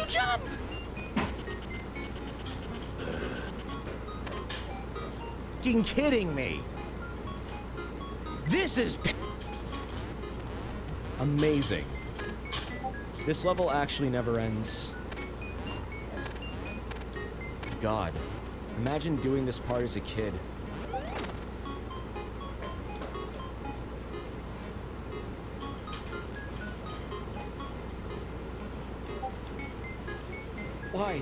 jump! Fucking kidding me! This is amazing. This level actually never ends. God, imagine doing this part as a kid. Why?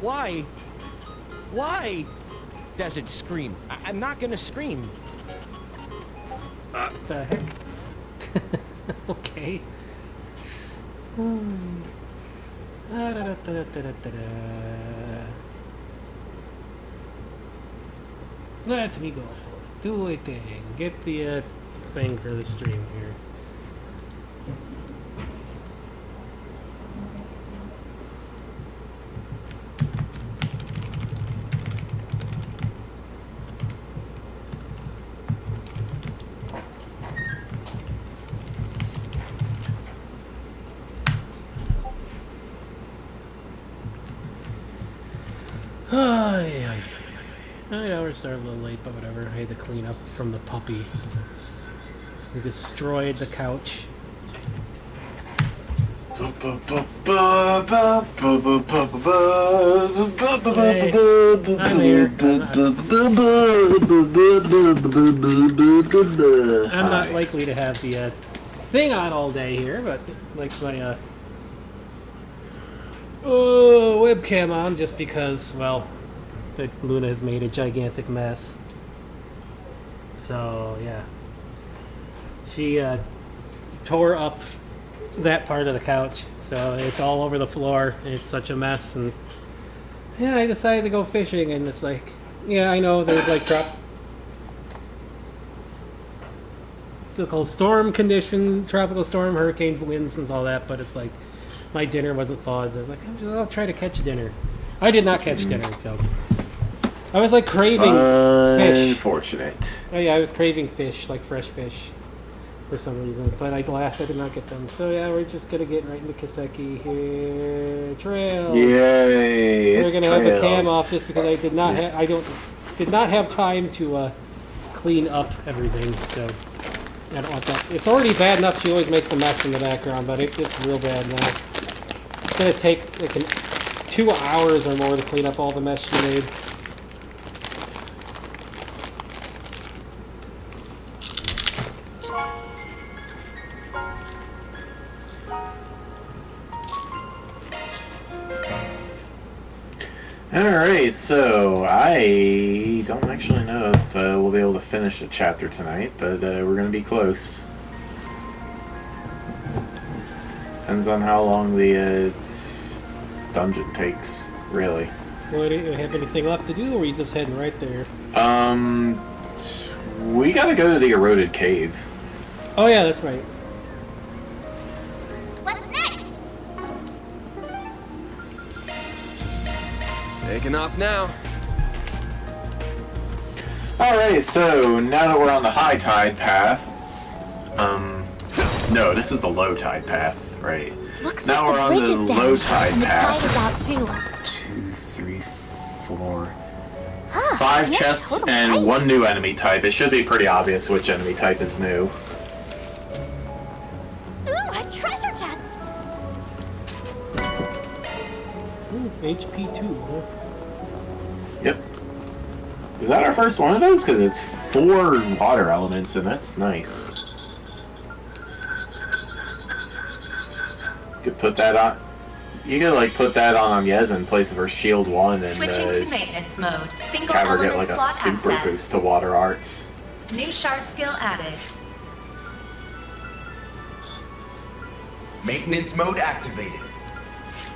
Why? Why? Desert, scream. I'm not gonna scream. What the heck? Okay. Let me go. Do a thing. Get the thing for the stream here. I know we're starting a little late, but whatever. I had to clean up from the puppy. We destroyed the couch. Hey, I'm here. I'm not likely to have the thing on all day here, but like my webcam on just because, well, Luna has made a gigantic mess. So, yeah. She tore up that part of the couch, so it's all over the floor, and it's such a mess, and yeah, I decided to go fishing, and it's like, yeah, I know there's like tropical storm conditions, tropical storm, hurricane winds, and all that, but it's like, my dinner wasn't thawed, so I was like, I'll try to catch dinner. I did not catch dinner, so I was like craving fish. Unfortunate. Oh yeah, I was craving fish, like fresh fish, for some reason. But I did not get them. So yeah, we're just gonna get right into Kiseki here. Trails. Yay! We're gonna have the cam off just because I did not have time to clean up everything. So I don't want that. It's already bad enough. She always makes a mess in the background, but it's real bad now. It's gonna take like 2 hours or more to clean up all the mess she made. Alright, so I don't actually know if we'll be able to finish the chapter tonight, but we're going to be close. Depends on how long the dungeon takes, really. Well, do you have anything left to do, or are you just heading right there? We gotta go to the eroded cave. Oh yeah, that's right. What's next? Taking off now. Alright, so now that we're on the high tide path, no, this is the low tide path, right? Looks now like we're the on bridge the is down, low tide and the path. tide is out too. 2, 3, 4, Huh, 5 you're chests totally and right. 1 new enemy type. It should be pretty obvious which enemy type is new. Ooh, a treasure chest! Ooh, HP 2, huh? Yep. Is that our first one of those? Because it's 4 water elements, and that's nice. Could put that on. You could like put that on Yeza in place of her shield 1 and Switching to maintenance mode. Single have her element get like a slot super access. boost to water arts. New shard skill added. Maintenance mode activated.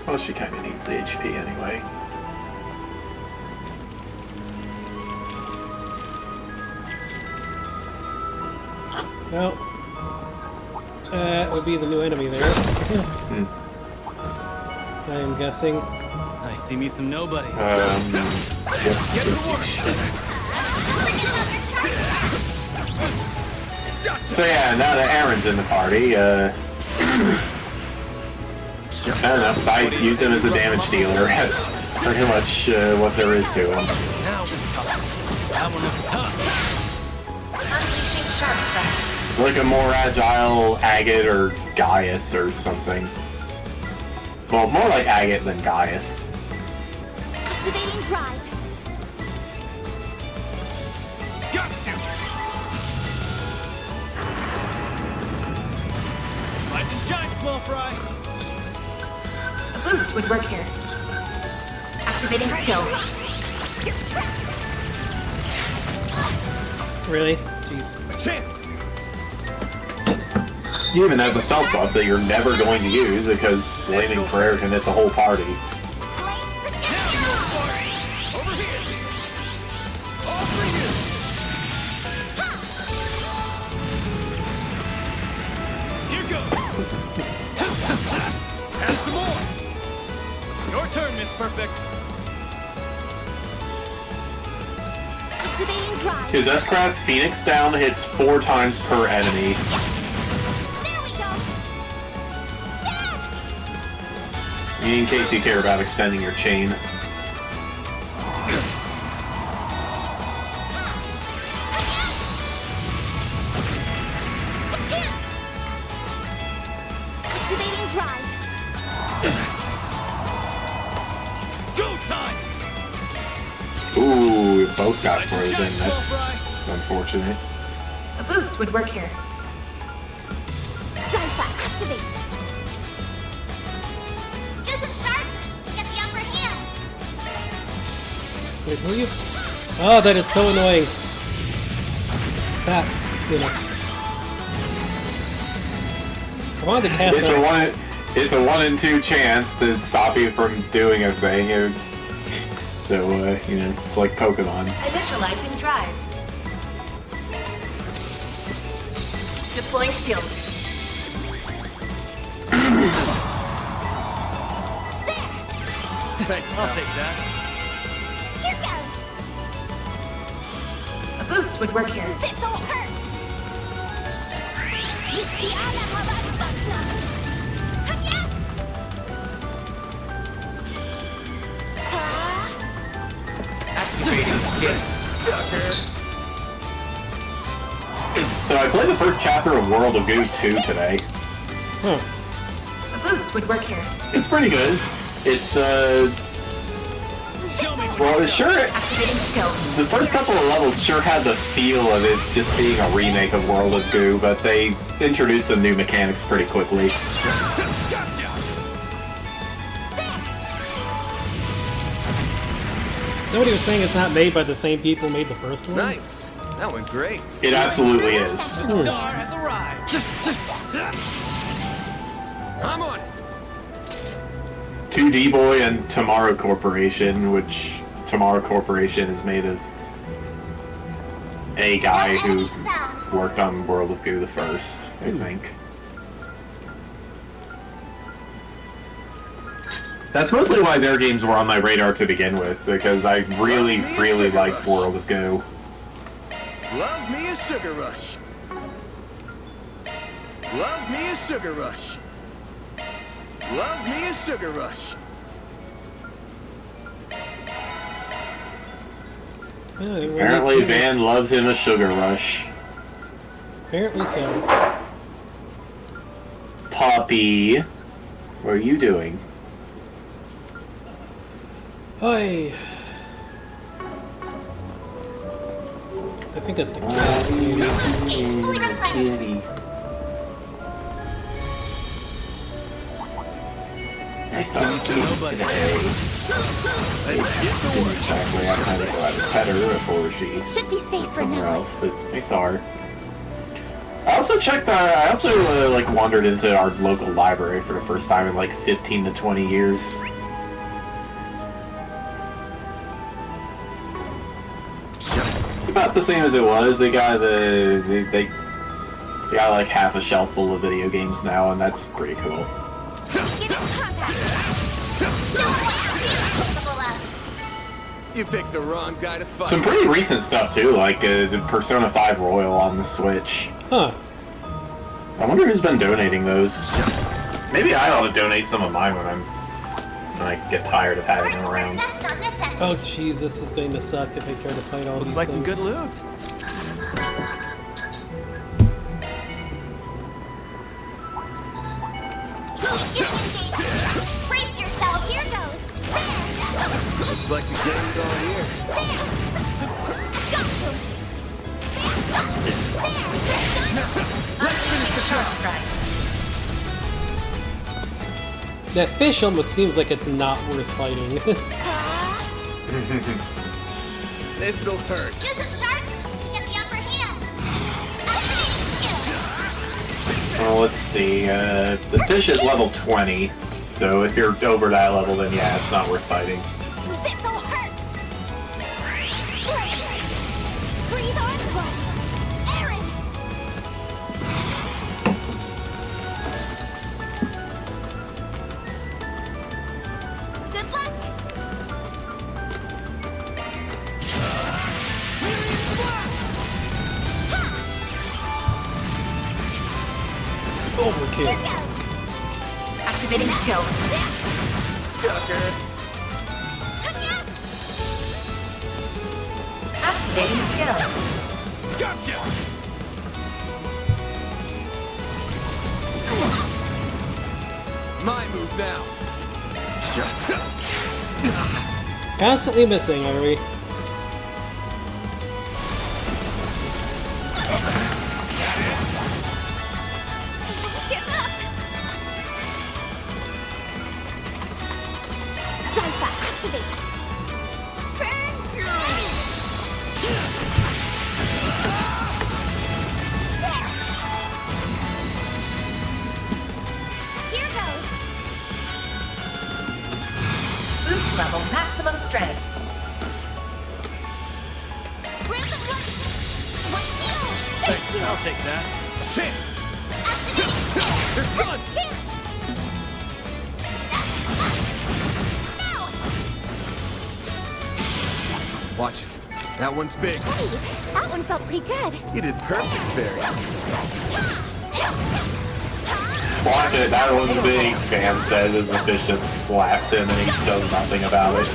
Well, she kind of needs the HP anyway. Well, that would be the new enemy there. I am guessing. I see me some nobodies. Yep. Get to work. So yeah, now that Aaron's in the party, I don't know. I use him as a damage dealer. That's pretty much what there is to him. Now we talk. That one looks tough. Unleashing sharp strike. It's like a more agile Agate or Gaius or something. Well, more like Agate than Gaius. Activating drive. Gotcha. Rise and shine, small fry. A boost would work here. Activating skill. Really? Jeez. A chance. He even has a self buff that you're never going to use because Flaming Prayer can hit the whole party. Over here. All for you. Here goes. Have some more. Your turn, Miss Perfect. Activating drive. His S-Craft Phoenix down hits 4 times per enemy. There we go. In case you care about extending your chain. A chance. Activating drive. Go time. Ooh, both got Rise and shine, frozen. small That's fry. unfortunate. A boost would work here. Zypha, activate. Use a sharp burst to get the upper hand. Wait, who are you? Oh, that is so annoying. What's that? You know. I wanted to cast that. It's a 1 in 2 chance to stop you from doing a thing. So, you know, it's like Pokemon. Initializing drive. Deploying shield. Thanks, I'll take that. Here goes. A boost would work here. This'll hurt. Yistiana Havadbasna. Yes. Activating skin. Sucker. So I played the first chapter of World of Goo 2 today. Huh. A boost would work here. It's pretty good. It's, Show me what well, you it's got. sure, Activating skill. the first couple of levels sure had the feel of it just being a remake of World of Goo, but they introduced some new mechanics pretty quickly. Gotcha. Somebody was saying it's not made by the same people who made the first one. Nice. That went great. It absolutely is. The star has arrived. I'm on it. 2D Boy and Tomorrow Corporation, which Tomorrow Corporation is made of a guy who worked on World of Goo the first, I think. That's mostly why their games were on my radar to begin with, because I really, really liked World of Goo. Love me a sugar rush. Love me a sugar rush. Love me a sugar rush. Yeah, everyone Apparently needs to- Van loves him a sugar rush. Apparently so. Poppy, what are you doing? Hi. I think that's the cats, maybe. Stage fully replenished. Nice to meet you today. Let's get to work. Exactly, I kind of go out and pet her before she Should be safe for somewhere now. else, but I saw her. I also checked. I also like wandered into our local library for the first time in like 15 to 20 years. It's about the same as it was. They got they got like half a shelf full of video games now, and that's pretty cool. Get in combat. Show 'em what you're capable of. You picked the wrong guy to fight. Some pretty recent stuff too, like the Persona 5 Royal on the Switch. Huh. I wonder who's been donating those. Maybe I ought to donate some of mine when I get tired of having them Birds work around. best on this end. Oh jeez, this is going to suck if they try to fight all Looks these like some things. good loot. Get engaged. Brace yourself. Here goes. There. Looks like the game's all here. There. Got you. There. Unleashing Sharp Strike. That fish almost seems like it's not worth fighting. This'll hurt. Use a sharp boost to get the upper hand. Activating skill. Well, let's see. The fish is level 20, so if you're over that level, then yeah, it's not worth fighting. This'll hurt. Breathe on twice. Aaron. Good luck. Here Overkill. goes. Activating skill. Sucker. Yes. Activating skill. Gotcha. My move now. Constantly missing, Irie. Give up. Zypha, activate. There. Here goes. Boost level maximum strength. Random one. One heal. Thanks, Thank you. I'll take that. Chance. Activating skill. They're stunned. Chance. Now. Watch it. That one's big. Hey, that one felt pretty good. You did perfect, Barry. Watch it, that one's big, Van says as the fish just slaps him and he does nothing about it.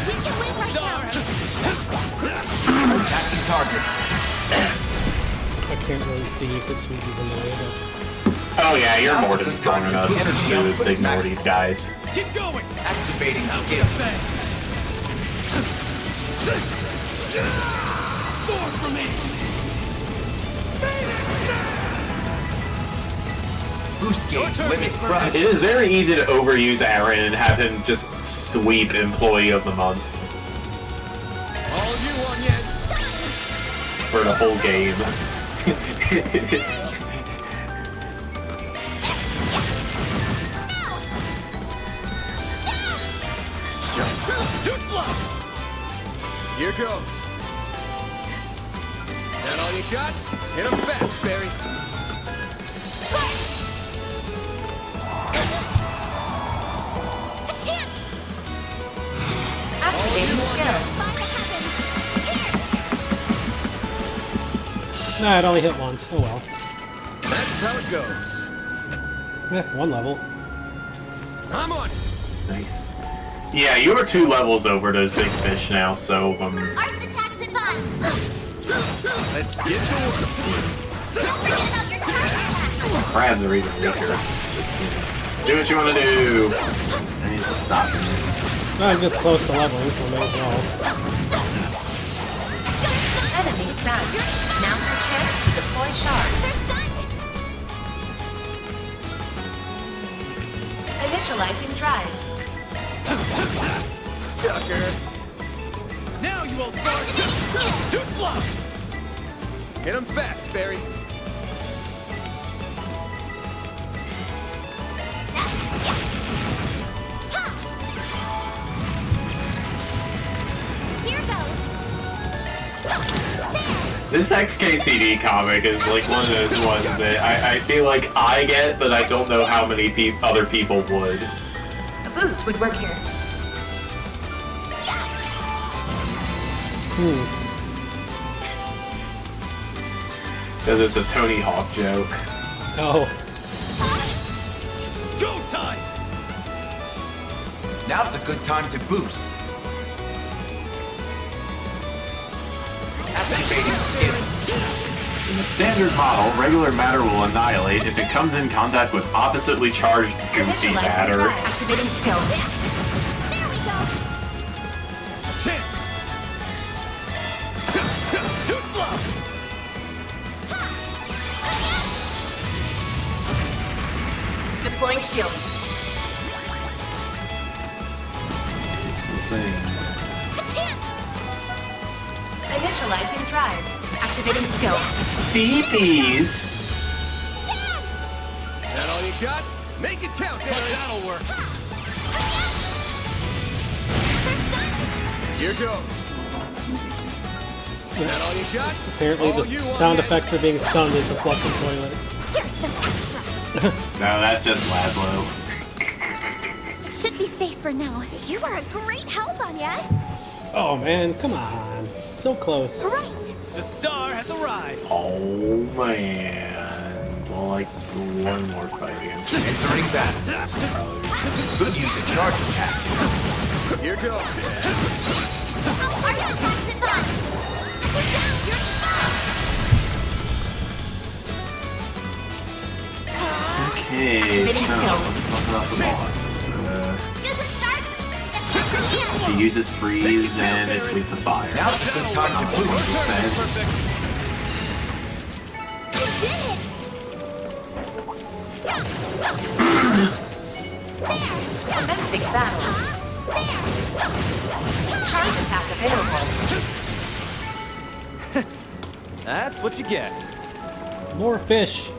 We can win right now. Attacking target. I can't really see because Sweetie's in the way, but... Oh yeah, you're more than strong enough to ignore these guys. Keep going. Activating skill. Sword for me. Boost gauge limit crush. It is very easy to overuse Aaron and have him just sweep Employee of the Month All you want, yes. for the whole game. Too slow. Here goes. That all you got? Hit him fast, Barry. A chance. Activating skill. Find the heavens. Nah, it only hit once. Oh well. That's how it goes. One level. I'm on it. Nice. Yeah, you are 2 levels over those big fish now, so Arts attacks advanced. Let's get to work. Don't forget about your turn attack. crabs are even weaker. Do what you want to do. I need to stop him. I'm just close to leveling, so may as well. Enemy stunned. Now's your chance to deploy shards. They're stunned. Initializing drive. Sucker. Now you old fart. Activating skill. Too slow. Hit him fast, Barry. Here goes. This XKCD comic is like one of those ones that I feel like I get, but I don't know how many other people would. A boost would work here. Because it's a Tony Hawk joke. Oh, Go time! Now's a good time to boost. Activating skill. In the standard model, regular matter will annihilate if it comes in contact with oppositely charged goofy Initializing matter. drive. Activating skill. There we go. Chance! Too slow! Deploying shield. A chance. Initializing drive. Activating skill. Beepies! That all you got? Make it count, Aaron! That'll work. First done. Here goes. That all you got? apparently All the you want sound is- effect for being stunned is a flushing toilet. Here's some extra. No, that's just Laszlo. Should be safe for now. You were a great help on yes. Oh man, come on. So close. Right. The star has arrived. Oh man. Well, like one more fight against me. Entering battle. Could use a charge attack. Here goes. I'll charge attacks at once. Down your Okay, Activating so skill. let's talk about the boss. Use a sharp beast. Attack again. He uses freeze and it's weak to fire. Now's a good time to boost. He said. You did it. Commencing battle. Charge attack available. That's what you get. More fish.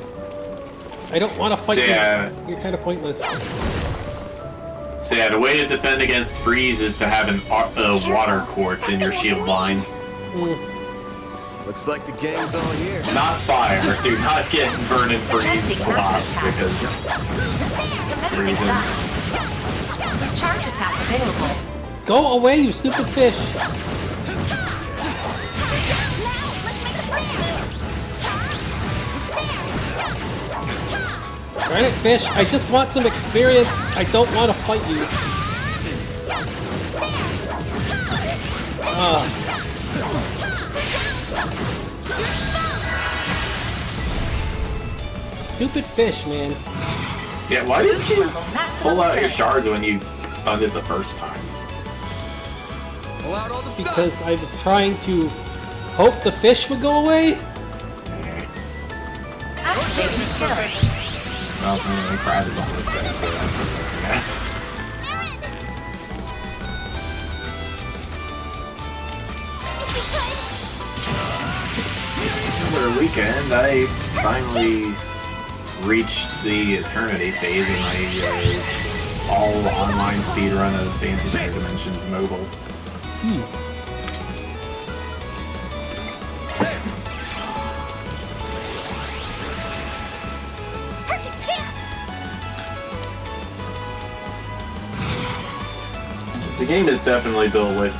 I don't want to fight So, yeah. you. You're kind of pointless. So yeah, the way to defend against freeze is to have a water quartz in your shield line. Looks like the game's on here. Not fire. Do not get burned in freeze Adjusting a lot magic attacks. because Commencing reasons. battle. Charge attack available. Go away, you stupid fish. Darn it, fish. I just want some experience. I don't want to fight you. Stupid fish, man. Yeah, why didn't you Level maximum pull out your strength. shards when you stunned it the first time? Pull out all the stuff. Because I was trying to hope the fish would go away. Activating skill. Well, I mean, Crab is almost dead, so that's something, I guess. For a weekend, I finally reached the Eternity phase in my all online speedrun of Dances Inner Dimensions Mobile. Perfect chance. The game is definitely built with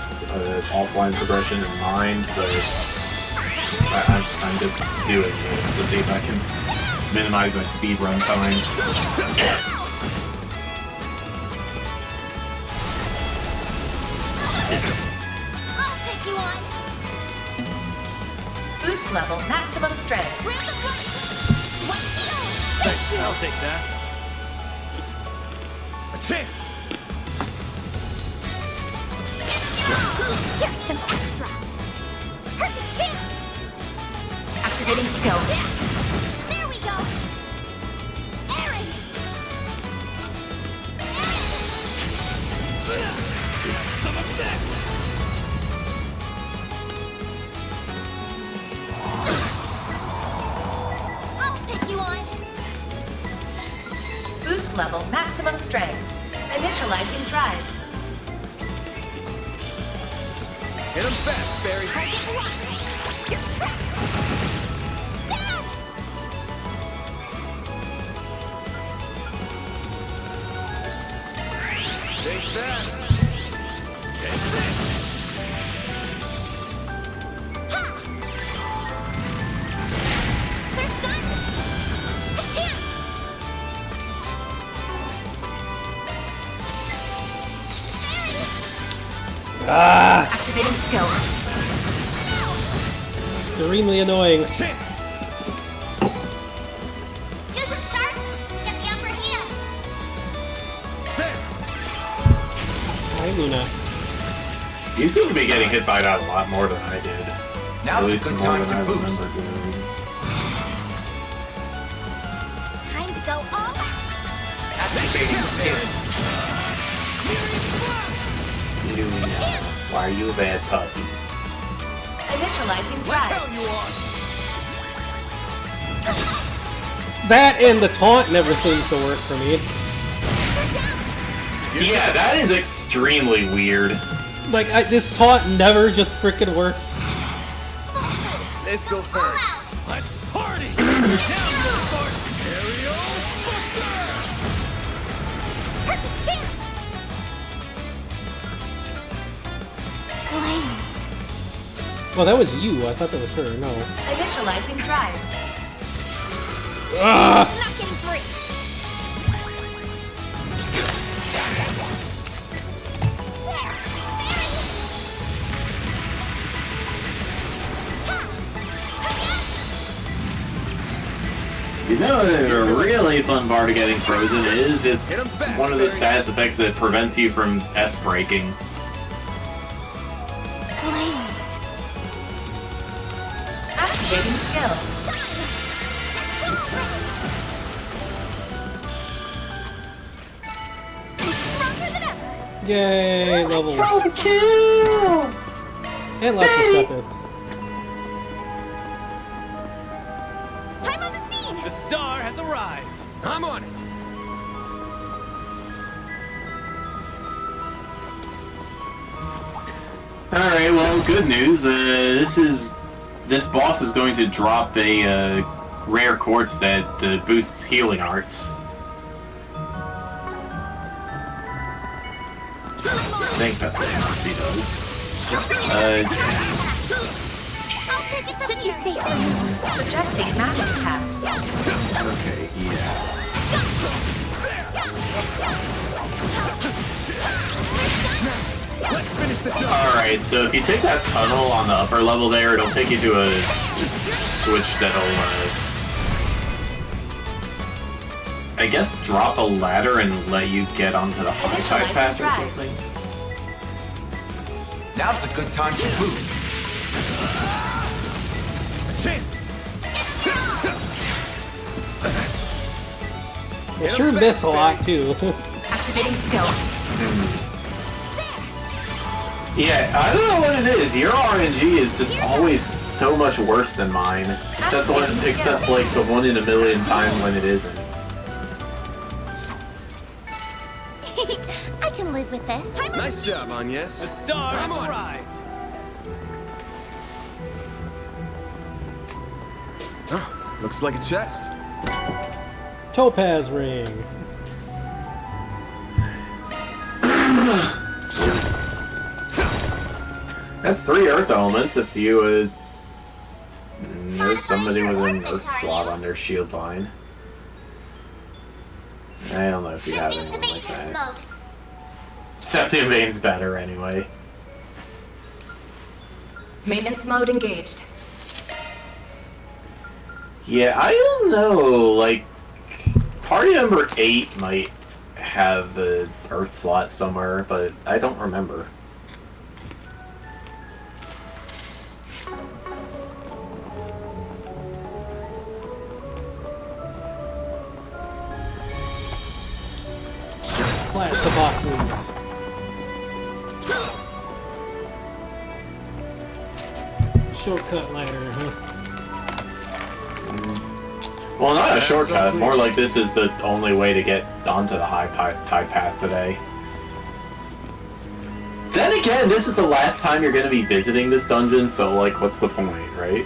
offline progression in mind, but I'm just doing this to see if I can minimize my speedrun time. I'll take you on. Boost level maximum strength. Grab the light. What's the Thanks, I'll take that. A chance. Here's some extra. Perfect chance. Activating skill. There we go. Aaron. Some of that. I'll take you on. Boost level maximum strength. Initializing drive. Hit him fast, Barry. Target locked. You're trapped. There. Stay fast. Take this. Activating skill. Extremely annoying. Chance! Use a sharp boost to get the upper hand. There! Hi, Luna. You seem to be getting hit by that a lot more than I did. At Now's a least good more time than I to boost. remember doing. Time to go all out. Activating skill. Why are you a bad puppy? Initializing Hell drive. you are! That and the taunt never seems to work for me. Yeah, that is extremely weird. Like, this taunt never just frickin' works. This'll All hurt. out. Let's party! Down, little fart! Aerial buster! Perfect chance. Blaze. Well, that was you. I thought that was her. No. Initializing drive. Not getting free. You know, a really fun part of getting frozen is it's one of the status effects that prevents you from S-breaking. Blaze. Activating skill. Stronger than ever. Yay, levels. Kill! And lots of Sepith. I'm on the scene. The star has arrived. I'm on it. Alright, well, good news. This boss is going to drop a rare quartz that boosts healing arts. I think that's what he does. I'll take it. Should you say Suggesting magic attacks. Okay, yeah. Let's finish the job. Alright, so if you take that tunnel on the upper level there, it'll take you to a switch that'll, I guess drop a ladder and let you get onto the high side Initialize path the or drive. something. Now's a good time to boost. A chance. They sure miss a lot, too. Activating skill. Yeah, I don't know what it is. Your RNG is just always so much worse than mine. Except like the 1 in a million time when it isn't. I can live with this. Nice job, Agnes. The star has arrived. Oh, looks like a chest. Topaz ring. That's 3 earth elements if you there's somebody with an earth slot on their shield line. I don't know if you have Shifting to anyone like maintenance that. mode. Septium Vein's better anyway. Maintenance mode engaged. Yeah, I don't know, like, party number 8 might have the earth slot somewhere, but I don't remember. Slash the box wings. Shortcut ladder, huh? Well, not a That's shortcut, so more cool. like this is the only way to get onto the high tide path today. Then again, this is the last time you're going to be visiting this dungeon, so, like, what's the point, right?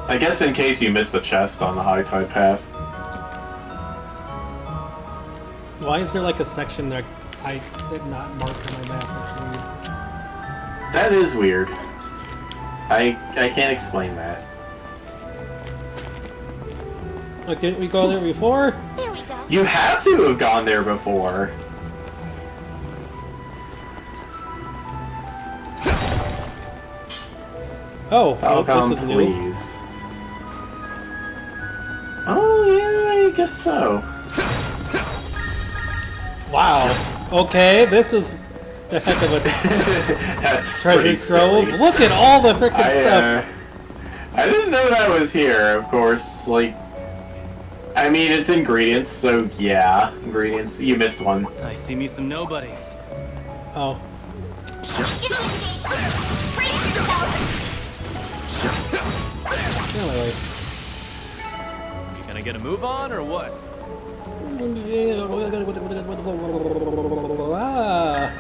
I guess in case you missed the chest on the high tide path. Why is there like a section that I did not mark on my map? That's weird. That is weird. I can't explain that. Like, didn't we go there before? There we go. You have to have gone there before. Oh, Falcom, this is new. please. Oh, yeah, I guess so. Wow. Okay, this is a heck of a That's treasure pretty trove. silly. Look at all the freaking stuff. I didn't know that was here, of course. Like, I mean, it's ingredients, so yeah, ingredients. You missed one. I see me some nobodies. Oh. Getting engaged. Brace yourself. Anyway. You gonna get a move on or what? Ah,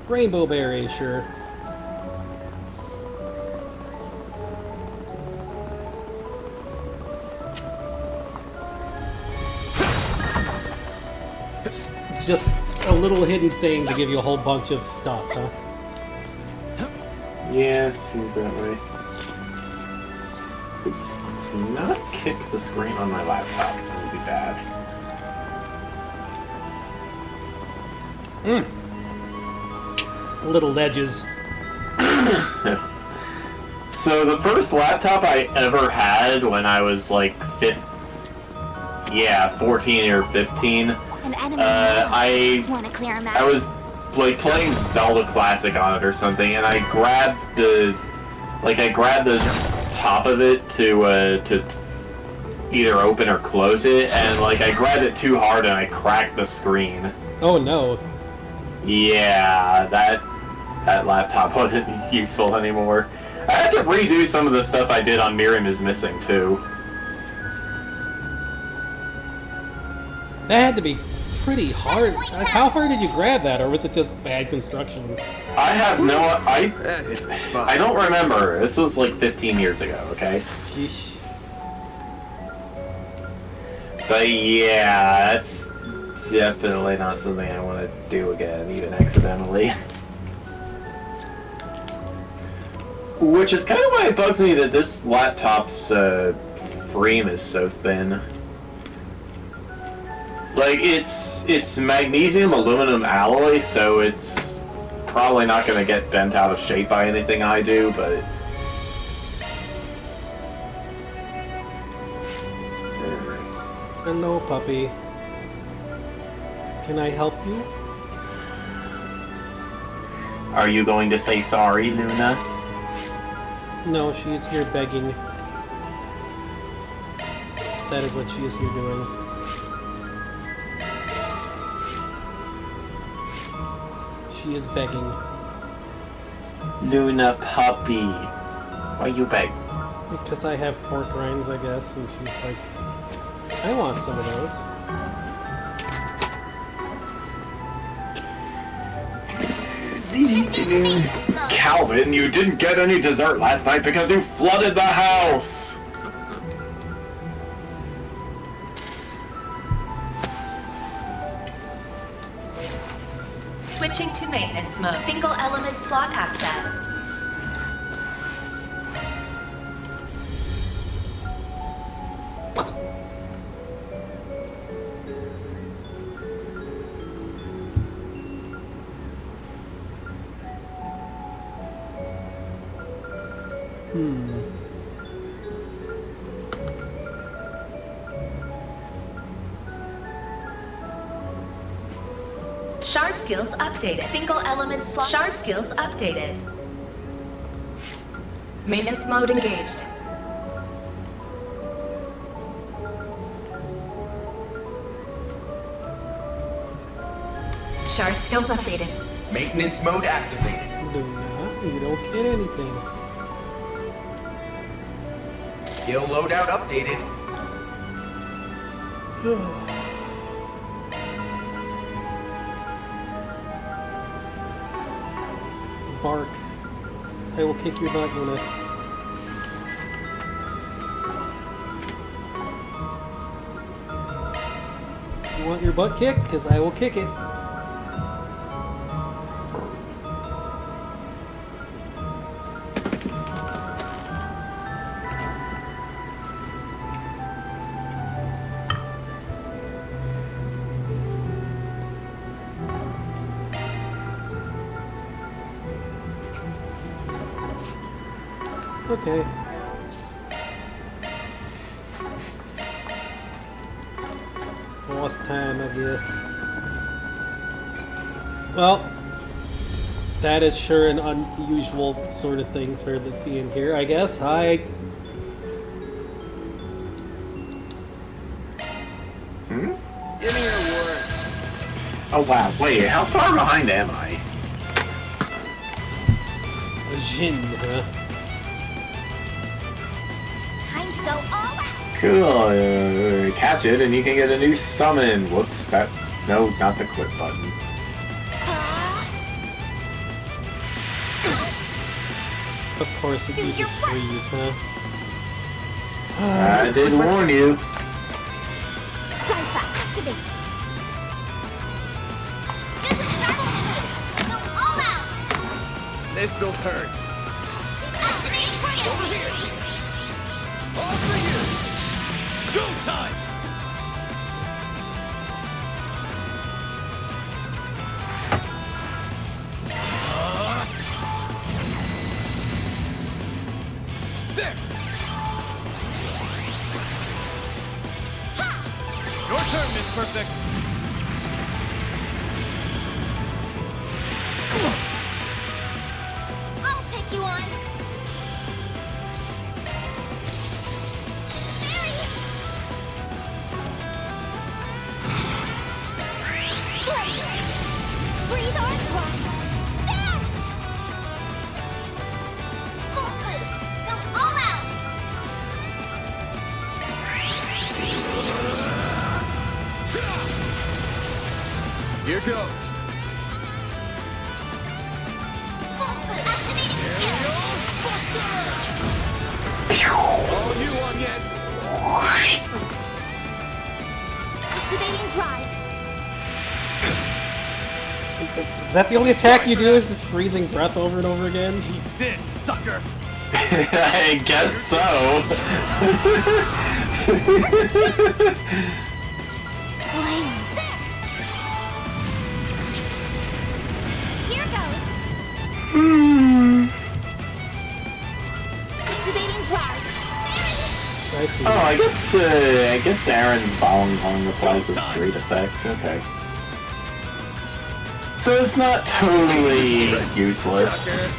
rainbow berry, sure. It's just a little hidden thing to give you a whole bunch of stuff, huh? Yeah, seems that way. Let's not kick the screen on my laptop. That would be bad. Little ledges. So the first laptop I ever had when I was like 14 or 15, An enemy. I Want to clear him out? I was like playing Zelda Classic on it or something, and I grabbed the top of it to either open or close it, and like I grabbed it too hard and I cracked the screen. Oh no. Yeah, that laptop wasn't useful anymore. I had to redo some of the stuff I did on Miriam is Missing too. That had to be pretty hard. How hard did you grab that, or was it just bad construction? I have no That hits the spot. I don't remember. This was like 15 years ago, okay? Sheesh. But yeah, that's definitely not something I want to do again, even accidentally. Which is kind of why it bugs me that this laptop's frame is so thin. Like, it's magnesium aluminum alloy, so it's probably not going to get bent out of shape by anything I do, but... Hello, puppy. Can I help you? Are you going to say sorry, Luna? No, she is here begging. That is what she is here doing. She is begging. Luna puppy. Why you beg? Because I have pork rinds, I guess, and she's like, I want some of those. Calvin, you didn't get any dessert last night because you flooded the house! Switching to maintenance mode. Single element slot accessed. Shard skills updated. Single element slot. Shard skills updated. Maintenance mode engaged. Shard skills updated. Maintenance mode activated. Luna, you don't get anything. Skill loadout updated. Bark. I will kick your butt, Luna. You want your butt kicked? Because I will kick it. Okay. Lost time, I guess. Well, that is sure an unusual sort of thing for the being here, I guess. Hi. Hmm? Give me your worst. Oh wow, wait, how far behind am I? Jin, huh? Time to go all out. Cool. Catch it and you can get a new summon. Whoops, that... No, not the clip button. Of course it Do uses your worst. freeze, huh? I did warn you. Cypher, activate. Use the travel move. Go all out. This'll hurt. Activating skill. Over here. All for you. Go time! There! Your turn, Miss Perfect! I'll take you on. Blaze. Breathe or thrust. There. Full boost. Go all out. Here goes. Full boost. Activating skill. All you on, yes. Activating drive. Is that the only attack you do? Is just freezing breath over and over again? Eat this, sucker! I guess so. Blaze. Here goes. Activating drive. Nice. Oh, I guess Aaron's Bong applies a straight effect. Okay. So it's not totally useless. Sucker.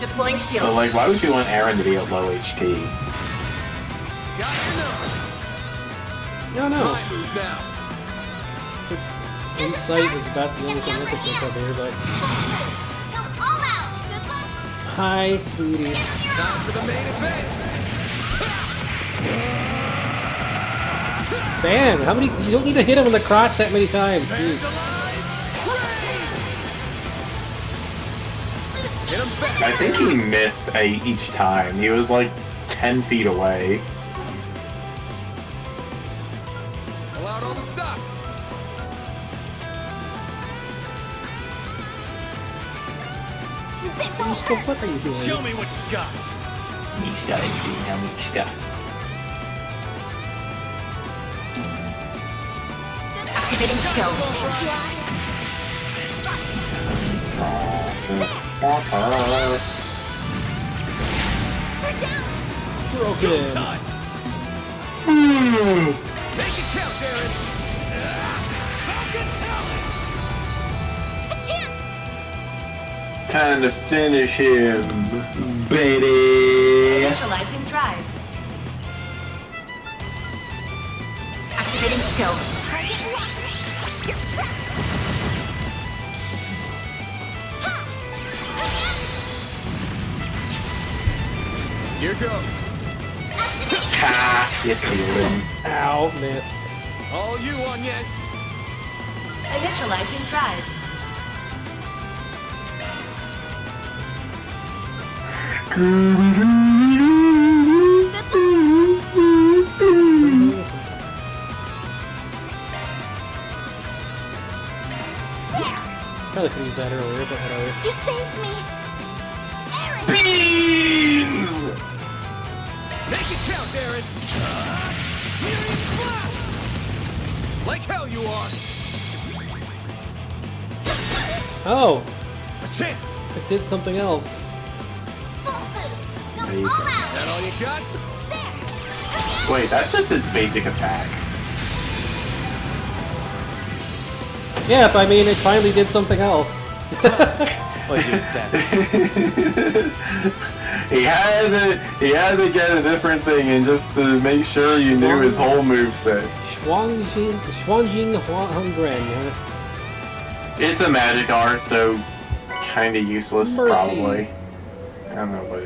Deploying So shield. like, why would you want Aaron to be at low HP? Got your number. No, no. My move now. Insight is about the only thing I can think of here, but... Go all out. Good luck. Hi, sweetie. Time for the main event. Damn, how many... You don't need to hit him in the crotch that many times, Fans jeez. alive. Hit him back. I think he missed each time. He was like 10 feet away. Pull out all the stops. This all Still, hurts. what are you doing? Show me what you got! Mishka, Mishka. Activating skill. We're down. Broken. Time! Make it count, Darren. Falcon Talon. A chance. Time to finish him, baby. Initializing drive. Activating skill. Target locked. You're trapped. Ha! Here goes. Activating Ha! You sealed him. Ow, miss. All you on, yes. Initializing drive. Probably could use that earlier, but whatever. You saved me. Aaron. Beans! Make it count, Darren. Healing blast. Like hell you are. Oh, A chance. it did something else. Full boost. Amazing. That all you got? Wait, that's just its basic attack. Yeah, but I mean, it finally did something else. What'd you expect? He had to get a different thing and just to make sure you knew his whole moveset. Xuanjing Huangren. It's a magic art, so kinda useless Mercy. probably. I don't know what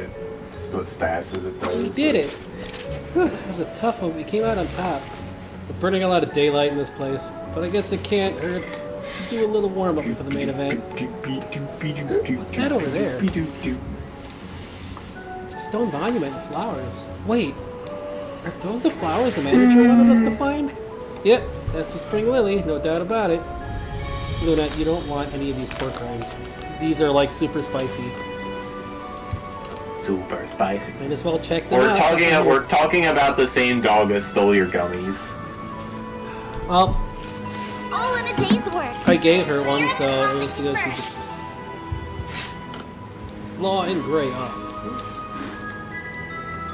stats is it does. We did it. Whew, it was a tough one. We came out on top. We're burning a lot of daylight in this place, but I guess it can't hurt. Do a little warm up for the main event. What's that over there? It's a stone monument with flowers. Wait, are those the flowers the manager wanted us to find? Yep, that's the spring lily, no doubt about it. Luna, you don't want any of these pork rinds. These are like super spicy. Super spicy. Might as well check them out. We're talking about the same dog that stole your gummies. Well, All in a day's work. I gave her one, Here's so the let's see processing what she first. Law and Gray up.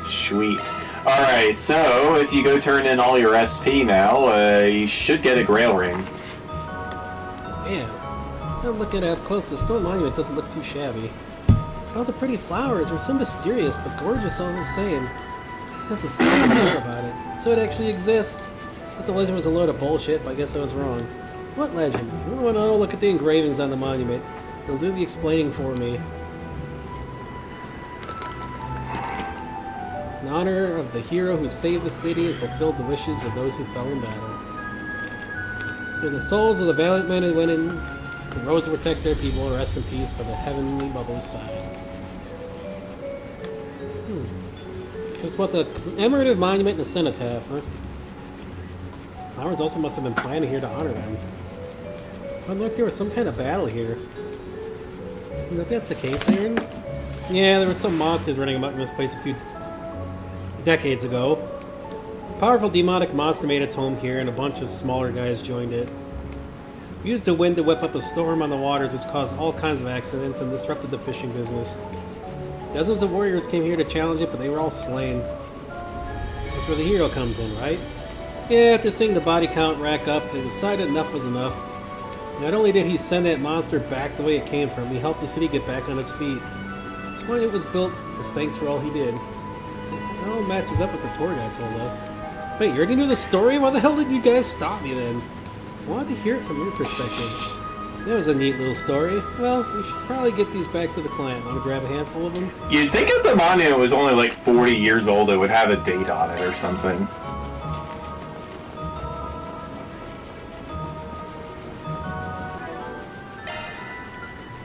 Sweet. Alright, so if you go turn in all your SP now, you should get a Grail Ring. Damn. I'm looking up close. The stone monument doesn't look too shabby. All the pretty flowers are so mysterious, but gorgeous all the same. This has a solid feel about it. So it actually exists. I thought the legend was a load of bullshit, but I guess I was wrong. What legend? If you want to know, look at the engravings on the monument. They'll do the explaining for me. In honor of the hero who saved the city and fulfilled the wishes of those who fell in battle. May the souls of the valiant men who went in and rose to protect their people rest in peace by the heavenly mother's side. It's what the commemorative monument and the cenotaph, huh? Flowers also must have been planted here to honor them. Oh look, there was some kind of battle here. And if that's the case, Aaron. Yeah, there were some monsters running amok in this place a few decades ago. A powerful demonic monster made its home here, and a bunch of smaller guys joined it. We used the wind to whip up a storm on the waters, which caused all kinds of accidents and disrupted the fishing business. Dozens of warriors came here to challenge it, but they were all slain. That's where the hero comes in, right? Yeah, after seeing the body count rack up, they decided enough was enough. Not only did he send that monster back the way it came from, he helped the city get back on its feet. That's why it was built, as thanks for all he did. It all matches up with the tour guide told us. Wait, you already knew the story? Why the hell did you guys stop me then? I wanted to hear it from your perspective. That was a neat little story. Well, we should probably get these back to the client. Want to grab a handful of them? You'd think if the monument was only like 40 years old, it would have a date on it or something.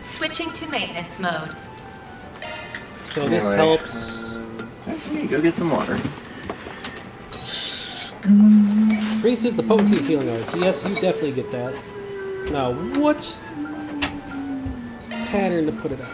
Switching to maintenance mode. So this Anyway, helps. Hey, go get some water. Increases the potency of healing arts. Yes, you definitely get that. Now, what pattern to put it on?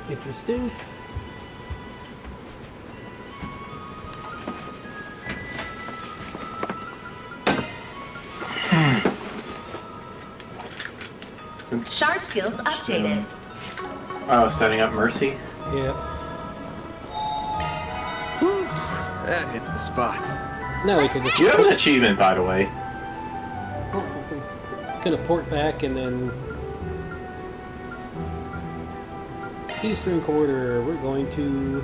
Interesting. Shard skills updated. Oh, setting up Mercy? Yeah. That hits the spot. Now we can just. You have an achievement, by the way. Oh, gonna port back and then. Eastern Quarter. We're going to...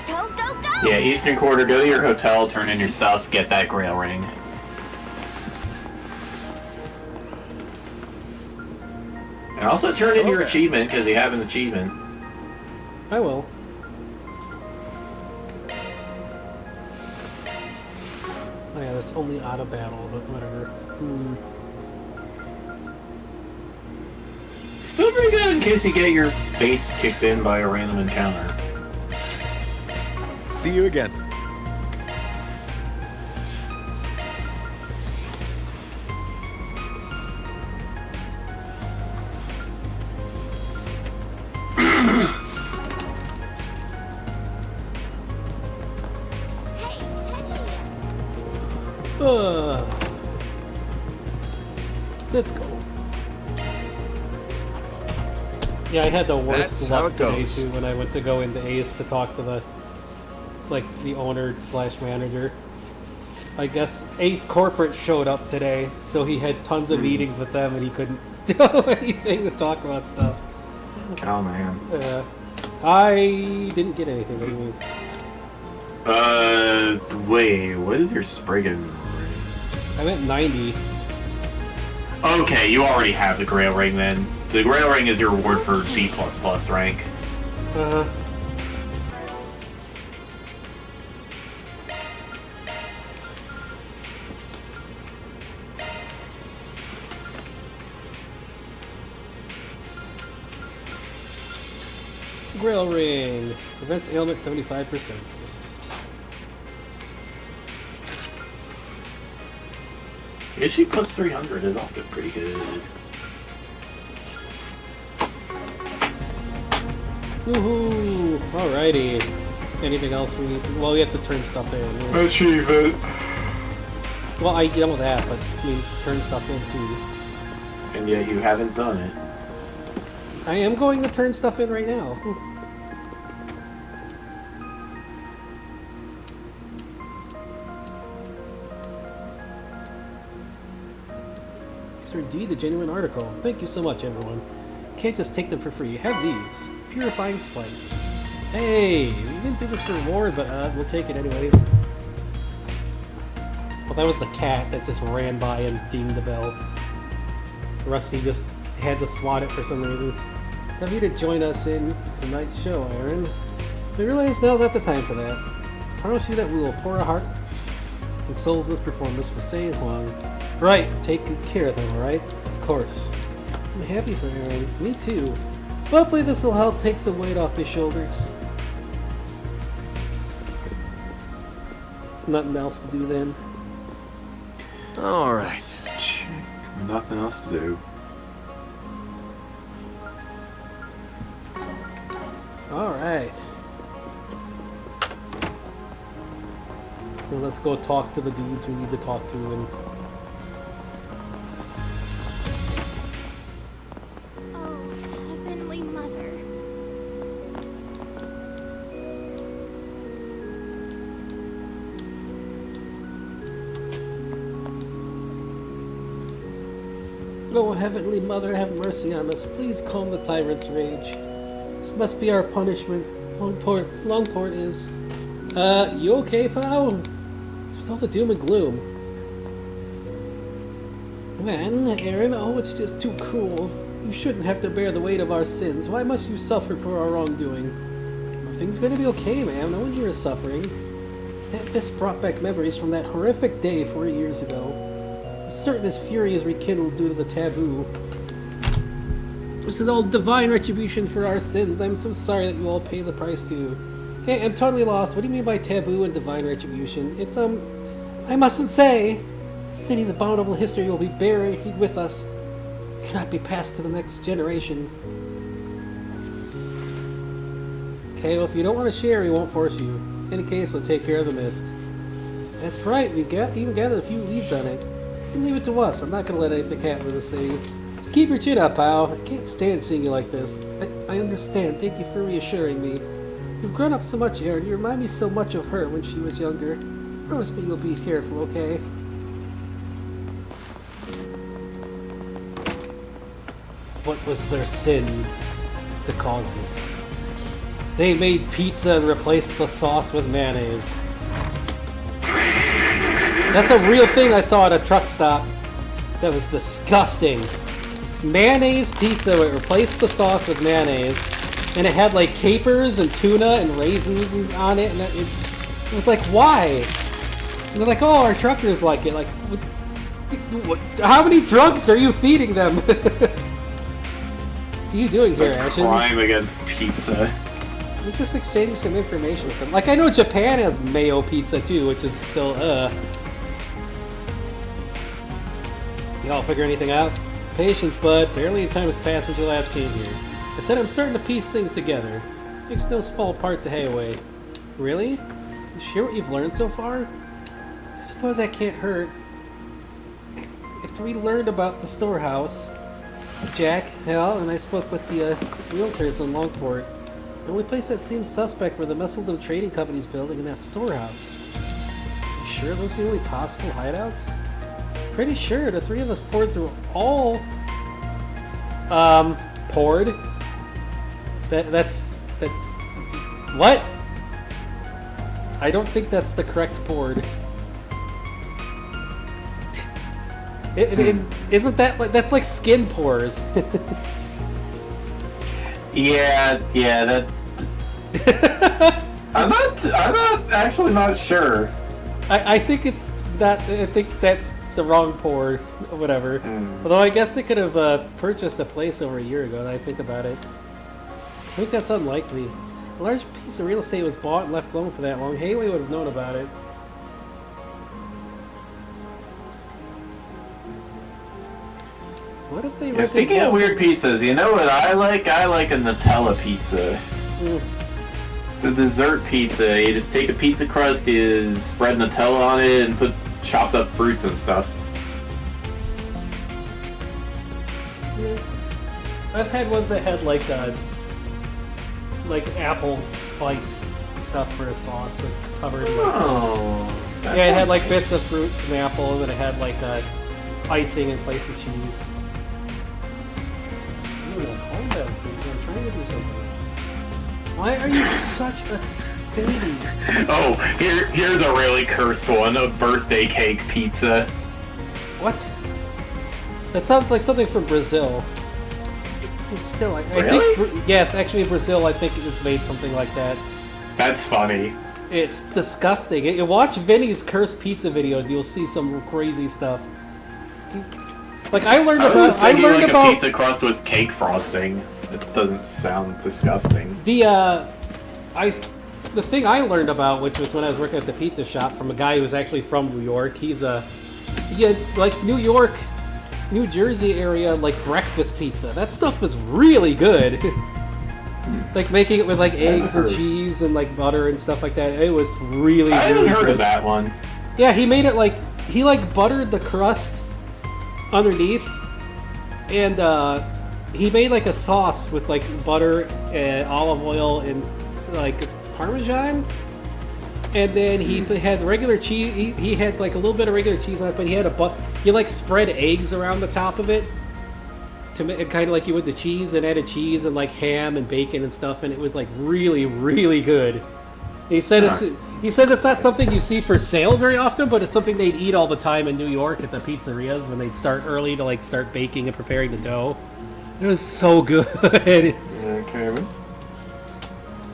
Go, go, go! Yeah, Eastern Quarter, go to your hotel, turn in your stuff, get that Grail Ring. And also turn in your achievement, because you have an achievement. I will. Oh yeah, that's only out of battle, but whatever. Still pretty good in case you get your face kicked in by a random encounter. See you again. Let's go. Yeah, I had the worst That's how luck it today goes. too when I went to go into Ace to talk to the owner / manager. I guess Ace Corporate showed up today, so he had tons of meetings with them and he couldn't do anything to talk about stuff. Oh man. I didn't get anything. What do you mean? Wait, what is your Spriggan? I meant 90. Okay, you already have the Grail Ring then. The Grail Ring is your reward for D++ rank. Uh-huh. Grail Ring. Prevents ailment 75%. Yes. Issue plus 300 is also pretty good. Woohoo! Alrighty. Anything else we need to... Well, we have to turn stuff in. Yeah. Achievement. Well, I know that, but I mean, turn stuff in too. And yet you haven't done it. I am going to turn stuff in right now. These are indeed a genuine article. Thank you so much, everyone. Can't just take them for free. Have these. Purifying Spice. Hey, we didn't do this for reward, but we'll take it anyways. Well, that was the cat that just ran by and dinged the bell. Rusty just had to swat it for some reason. Love you to join us in tonight's show, Aaron. We realize now's not the time for that. I promise you that we will pour our heart and souls in this performance for Sei Huang. Right, take good care of them, alright? Of course. I'm happy for Aaron. Me too. Hopefully this will help take some weight off his shoulders. Nothing else to do then? All right. Nothing else to do. Alright. Well, let's go talk to the dudes we need to talk to and... Oh, Heavenly Mother. Oh, Heavenly Mother, have mercy on us. Please calm the tyrant's rage. This must be our punishment. Longport is... you okay, pal? It's with all the doom and gloom. Man, Aaron, oh, it's just too cruel. You shouldn't have to bear the weight of our sins. Why must you suffer for our wrongdoing? Everything's gonna be okay, man. No one here is suffering. That mist brought back memories from that horrific day 40 years ago. I'm certain his fury is rekindled due to the taboo. This is all divine retribution for our sins. I'm so sorry that you all pay the price too. Hey, I'm totally lost. What do you mean by taboo and divine retribution? It's, I mustn't say. The city's abominable history will be buried with us. It cannot be passed to the next generation. Okay, well, if you don't want to share, we won't force you. In any case, we'll take care of the mist. That's right, we even gathered a few leads on it. You can leave it to us. I'm not going to let anything happen to the city. So keep your chin up, pal. I can't stand seeing you like this. I understand. Thank you for reassuring me. You've grown up so much, Aaron. You remind me so much of her when she was younger. Promise me you'll be careful, okay? What was their sin? to cause this. They made pizza and replaced the sauce with mayonnaise. That's a real thing I saw at a truck stop. That was disgusting. Mayonnaise pizza that replaced the sauce with mayonnaise, and it had like capers and tuna and raisins on it, and it was like, why? And they're like, oh, our truckers like it. Like, what, how many drunks are you feeding them? What are you doing here, Ashen? Crime against pizza. We're just exchanging some information from. Like, I know Japan has mayo pizza too, which is still Y'all figure anything out? Patience, bud. Barely any time has passed since you last came here. I said I'm starting to piece things together. Makes no small part to Hayaway. Really? You sure what you've learned so far? I suppose that can't hurt. After we learned about the storehouse, Jack, Hal, and I spoke with the realtors in Longport. The only place that seems suspect were the Messeldom Trading Company's building and that storehouse. You sure those are the only possible hideouts? Pretty sure the three of us poured through all poured. That's what? I don't think that's the correct poured. Isn't that like, that's like skin pores? Yeah, that. I'm not actually not sure. I think it's that. I think that's the wrong pour, or whatever. Although I guess they could have purchased a place over a year ago. Now I think about it. I think that's unlikely. A large piece of real estate was bought and left alone for that long. Haley would have known about it. What if they rented Speaking of weird multiple- pizzas, you know what I like? I like a Nutella pizza. It's a dessert pizza. You just take a pizza crust, you spread Nutella on it, and put chopped up fruits and stuff. I've had ones that had like apple spice stuff for a sauce, like covered in like That yeah, it had sounds like nice. bits of fruits and apple, and then it had like icing in place of cheese. Ooh, calm down, please. I'm trying to do something. Why are you such a baby? Oh, here's a really cursed one: a birthday cake pizza. What? That sounds like something from Brazil. It's still, I Really? think, yes, actually Brazil, I think has made something like that. That's funny. It's disgusting. You watch Vinny's cursed pizza videos, you'll see some crazy stuff. Like I learned I was about, I thinking learned like about a pizza crust with cake frosting. It doesn't sound disgusting. the thing I learned about, which was when I was working at the pizza shop, from a guy who was actually from New York. He had like New York, New Jersey area like breakfast pizza. That stuff was really good. Like making it with like eggs and cheese and like butter and stuff like that. It was really, I haven't really heard good. of that one. Yeah, he made it like he like buttered the crust underneath, and he made like a sauce with like butter and olive oil and like Parmesan, and then he had regular cheese. He had like a little bit of regular cheese on it, but he had he like spread eggs around the top of it to make it kind of like you would the cheese, and added cheese and like ham and bacon and stuff, and it was like really, really good. He said it's not something you see for sale very often, but it's something they'd eat all the time in New York at the pizzerias when they'd start early to like start baking and preparing the dough. It was so good. Okay.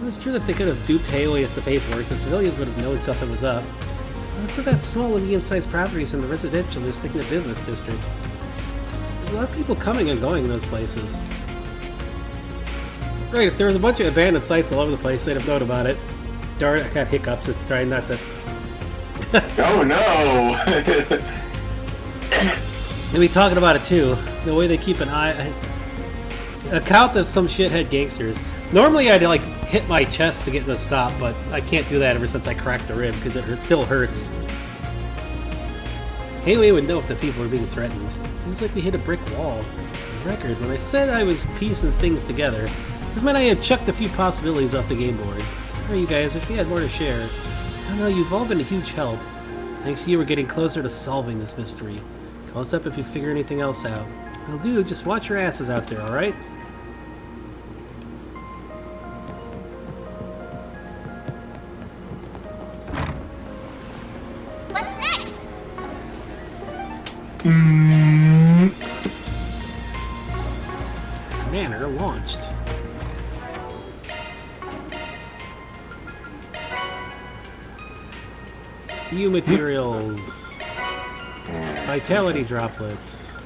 It's true that they could have duped Haley at the paperwork. The civilians would have known something was up. Most of that small and medium-sized properties in the residential district and the business district. There's a lot of people coming and going in those places. Right, if there was a bunch of abandoned sites all over the place, they'd have known about it. Darn it, I got hiccups just trying not to... Oh no! They'll be talking about it too. The way they keep an eye... Account of some shithead gangsters. Normally I'd like hit my chest to get to stop, but I can't do that ever since I cracked the rib because it still hurts. Haley would know if the people were being threatened. Feels like we hit a brick wall. The record, when I said I was piecing things together, this meant I had chucked a few possibilities off the game board. Sorry you guys, if we had more to share. I don't know, you've all been a huge help. Thanks to you, we're getting closer to solving this mystery. Call us up if you figure anything else out. Well, dude, just watch your asses out there, alright? engaged. New materials. Vitality droplets.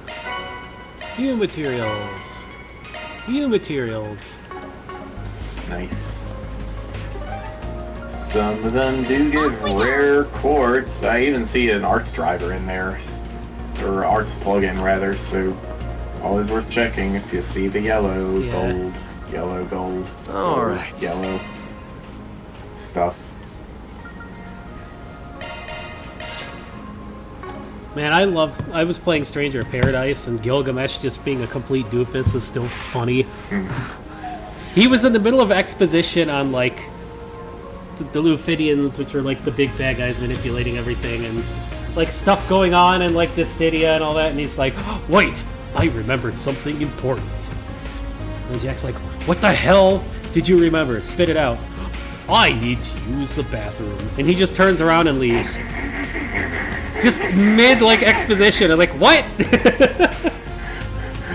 New materials. New materials. Nice. Some of them do give rare quartz. I even see an arts driver in there. Or arts plugin, rather, so always worth checking if you see the yellow, gold, yellow, gold, Alright. yellow stuff. Man, I was playing Stranger of Paradise, and Gilgamesh just being a complete doofus is still funny. He was in the middle of exposition on, like, the Lufidians, which are, like, the big bad guys manipulating everything, and, like, stuff going on in, like, Dissidia and all that, and he's like, wait, I remembered something important. And Jack's like, what the hell did you remember? Spit it out. I need to use the bathroom. And he just turns around and leaves. Just mid, like, exposition. I'm like, what?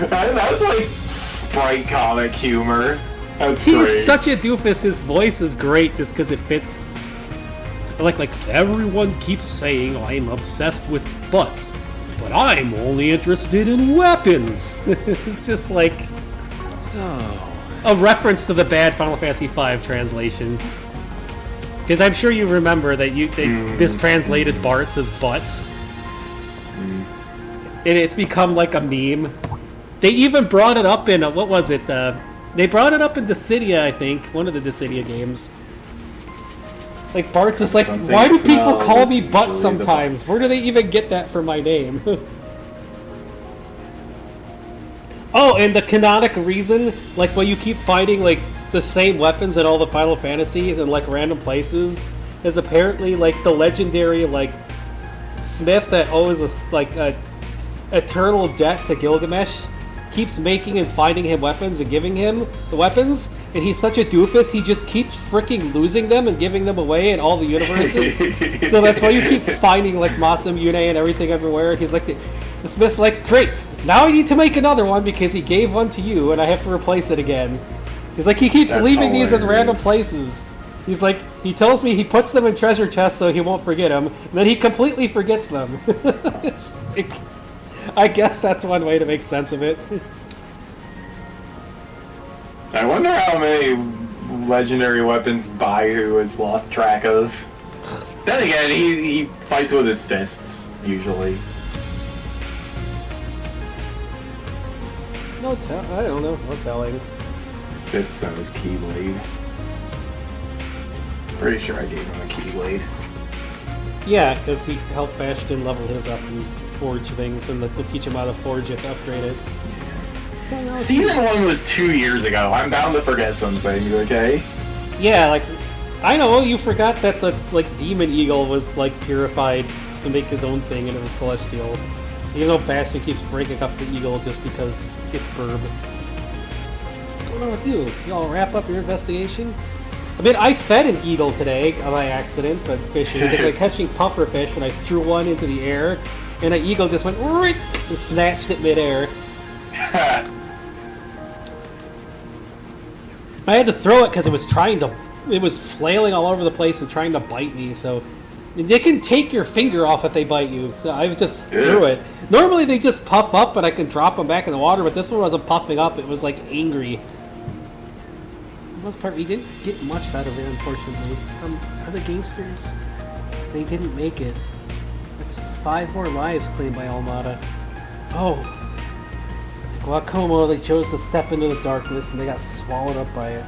That was like Sprite comic humor. That's He's great. such a doofus. His voice is great just because it fits. Like, everyone keeps saying I'm obsessed with butts, but I'm only interested in weapons. It's just like a reference to the bad Final Fantasy V translation. Because I'm sure you remember that they mistranslated Bart's as butts. And it's become like a meme. They even brought it up in, what was it? They brought it up in Dissidia, I think. One of the Dissidia games. Like, Bart's is like, Something why do people smells, call me usually Butt the sometimes? butts. Where do they even get that for my name? Oh, and the canonic reason, like, when you keep fighting, like, the same weapons in all the Final Fantasies in, like, random places, is apparently, like, the legendary, like, smith that owes a eternal debt to Gilgamesh keeps making and finding him weapons and giving him the weapons, and he's such a doofus, he just keeps freaking losing them and giving them away in all the universes. So that's why you keep finding, like, Masamune and everything everywhere. He's like, the smith's like, great, now I need to make another one because he gave one to you and I have to replace it again. He's like, he keeps That's leaving these in random hilarious. places. He's like, he tells me he puts them in treasure chests so he won't forget them, and then he completely forgets them. I guess that's one way to make sense of it. I wonder how many legendary weapons Baihu has lost track of. Then again, he fights with his fists, usually. I don't know. No telling. Fists and his Keyblade. Pretty sure I gave him a Keyblade. Yeah, because he helped Bastion level his up and forge things, and they'll teach him how to forge it to upgrade it. What's going on? Season 1 was 2 years ago. I'm bound to forget some things, okay? Yeah, like, I know, you forgot that the, like, Demon Eagle was, like, purified to make his own thing, and it was celestial. Even though Bastion keeps breaking up the Eagle just because it's burb. What's going on with you? Y'all wrap up your investigation? I mean, I fed an eagle today by accident, but fishing, because I was catching puffer fish, and I threw one into the air, and an eagle just went right and snatched it midair. I had to throw it because it was flailing all over the place and trying to bite me, so they can take your finger off if they bite you, so I just threw it. Normally they just puff up and I can drop them back in the water, but this one wasn't puffing up, it was like angry. The most part, we didn't get much out of it, unfortunately. Are the gangsters? They didn't make it. That's 5 more lives claimed by Almada. Oh. Guacomo, they chose to step into the darkness and they got swallowed up by it.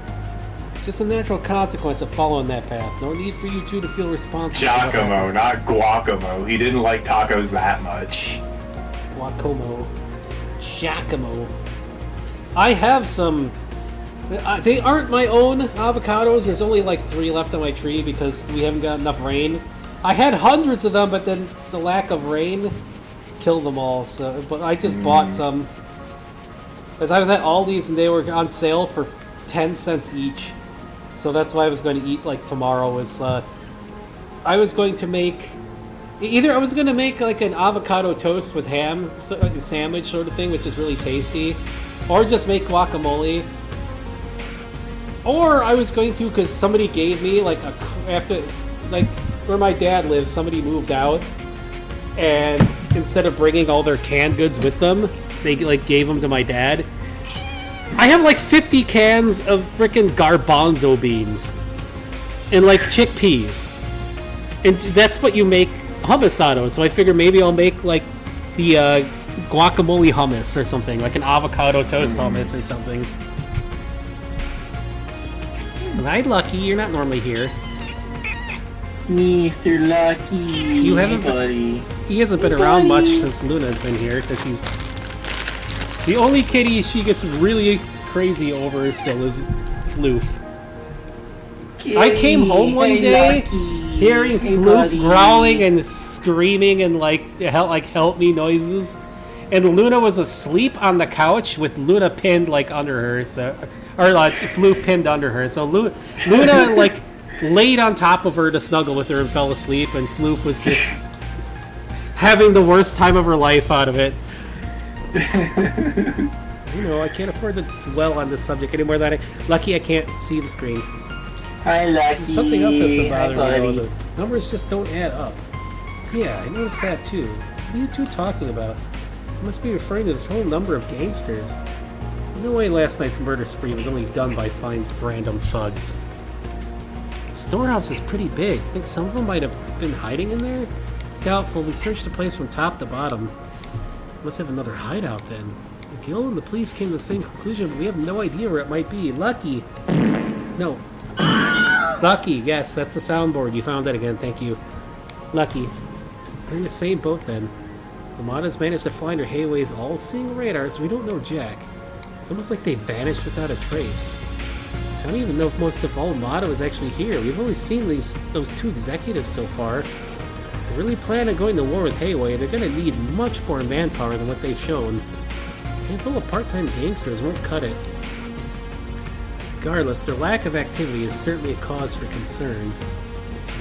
It's just a natural consequence of following that path. No need for you two to feel responsible. Giacomo, not Guacomo. He didn't like tacos that much. Guacomo. Giacomo. I have some... they aren't my own avocados. There's only like 3 left on my tree because we haven't got enough rain. I had hundreds of them, but then the lack of rain killed them all. So, but I just bought some. Because I was at Aldi's and they were on sale for 10 cents each. So that's why I was going to eat like tomorrow. I was going to make... Either I was going to make like an avocado toast with ham, like a sandwich sort of thing, which is really tasty. Or just make guacamole. Or I was going to, because somebody gave me, like, after, like, where my dad lives, somebody moved out, and instead of bringing all their canned goods with them, they, like, gave them to my dad. I have, like, 50 cans of frickin' garbanzo beans. And, like, chickpeas. And that's what you make hummus out of, so I figure maybe I'll make, like, the, guacamole hummus or something, like an avocado toast hummus or something. Hi, Lucky. You're not normally here. Mr. Lucky. You haven't buddy. He hasn't been around much since Luna's been here, because he's... The only kitty she gets really crazy over still is Floof. I came home one day hearing Floof growling and screaming and like help me noises. And Luna was asleep on the couch with Luna pinned like under her, or like Floof pinned under her. So Luna like laid on top of her to snuggle with her and fell asleep, and Floof was just having the worst time of her life out of it. You know, I can't afford to dwell on this subject anymore. Lucky I can't see the screen. Hi, Lucky. Something else has been bothering me. The numbers just don't add up. Yeah, I noticed that too. What are you two talking about? You must be referring to the total number of gangsters. No way last night's murder spree was only done by fine random thugs. The storehouse is pretty big. Think some of them might have been hiding in there? Doubtful. We searched the place from top to bottom. Must have another hideout then. The guild and the police came to the same conclusion, but we have no idea where it might be. Lucky! No. Lucky, yes, that's the soundboard. You found that again, thank you. Lucky. We're in the same boat then. Lamada's managed to find her Hayway's all-seeing radar, so we don't know Jack. It's almost like they vanished without a trace. I don't even know if most of Lamada was actually here. We've only seen those two executives so far. They really plan on going to war with Hayway. They're going to need much more manpower than what they've shown. A handful of part-time gangsters won't cut it. Regardless, their lack of activity is certainly a cause for concern.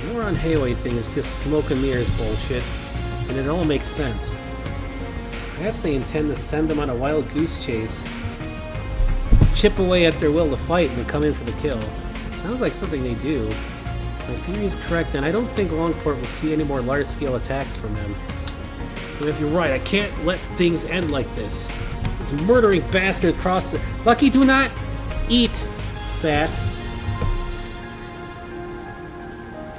The war on Hayway thing is just smoke and mirrors bullshit, and it all makes sense. Perhaps they intend to send them on a wild goose chase, chip away at their will to fight, and then come in for the kill. It sounds like something they do. My theory is correct, and I don't think Longport will see any more large-scale attacks from them. But if you're right, I can't let things end like this. These murdering bastards cross the... Lucky, do not eat that.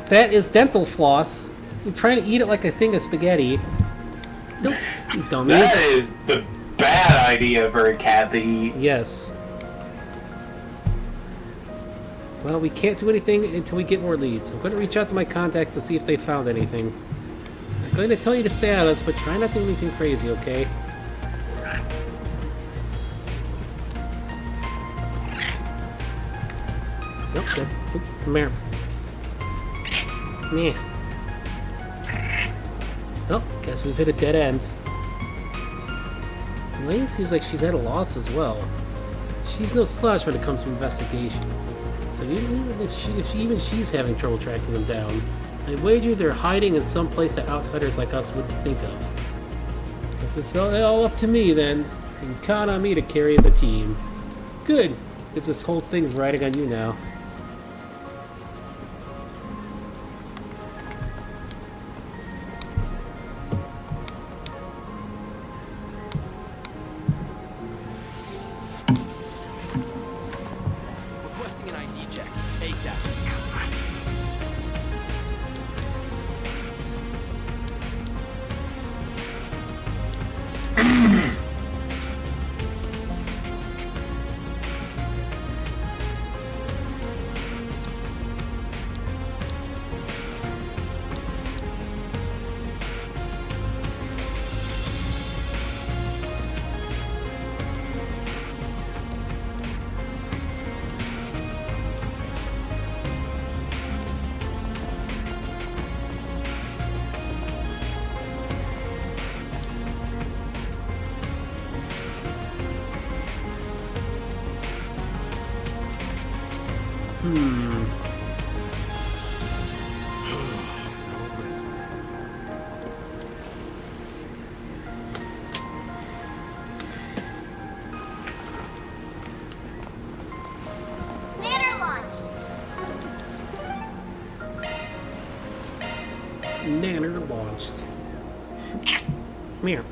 That is dental floss. You're trying to eat it like a thing of spaghetti. Don't, you dummy. That is the bad idea for a cat to eat. Yes. Well, we can't do anything until we get more leads. I'm going to reach out to my contacts to see if they found anything. I'm going to tell you to stay on us, but try not to do anything crazy, okay? Nope, just... Come here. Meh. Well, guess we've hit a dead end. Elaine seems like she's at a loss as well. She's no slouch when it comes to investigation. So even if she's having trouble tracking them down, I wager they're hiding in some place that outsiders like us wouldn't think of. Guess it's all up to me then. You can count on me to carry the team. Good, because this whole thing's riding on you now. Requesting an ID check. ASAP. Nanner launched. Meow.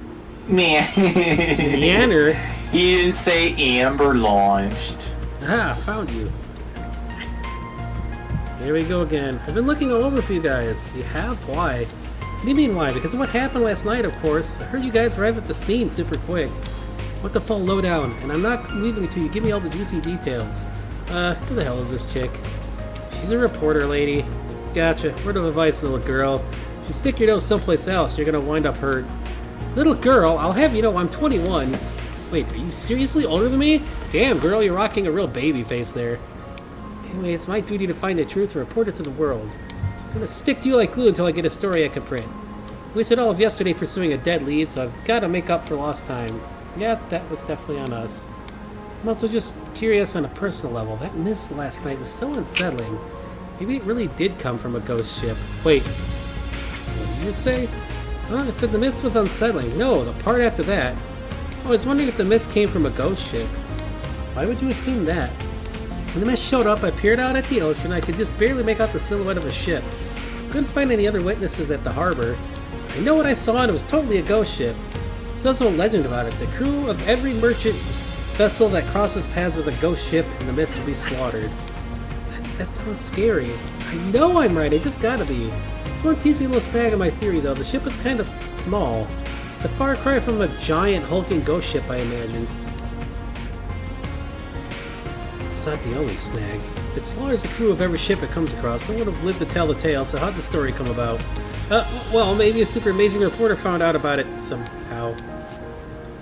Man. Nanner? You didn't say Amber launched. Ah, found you. There we go again. I've been looking all over for you guys. You have? Why? What do you mean why? Because of what happened last night, of course. I heard you guys arrived at the scene super quick. What the full lowdown? And I'm not leaving until you give me all the juicy details. Who the hell is this chick? She's a reporter lady. Gotcha. Word of advice, little girl. If you stick your nose someplace else, you're gonna wind up hurt. Little girl, I'll have you know I'm 21. Wait, are you seriously older than me? Damn, girl, you're rocking a real baby face there. Anyway, it's my duty to find the truth and report it to the world. So I'm gonna stick to you like glue until I get a story I can print. Wasted all of yesterday pursuing a dead lead, so I've gotta make up for lost time. Yeah, that was definitely on us. I'm also just curious on a personal level. That mist last night was so unsettling. Maybe it really did come from a ghost ship. Wait, what did you just say? Oh, I said the mist was unsettling. No, the part after that. I was wondering if the mist came from a ghost ship. Why would you assume that? When the mist showed up, I peered out at the ocean. I could just barely make out the silhouette of a ship. Couldn't find any other witnesses at the harbor. I know what I saw, and it was totally a ghost ship. There's also a legend about it. The crew of every merchant vessel that crosses paths with a ghost ship in the mist will be slaughtered. That sounds scary. I know I'm right. It just gotta be. There's one teasing little snag in my theory, though. The ship is kind of small. It's a far cry from a giant hulking ghost ship, I imagined. It's not the only snag. If it slaughters the crew of every ship it comes across, no one would have lived to tell the tale, so how'd the story come about? Well, maybe a super amazing reporter found out about it somehow.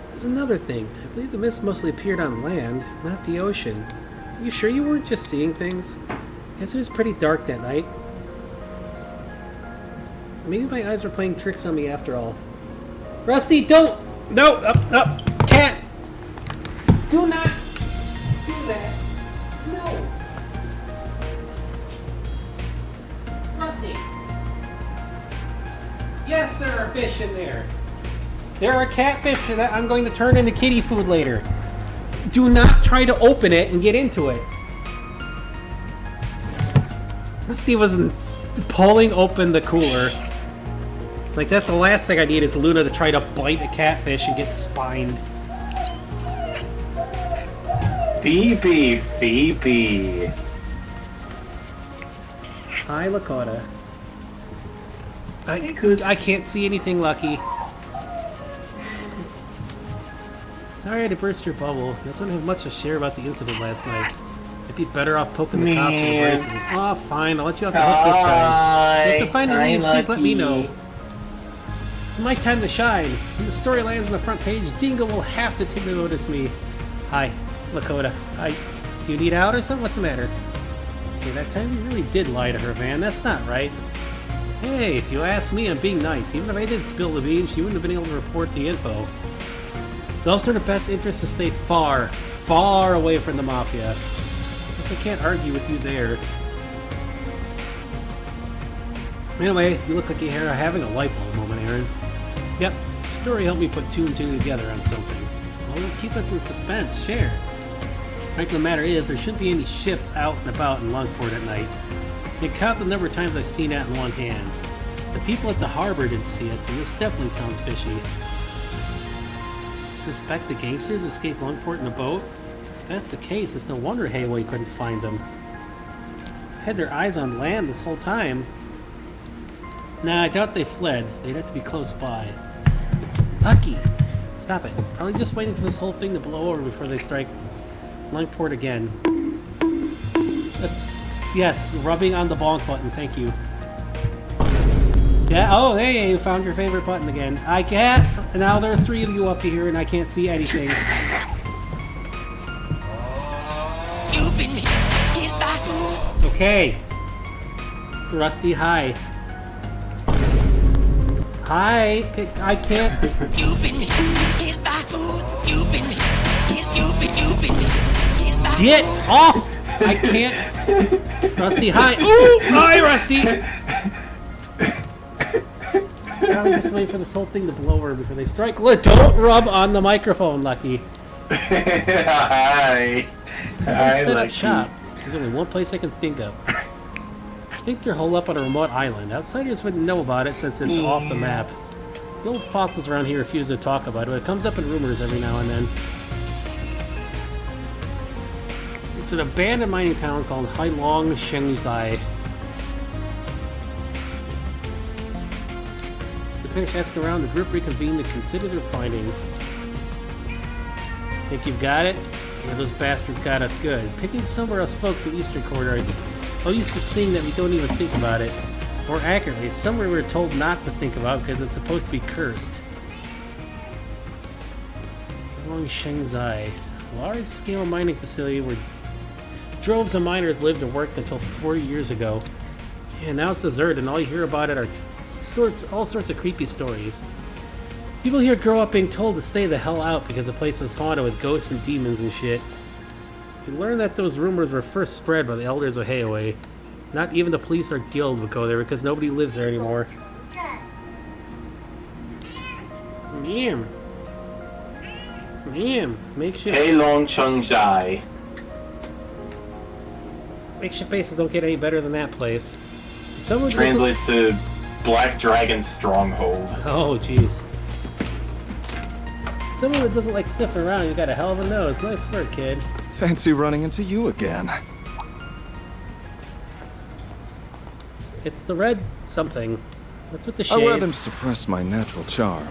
There's another thing. I believe the mist mostly appeared on land, not the ocean. Are you sure you weren't just seeing things? I guess it was pretty dark that night. Maybe my eyes were playing tricks on me after all. Rusty, don't! No! Up! Cat! Do not do that! No! Rusty! Yes, there are fish in there. There are catfish that I'm going to turn into kitty food later. Do not try to open it and get into it. Rusty was pulling open the cooler. Like, that's the last thing I need is Luna to try to bite a catfish and get spined. Phoebe, Phoebe. Hi, Lakota. I can't see anything, Lucky. Sorry I had to burst your bubble. I also don't have much to share about the incident last night. I'd be better off poking the cops and embracing this. Oh, fine. I'll let you off the hook this time. If you have to find the leads, please let me know. It's my time to shine. When the story lands on the front page, Dingo will have to take notice me. Hi, Lakota. Do you need out or something? What's the matter? Okay, that time you really did lie to her, Van. That's not right. Hey, if you ask me, I'm being nice. Even if I did spill the beans, she wouldn't have been able to report the info. It's also in her best interest to stay far, far away from the Mafia. I guess I can't argue with you there. Anyway, you look like you're having a light bulb moment, Aaron. Yep, the story helped me put two and two together on something. Well, keep us in suspense, share. Frankly, the matter is, there shouldn't be any ships out and about in Longport at night. You can count the number of times I've seen that in one hand. The people at the harbor didn't see it, and this definitely sounds fishy. You suspect the gangsters escaped Longport in a boat? If that's the case, it's no wonder Hayway couldn't find them. Had their eyes on land this whole time. Nah, I doubt they fled. They'd have to be close by. Lucky! Stop it. Probably just waiting for this whole thing to blow over before they strike Longport again. Yes, rubbing on the bonk button, thank you. Yeah, oh, hey, you found your favorite button again. I can't! Now there are three of you up here and I can't see anything. Okay. Rusty, hi. Hi, I can't. Get off! I can't. Rusty, hi. Ooh, hi, Rusty. Now we just wait for this whole thing to blow over before they strike. Look, don't rub on the microphone, Lucky. Hi. Hi, set Lucky. up shop. There's only one place I can think of. think they're holed up on a remote island. Outsiders wouldn't know about it since it's off the map. The old fossils around here refuse to talk about it, but it comes up in rumors every now and then. It's an abandoned mining town called Hailong Shenzai. To finish asking around, the group reconvened to consider their findings. Think you've got it? Yeah, those bastards got us good. Picking somewhere else folks in Eastern Corridors. I'm used to seeing that we don't even think about it. More accurately, somewhere we're told not to think about because it's supposed to be cursed. Hailong Shenzai. A large-scale mining facility where droves of miners lived and worked until 4 years ago. And now it's deserted, and all you hear about it are all sorts of creepy stories. People here grow up being told to stay the hell out because the place is haunted with ghosts and demons and shit. You learn that those rumors were first spread by the elders of Heiaway. Not even the police or guild would go there because nobody lives there anymore. Ma'am. Makeshift. Hailong Chengzai. Makeshift bases don't get any better than that place. Someone Translates to Black Dragon Stronghold. Oh, jeez. Someone that doesn't like sniffing around, you got a hell of a nose. Nice work, kid. Fancy running into you again. It's the red something. What's with the I wear them to shades? suppress my natural charm.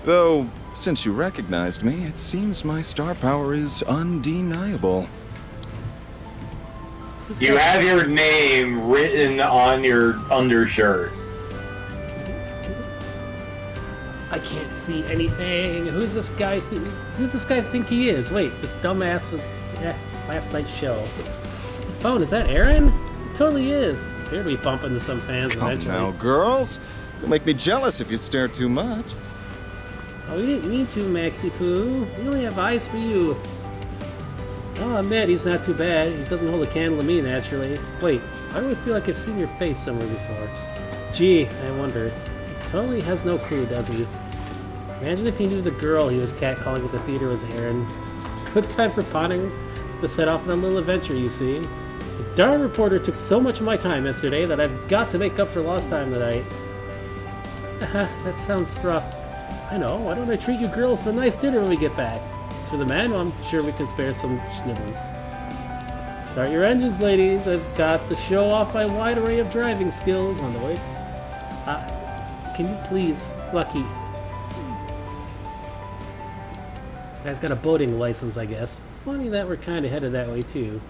Though, since you recognized me, it seems my star power is undeniable. You have your name written on your undershirt. I can't see anything. Who's this guy? Who's this guy think he is? Wait, this dumbass was last night's show. The phone, is that Aaron? It totally is. He'll be bumping into some fans Come eventually. now, girls. You'll make me jealous if you stare too much. Oh, you didn't mean to, Maxie Poo. We only have eyes for you. I'll admit, he's not too bad. He doesn't hold a candle to me, naturally. Wait, why do I feel like I've seen your face somewhere before? Gee, I wonder. He totally has no clue, does he? Imagine if he knew the girl he was catcalling at the theater was Aaron. Good time for pawning to set off on a little adventure, you see. The darn reporter took so much of my time yesterday that I've got to make up for lost time tonight. That sounds rough. I know, why don't I treat you girls to a nice dinner when we get back? As for the man, well, I'm sure we can spare some schnibbles. Start your engines, ladies. I've got to show off my wide array of driving skills on the way. Can you please, Lucky? Guy's got a boating license, I guess. Funny that we're kind of headed that way, too.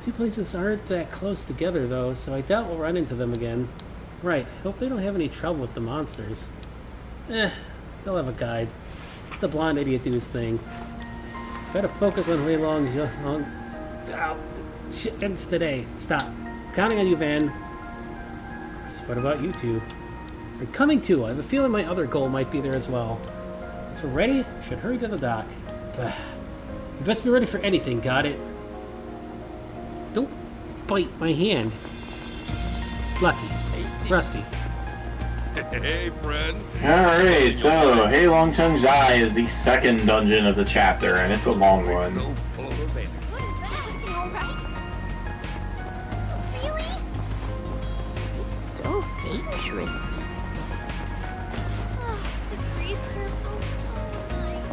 Two places aren't that close together, though, so I doubt we'll run into them again. Right, I hope they don't have any trouble with the monsters. They'll have a guide. Let the blonde idiot do his thing. Gotta focus on Huilong's shit today. Stop. Counting on you, Van. So what about you two? I'm coming too. I have a feeling my other goal might be there as well. So we're ready? Should hurry to the dock. You best be ready for anything, got it? Don't bite my hand. Lucky. Rusty. Hey, friend. Alright, so Hailong Chengzai is the second dungeon of the chapter, and it's a long one. So full of energy. What is that? You alright? Really? It's so dangerous. The breeze here feels so nice.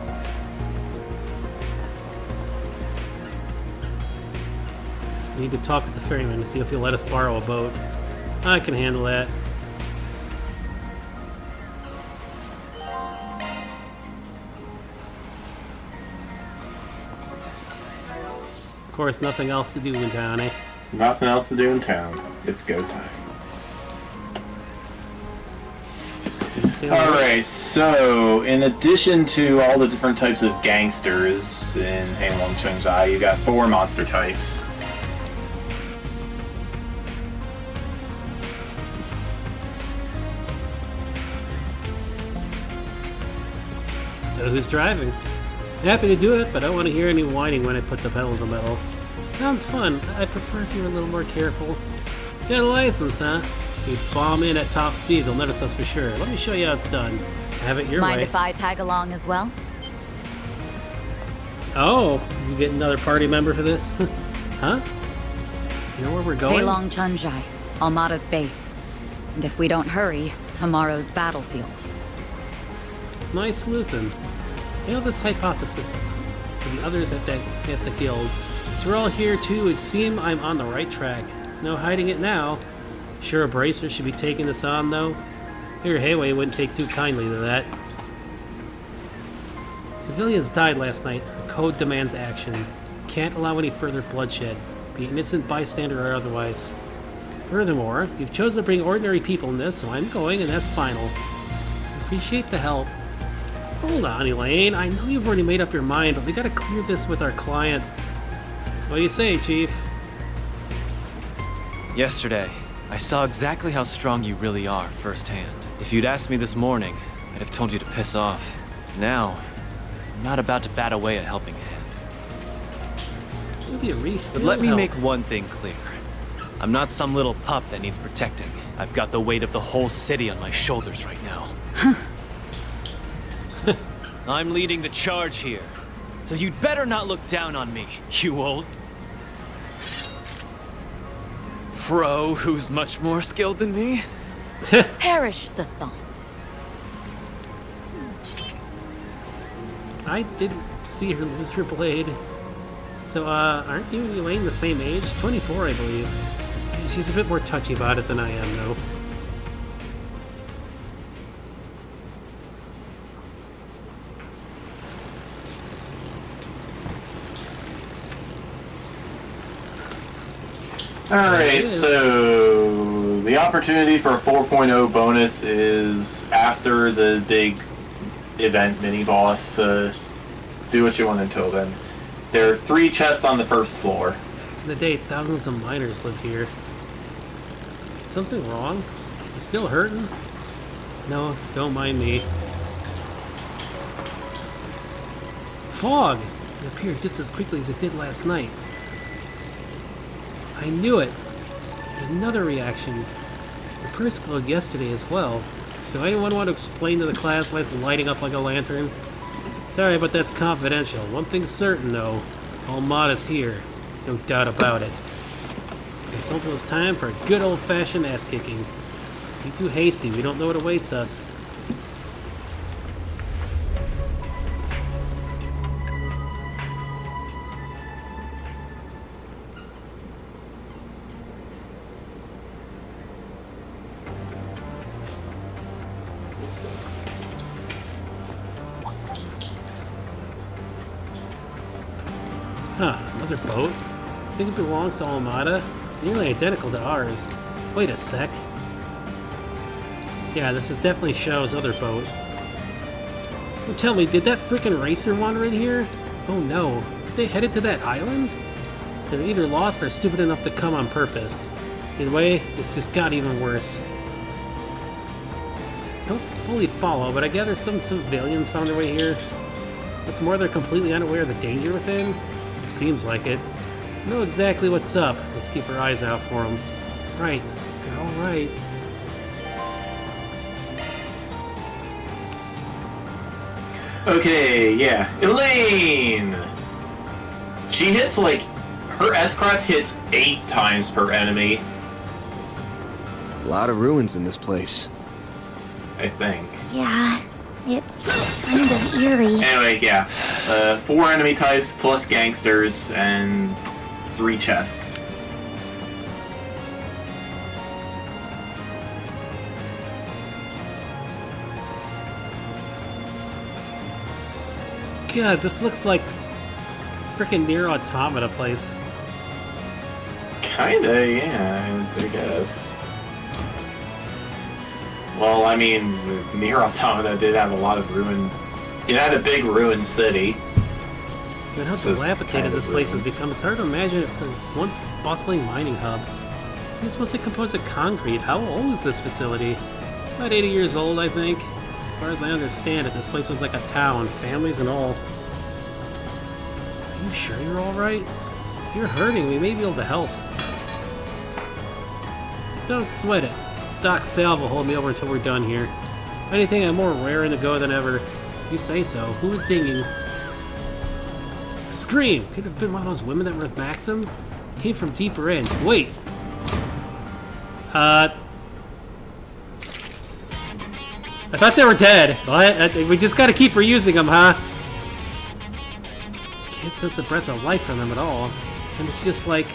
We need to talk with the ferryman to see if he'll let us borrow a boat. I can handle that. Of course, nothing else to do in town, eh? Nothing else to do in town. It's go time. Alright, so in addition to all the different types of gangsters in Hailong Chengzai, you got 4 monster types. So who's driving? Happy to do it, but I don't want to hear any whining when I put the pedal to the metal. Sounds fun. I prefer if you were a little more careful. Got a license, huh? You bomb in at top speed, they'll notice us for sure. Let me show you how it's done. Have it your Mind way. if I tag along as well? Oh, you get another party member for this? Huh? You know where we're going? Hailong Chunjai. Almada's base. And if we don't hurry, tomorrow's battlefield. Nice sleuthing. I know this hypothesis for the others at the guild. So we're all here too, it'd seem I'm on the right track. No hiding it now. Sure a bracer should be taking this on though? Here, Hayway wouldn't take too kindly to that. Civilians died last night. Code demands action. Can't allow any further bloodshed, be it innocent bystander or otherwise. Furthermore, you've chosen to bring ordinary people in this, so I'm going, and that's final. Appreciate the help. Hold on, Elaine. I know you've already made up your mind, but we gotta clear this with our client. What do you say, Chief? Yesterday, I saw exactly how strong you really are firsthand. If you'd asked me this morning, I'd have told you to piss off. Now, I'm not about to bat away a helping hand. But let me make one thing clear. I'm not some little pup that needs protecting. I've got the weight of the whole city on my shoulders right now. I'm leading the charge here, so you'd better not look down on me, you old Fro who's much more skilled than me. Perish the thought. I didn't see her lose her blade. So, aren't you and Elaine the same age? 24, I believe. She's a bit more touchy about it than I am, though. Alright, so the opportunity for a 4.0 bonus is after the big event mini-boss. Do what you want until then. There are 3 chests on the first floor. In the day, thousands of miners lived here. Something wrong? You still hurting? No, don't mind me. Fog! It appeared just as quickly as it did last night. I knew it. Another reaction. The purse glowed yesterday as well. So anyone want to explain to the class why it's lighting up like a lantern? Sorry, but that's confidential. One thing's certain, though. Almada's here. No doubt about it. It's almost time for a good old-fashioned ass-kicking. Be too hasty, we don't know what awaits us. Huh, another boat? I think it belongs to Almada. It's nearly identical to ours. Wait a sec. Yeah, this is definitely Shao's other boat. Oh, tell me, did that frickin' racer wander in here? Oh no, are they headed to that island? They're either lost or stupid enough to come on purpose. Either way, it's just got even worse. I don't fully follow, but I gather some civilians found their way here. What's more, they're completely unaware of the danger within. Seems like it. Know exactly what's up. Let's keep our eyes out for them. Right. They're all right. Okay, yeah. Elaine! She hits like... Her S-Craft hits 8 times per enemy. A lot of ruins in this place. I think. Yeah, it's kind of eerie. Anyway, yeah. 4 enemy types plus gangsters and 3 chests. God, this looks like frickin' Nier Automata place. Kinda, yeah, I guess. Well, I mean, Nier Automata did have a lot of ruin. It had a big ruined city. And how dilapidated this place has become. It's hard to imagine it's a once bustling mining hub. It's mostly composed of concrete. How old is this facility? About 80 years old, I think. As far as I understand it, this place was like a town, families and all. Are you sure you're alright? If you're hurting, we may be able to help. Don't sweat it. Doc Sal will hold me over until we're done here. If anything, I'm more raring to go than ever. If you say so. Who is dinging? A scream! Could have been one of those women that were with Maxim? Came from deeper in. Wait! I thought they were dead. What? We just gotta keep reusing them, huh? Can't sense a breath of life from them at all. And it's just like...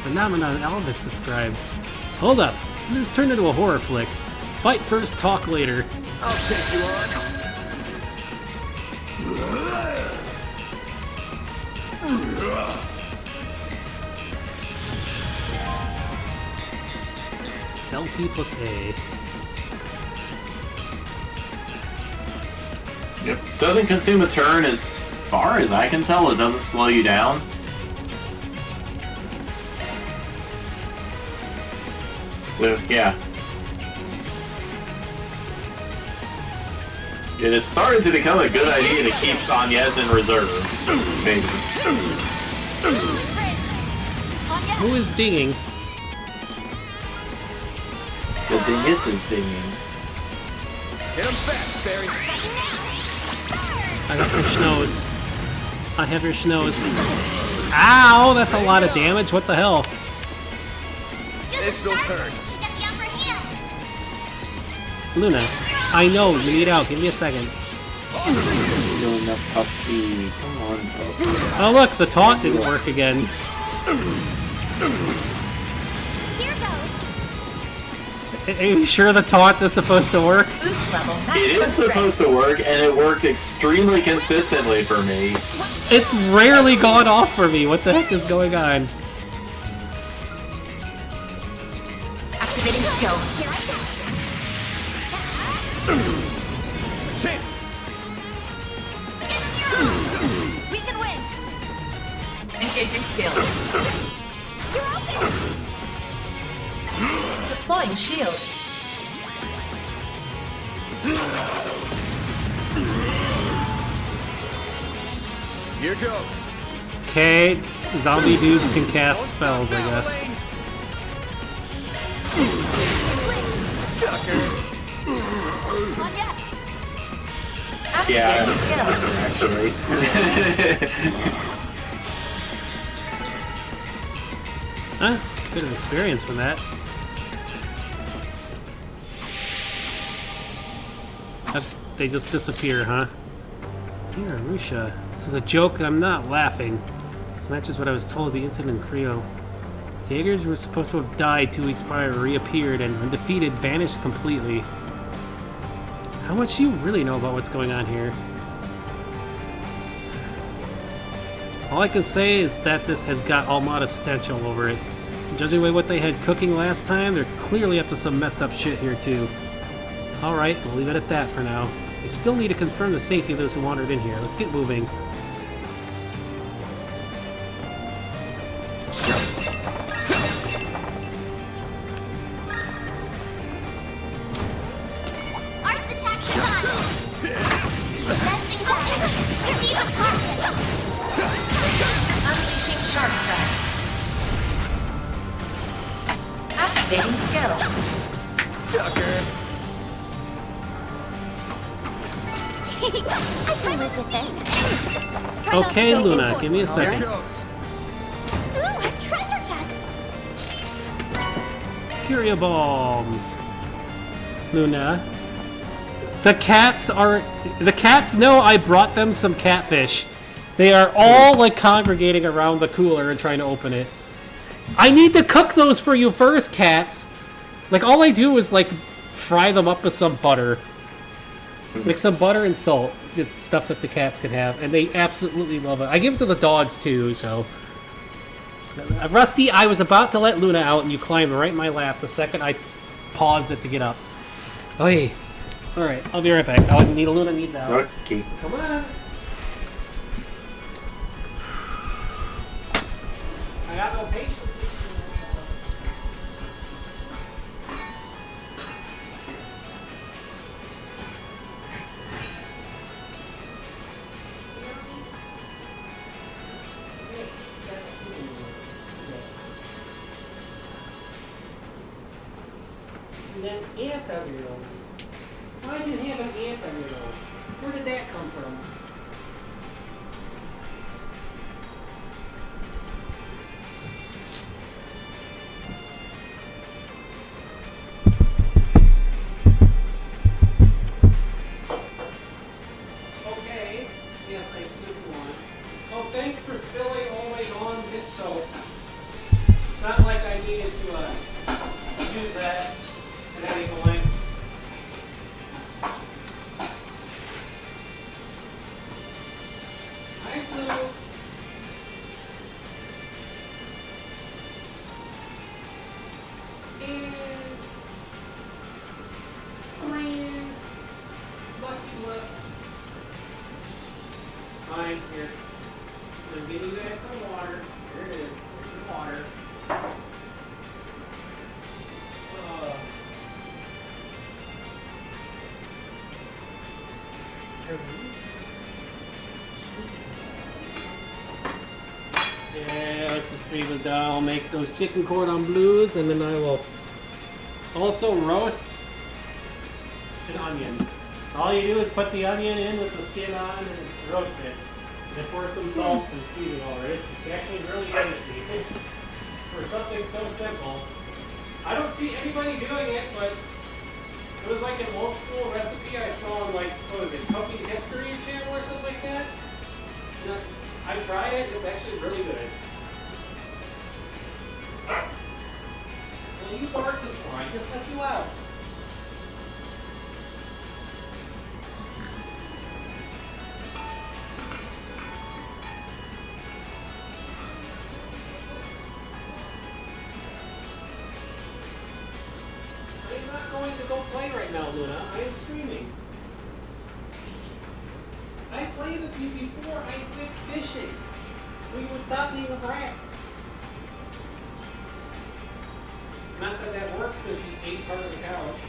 phenomenon Elvis described. Hold up. This turned into a horror flick. Fight first, talk later. I'll take you on. LT plus A. Yep. Doesn't consume a turn as far as I can tell. It doesn't slow you down. So, yeah. It is starting to become a good idea to keep Agnes in reserve. Maybe. Who is dinging? The dingus is dinging. Hit him fast, Barry. I got your schnoz. I have your schnoz. Ow! That's a lot of damage. What the hell? This'll hurt. Luna, I know. You need out. Give me a second. Luna puppy. Come on, puppy. Oh look, the taunt didn't work again. Here goes. Are you sure the taunt is supposed to work? Boost level. It is supposed to work, and it worked extremely consistently for me. It's rarely gone off for me. What the heck is going on? Activating skill. Here I go. Chance. We can win. Engaging skill. You're open. Deploying shield. Here goes. Okay, zombie dudes can cast spells, I guess. Sucker. On yes. Yeah, Activating skill. actually. Huh? Bit of experience from that. They just disappear, huh? Dear Arusha, this is a joke and I'm not laughing. This matches what I was told the incident in Creo. The Jaegers were supposed to have died 2 weeks prior, reappeared, and when defeated, vanished completely. How much do you really know about what's going on here? All I can say is that this has got Almada stench all over it. Judging by what they had cooking last time, they're clearly up to some messed up shit here too. Alright, we'll leave it at that for now. We still need to confirm the safety of those who wandered in here. Let's get moving. Arts attack shot. Dancing back. Proceed with caution. Unleashing shark strike. Activating skill. Sucker. I can live with this. Try not to Okay, go Luna, in give me a for it. Here second. goes. Ooh, a treasure chest. Curia bombs. Luna. The cats know I brought them some catfish. They are all like congregating around the cooler and trying to open it. I need to cook those for you first, cats. Like all I do is like fry them up with some butter. Like some butter and salt, just stuff that the cats can have, and they absolutely love it. I give it to the dogs too, so. Rusty, I was about to let Luna out, and you climbed right in my lap the second I paused it to get up. Oh, hey. Alright, I'll be right back. Luna needs out. Okay. Come on. I got no patience. And then ant on your nose. Why do you have an ant on your nose? Where did that come from? I see what you want. Oh, thanks for spilling all my Dawn's dish soap. Not like I needed to use that at any point. Hi, Blue. And green. Lucky lips. Fine, here. I'm gonna give you guys some water. Here it is. Here's your water. Yeah, once the stream is done, I'll make those chicken cordon bleus, and then I will also roast an onion. All you do is put the onion in with the skin on and roast it. And pour some salt and seasoning over it. It's actually really easy for something so simple. I don't see anybody doing it, but it was like an old school recipe I saw on, like, what was it, Cooking History channel or something like that. And I tried it. It's actually really good. Well, you barked before. I just let you out. Going to go play right now, Luna. I am streaming. I played with you before I quit fishing, so you would stop being a brat. Not that that worked since you ate part of the couch.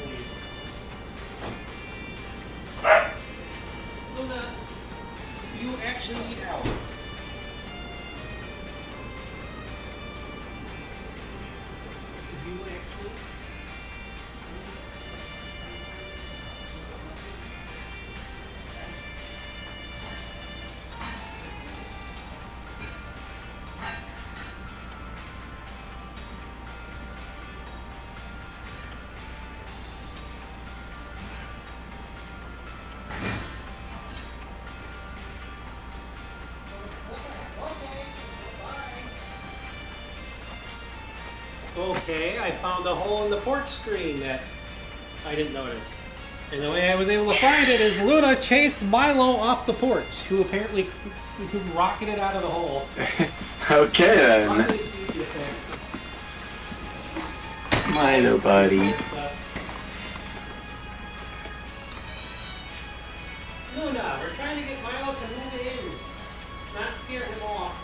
Please. Luna. Do you actually eat out? Do you actually? Okay, I found a hole in the porch screen that I didn't notice. And the way I was able to find it is Luna chased Milo off the porch, who apparently rocketed out of the hole. Okay then. Luckily, it's easy to fix. Milo, buddy. Luna, we're trying to get Milo to move in, not scare him off.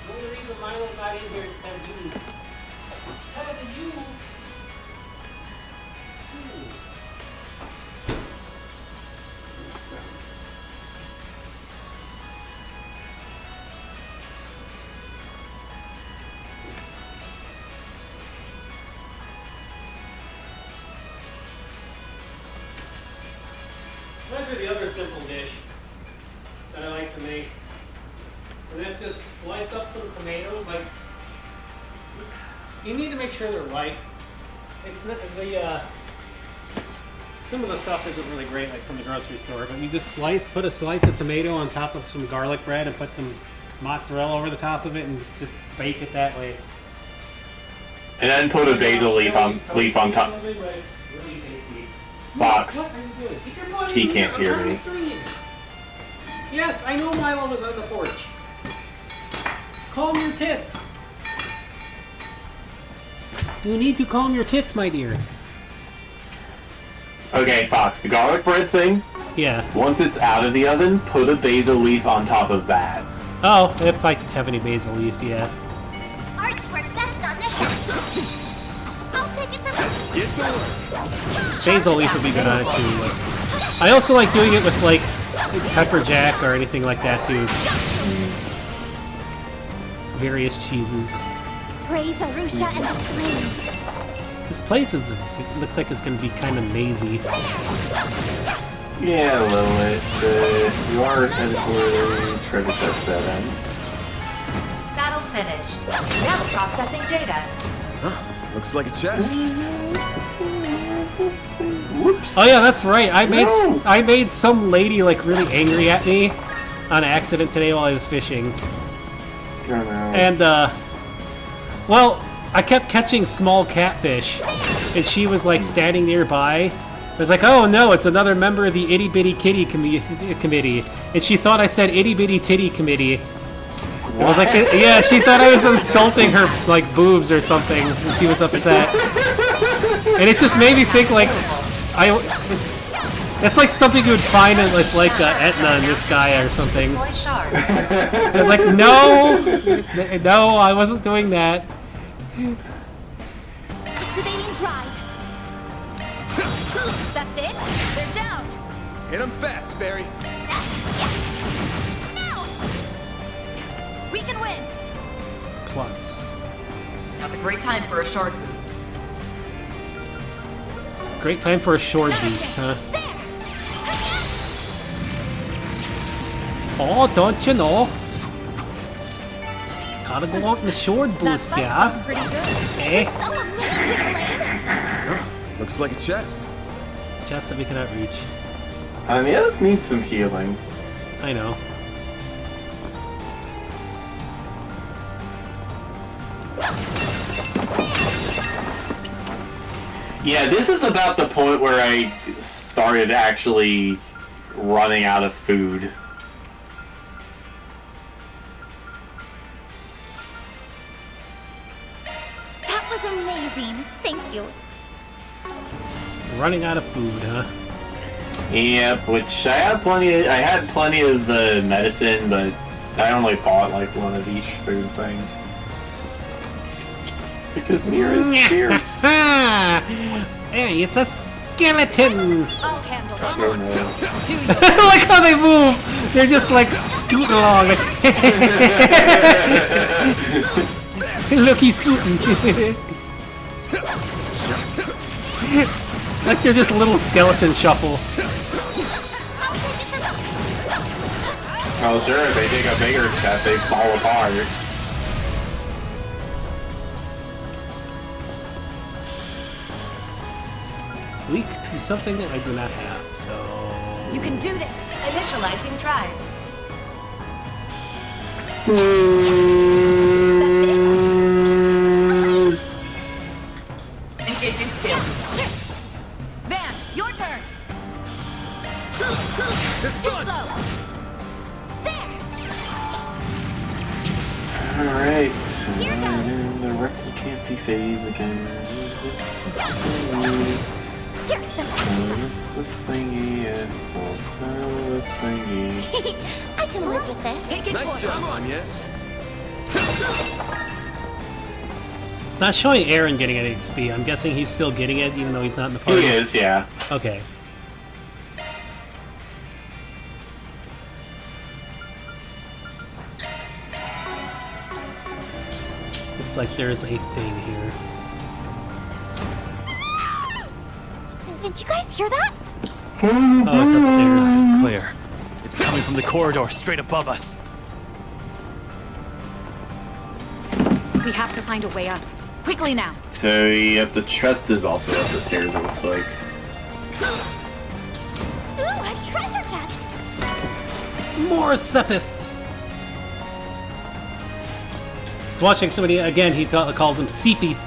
The only reason Milo's not in here is because you. Because of you. Reminds me of the other simple dish that I like to make. And that's just slice up some tomatoes. Like, you need to make sure they're ripe. It's not the some of the stuff isn't really great, like from the grocery store. But you just put a slice of tomato on top of some garlic bread and put some mozzarella over the top of it, and just bake it that way. And then put a basil leaf on top. Fox. What are you doing? Get your butt He in here. can't I'm hear trying to me. stream. Yes, I know Milo was on the porch. Calm your tits. You need to calm your tits, my dear. Okay, Fox, the garlic bread thing, Yeah. once it's out of the oven, put a basil leaf on top of that. Oh, if I have any basil leaves, yeah. Arts work best on this one. I'll take it from Get to work. Basil leaf would be good on it too. Like, I also like doing it with like pepper jack or anything like that too. Various cheeses. praise Arusha and the flames. This place looks like it's going to be kind of mazy. Yeah, a little bit. You are headed toward treasure chest that end. Battle finished. Now processing data. Looks like a chest. Whoops. Oh yeah, that's right. I No. made some lady like really angry at me on accident today while I was fishing. Oh, no. And well, I kept catching small catfish, and she was like standing nearby. I was like, "Oh no, it's another member of the Itty Bitty Kitty Committee," and she thought I said Itty Bitty Titty Committee. I was like, yeah, she thought I was insulting her like boobs or something, and she was upset. And it just made me think like, that's like something you would find in like Etna in the sky or something. Deploy shards. I was like, no, I wasn't doing that. Activating drive. That's it. They're down. Hit him fast, Fairy. Now. We can win. Plus, That's a great time for a short boost. great time for a short boost, huh? There. Oh, don't you know? Gotta go out in the short boost, yeah. Pretty good. Eh? So amazing. Looks like a chest. Chest that we cannot reach. The others need some healing. I know. Yeah, this is about the point where I started actually running out of food. That was amazing. Thank you. Running out of food, huh? Yep, which I had plenty of medicine, but I only bought like one of each food thing. Because Mira is fierce. Hey, it's a skeleton! I'll handle it. Oh no. Do you? I like how they move! They're just like scooting along. Look, he's scooting. Like they're just little skeleton shuffle. Oh sure, if they take a bigger step, they fall apart. Weak to something that I do not have, so... You can do this. Initializing drive. Engaging still. Van, your turn. It's done. Slow. There. Alright, Here goes. and the replicanty phase again. Here's some. It's a thingy, it's also a thingy. I can live with this. Take it Nice for job, Agnes. It's not showing Aaron getting any XP. I'm guessing he's still getting it, even though he's not in the party. He is, yeah. Okay. Looks like there's a thing here. Did you guys hear that? Oh, it's upstairs. Clear. It's coming from the corridor straight above us. We have to find a way up. Quickly now. So, yep, the chest is also up the stairs, it looks like. Ooh, a treasure chest. More Sepith. He's watching somebody again. He called him Seepith.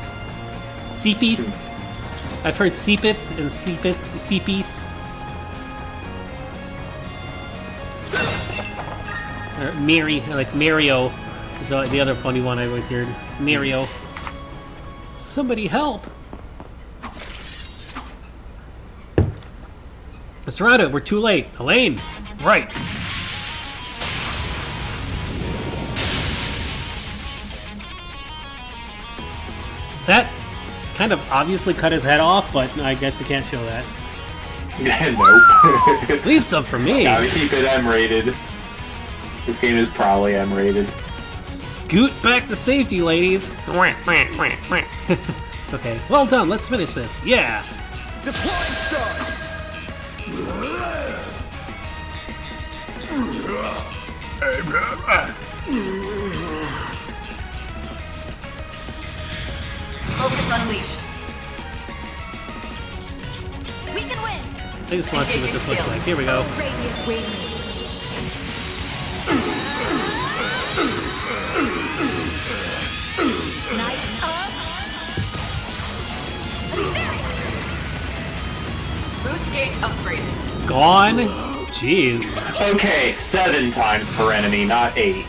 Seepith. I've heard Seepith and Seepith. Or Miri, like Mario. Is the other funny one I always heard. Mario. Somebody help! Estrada, we're too late. Elaine! Right. That kind of obviously cut his head off, but I guess we can't show that. Nope. Leave some for me! Gotta keep it M-rated. This game is probably M-rated. Scoot back to safety, ladies! Okay, well done, let's finish this. Yeah! Deploying shards. Focus unleashed. We can win. I just want to see what this looks like. Here we go. Radiant wings. Nice up. Boost gauge upgraded. Gone? Jeez. Okay, 7 times per enemy, not 8.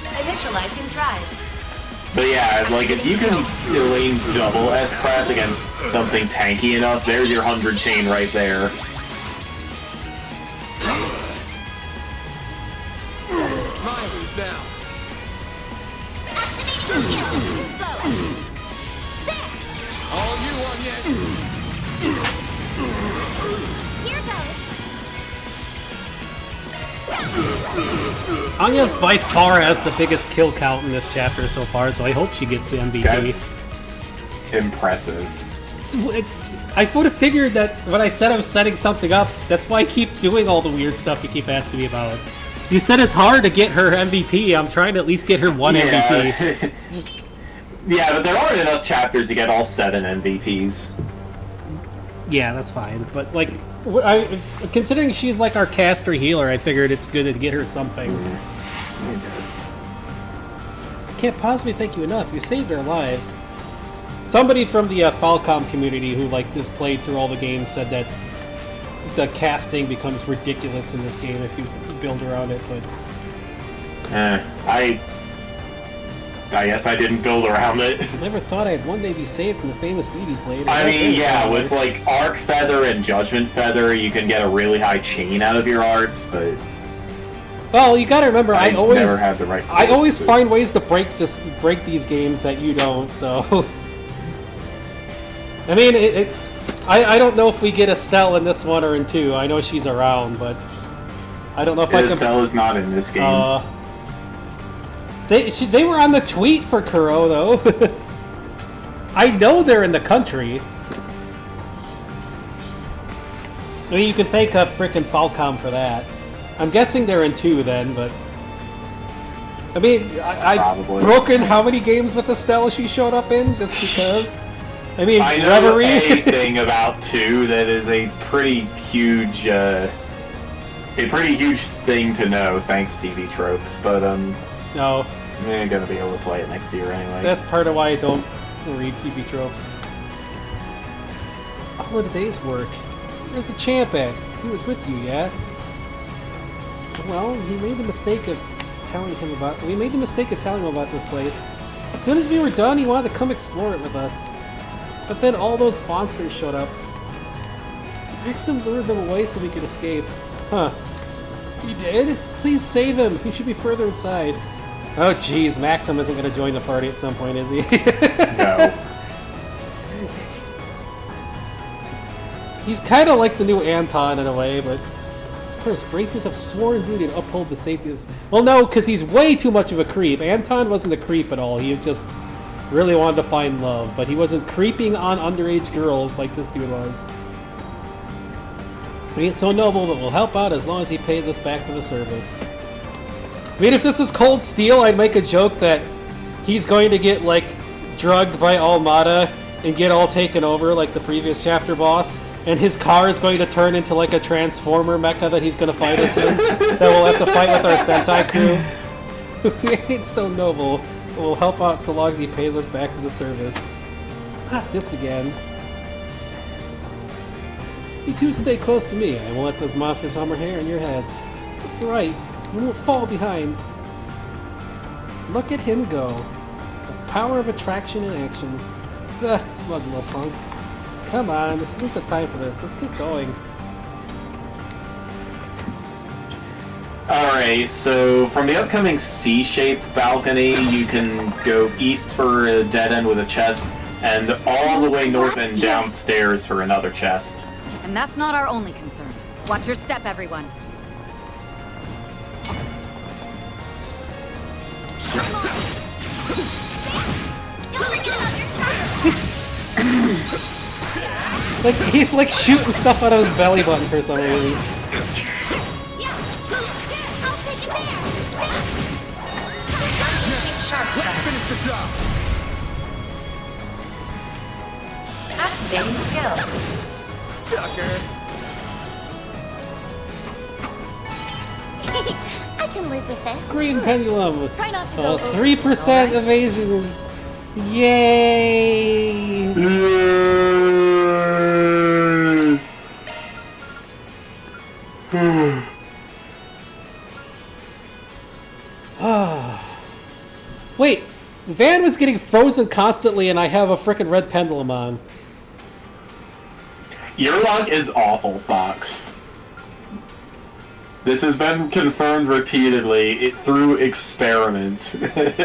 Initializing drive. But yeah, like if you can lane double S-Class against something tanky enough, there's your 100 chain right there. Activating skill. Slow. There. All you on yet? Here goes. Anya's by far has the biggest kill count in this chapter so far, so I hope she gets the MVP. That's impressive. I would have figured that when I said I was setting something up, that's why I keep doing all the weird stuff you keep asking me about. You said it's hard to get her MVP. I'm trying to at least get her one MVP. Yeah, but there aren't enough chapters to get all 7 MVPs. Yeah, that's fine. But, like, considering she's like our caster healer, I figured it's good to get her something. I can't possibly thank you enough. You saved our lives. Somebody from the Falcom community who, like, just played through all the games said that the casting becomes ridiculous in this game if you build around it, but... I guess I didn't build around it. Never thought I'd one day be saved from the famous Beatty's Blade. I mean, yeah, with like Arc Feather and Judgment Feather, you can get a really high chain out of your arts, but... Well, you gotta remember, I always never had the right I always to. find ways to break these games that you don't, so... I mean, I don't know if we get Estelle in this one or in 2. I know she's around, but... I don't know if I can... Estelle is not in this game. They were on the tweet for Kuro, though. I know they're in the country. I mean, you can thank frickin' Falcom for that. I'm guessing they're in 2 then, but... I mean, I've broken how many games with Estelle she showed up in, just because? I mean, I know Reverie... a thing about 2 that is a pretty huge thing to know, thanks TV Tropes, but, No. I ain't gonna be able to play it next year anyway. That's part of why I don't read TV Tropes. All of the day's work. Where's the champ at? He was with you, yeah? Well, we made the mistake of telling him about this place. As soon as we were done, he wanted to come explore it with us. But then all those monsters showed up. Maxim lured them away so we could escape. Huh. He did? Please save him! He should be further inside. Oh jeez, Maxim isn't going to join the party at some point, is he? No. He's kind of like the new Anton in a way, but... First, Braceman's have sworn duty to uphold the safety of this... Well, no, because he's way too much of a creep. Anton wasn't a creep at all. He just really wanted to find love, but he wasn't creeping on underage girls like this dude was. He ain't so noble, but we'll help out as long as he pays us back for the service. I mean, if this is Cold Steel, I'd make a joke that he's going to get, like, drugged by Almada and get all taken over like the previous chapter boss, and his car is going to turn into, like, a Transformer mecha that he's going to fight us in, that we'll have to fight with our Sentai crew. He ain't so noble, but we'll help out so long as he pays us back for the service. Not this again. You two stay close to me. I won't let those monsters hum our hair in your heads. You're right. We won't fall behind. Look at him go. The power of attraction in action. Ugh, smug little punk. Come on, this isn't the time for this. Let's get going. Alright, so from the upcoming C-shaped balcony, you can go east for a dead end with a chest, and all the way north and downstairs for another chest. And that's not our only concern. Watch your step, everyone. Don't forget about your charger. Like, he's like shooting stuff out of his belly button for some reason. Unleashing sharp strike. Finish the job. Activating skill. Sucker. I can live with this. Green pendulum. Try not to go 3% evasion. Yay! Wait, Van was getting frozen constantly and I have a frickin' red pendulum on. Your luck is awful, Fox. This has been confirmed repeatedly through experiment. But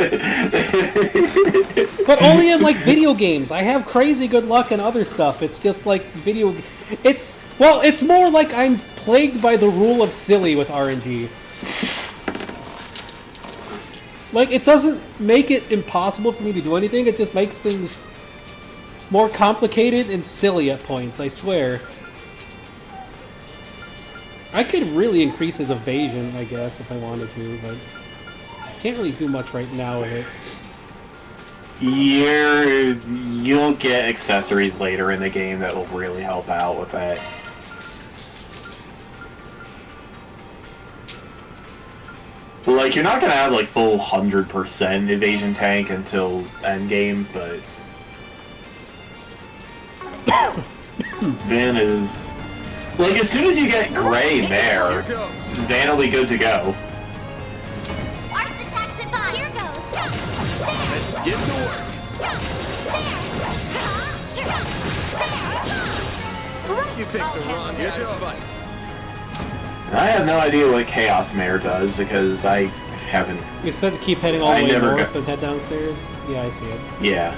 only in like video games. I have crazy good luck in other stuff. It's just like it's more like I'm plagued by the rule of silly with RNG. Like, it doesn't make it impossible for me to do anything, it just makes things more complicated and silly at points, I swear. I could really increase his evasion, I guess, if I wanted to, but I can't really do much right now with it. You'll get accessories later in the game that will really help out with that. Like, you're not gonna have like full 100% evasion tank until endgame, but Van is like, as soon as you get Gray there, Van will be good to go. Arts attacks advised. Here goes. Let's get to work. You take the run. Here goes. I have no idea what Chaos Mare does because I haven't. You said to keep heading all the way never north and head downstairs? Yeah, I see it. Yeah.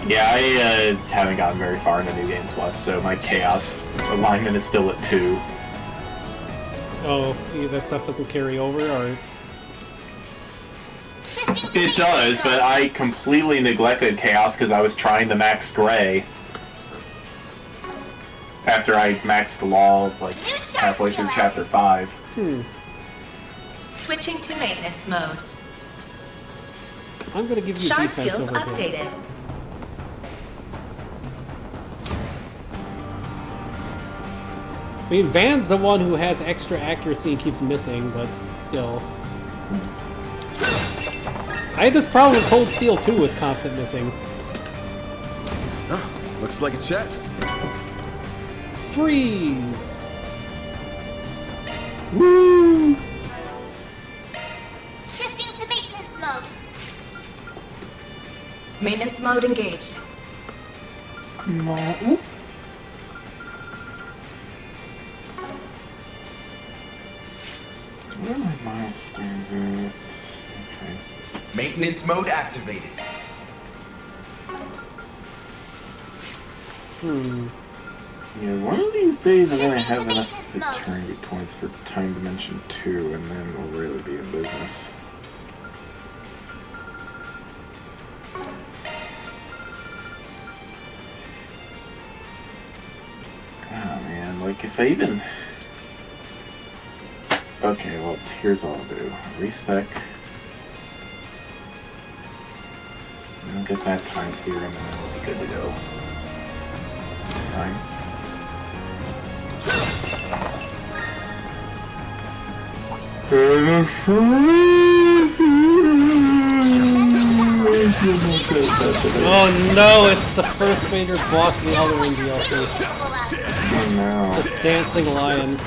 Yeah, I haven't gotten very far in the New Game Plus, so my Chaos alignment is still at 2. Oh, that stuff doesn't carry over, or... It does, but I completely neglected Chaos because I was trying to max Gray. After I maxed the law, like, halfway through Chapter 5. Switching to maintenance mode. I'm gonna give you Shard defense skills over here. updated. I mean, Van's the one who has extra accuracy and keeps missing, but still. I had this problem with Cold Steel too, with constant missing. Oh, looks like a chest. Freeze! Woo! Shifting to maintenance mode. Maintenance mode engaged. Where are my milestones at? Okay. Maintenance mode activated. Yeah, one of these days I'm gonna have enough eternity points for Time Dimension 2, and then we'll really be in business. Oh man, like if I even... Okay, well, here's what I'll do. Respec. I'll get that time theorem and then we'll be good to go. This time. Oh no, it's the first major boss in the Elden Ring DLC. Oh no. The Dancing Lion.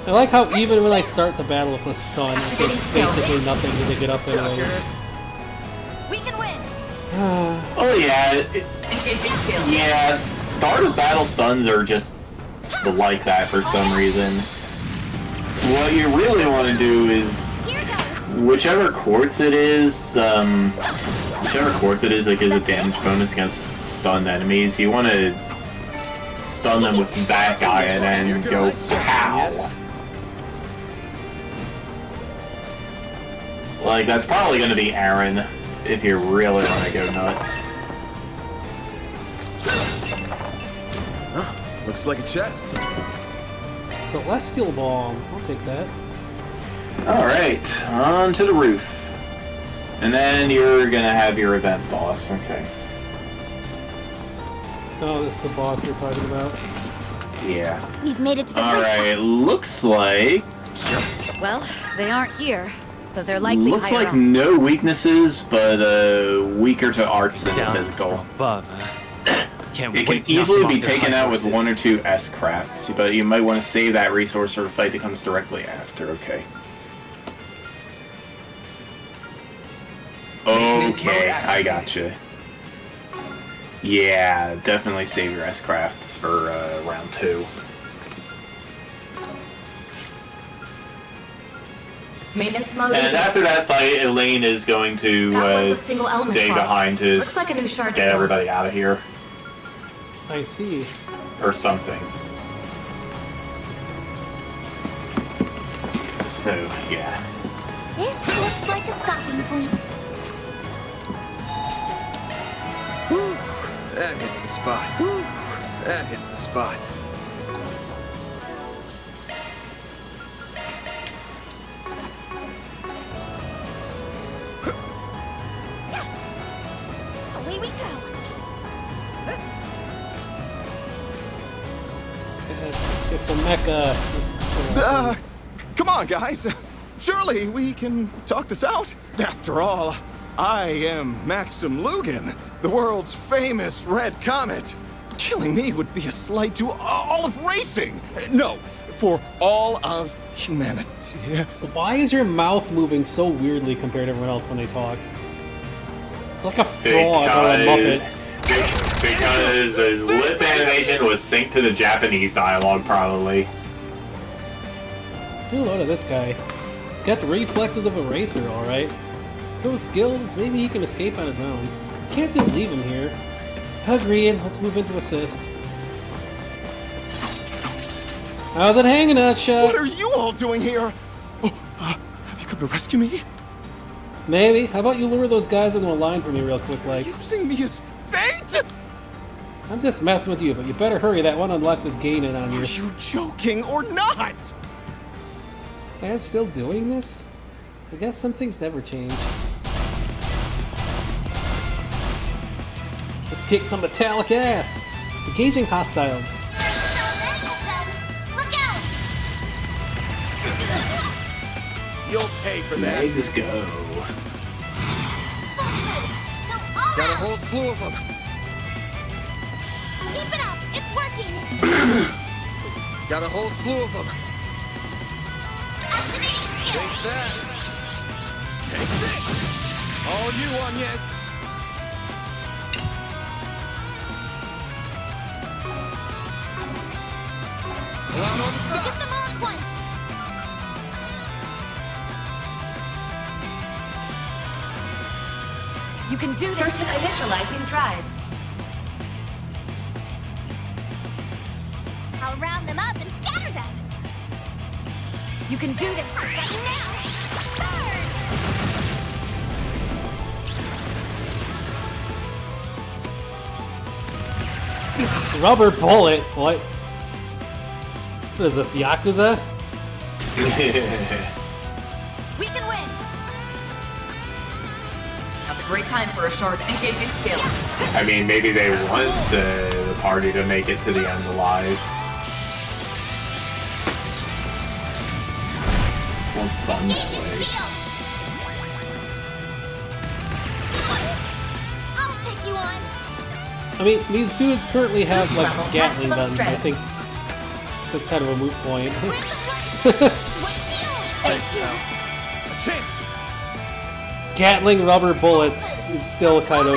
I like how even when I start the battle with a stun, it's just basically nothing to get up anyways. We can win. Oh yeah, yeah, start of battle stuns are just like that for some reason. What you really want to do is, whichever quartz it is, Whichever quartz it is that gives a damage bonus against stunned enemies, you want to stun them with that guy and then go pow. Like, that's probably going to be Aaron if you really want to go nuts. Huh, looks like a chest. Celestial Bomb. I'll take that. Alright, on to the roof. And then you're gonna have your event boss, okay. Oh, this is the boss you're talking about. Yeah. We've made it to the Alright, looks like... Well, they aren't here, so they're likely Looks higher like up. no weaknesses, but weaker to arts than Down the physical. from above. Can't It wait can to knock easily them be off their taken high out with horses. 1 or 2 S-crafts, but you might want to save that resource for the fight that comes directly after, okay. Okay, I gotcha. Yeah, definitely save your S-crafts for round 2. Maintenance mode. And after that fight, Elaine is going to That one's a single element stay slot. behind to Looks like a new shard get store. everybody out of here. I see. Or something. So, yeah. This looks like a stopping point. That hits the spot. That hits the spot. Away we go. It's a mecha. Come on, guys. Surely we can talk this out. After all, I am Maxim Lugan, the world's famous Red Comet. Killing me would be a slight to all of racing. No, for all of humanity. Why is your mouth moving so weirdly compared to everyone else when they talk? Like a frog or a muppet. Because the lip animation was synced to the Japanese dialogue, probably. Ooh, look at this guy. He's got the reflexes of a racer, alright. Those skills, maybe he can escape on his own. Can't just leave him here. Agreed, let's move into assist. How's it hanging, Nutshot? What are you all doing here? Oh, have you come to rescue me? Maybe. How about you lure those guys into a line for me real quick, like? Using me as bait? I'm just messing with you, but you better hurry. That one on the left is gaining on you. Are you joking or not? And still doing this? I guess some things never change. Let's kick some metallic ass! Engaging hostiles. Look out! You'll pay for that. Let's go. Got a whole slew of them. Keep it up! It's working! Got a whole slew of them. Activating skill! Take that. Take this. All you, Agnes. Allow no stop. Get them all at once! You can do certain initializing drive. I'll round them up and scatter them! You can do this. Now! Burn! Rubber bullet? What? What is this, Yakuza? We can win! That's a great time for a short engaging skill. I mean, maybe they want the party to make it to the end alive. More fun that Engaging way. shield! I'll take you on! I mean, these dudes currently have, Boost like, level, Gatling maximum guns. I strength. think that's kind of a moot point. Where's the light? Thanks, now. A chance. Gatling rubber bullets is still kind of...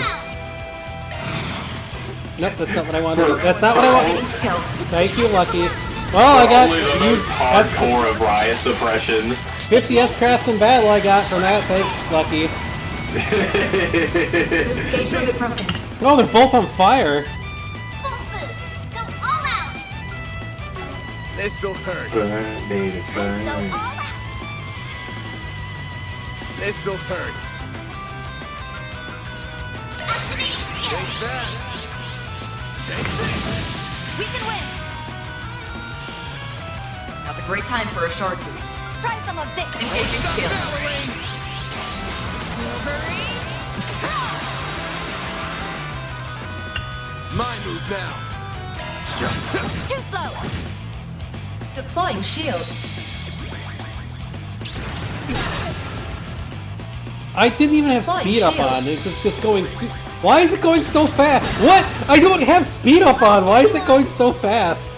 Nope, that's not what I wanted. That's not what I Activating wanted. skill. Thank you, Lucky. Well, I got Probably the most used hardcore of riot suppression. 50 S-crafts in battle I got from that. Thanks, Lucky. Boost gauge limit broken. Oh, they're both on fire. Full boost. Go all out. This'll hurt. Burn, baby, burn. Go all out. This'll hurt. Activating skill. Take that. Take this. We can win. Now's a great time for a shard boost. Try some of this. Engaging skill. My move now. Too slow. Deploying shield. I didn't even have Flying speed up shield. on. It's just going. Why is it going so fast? What? I don't have speed up on. Why is it going so fast?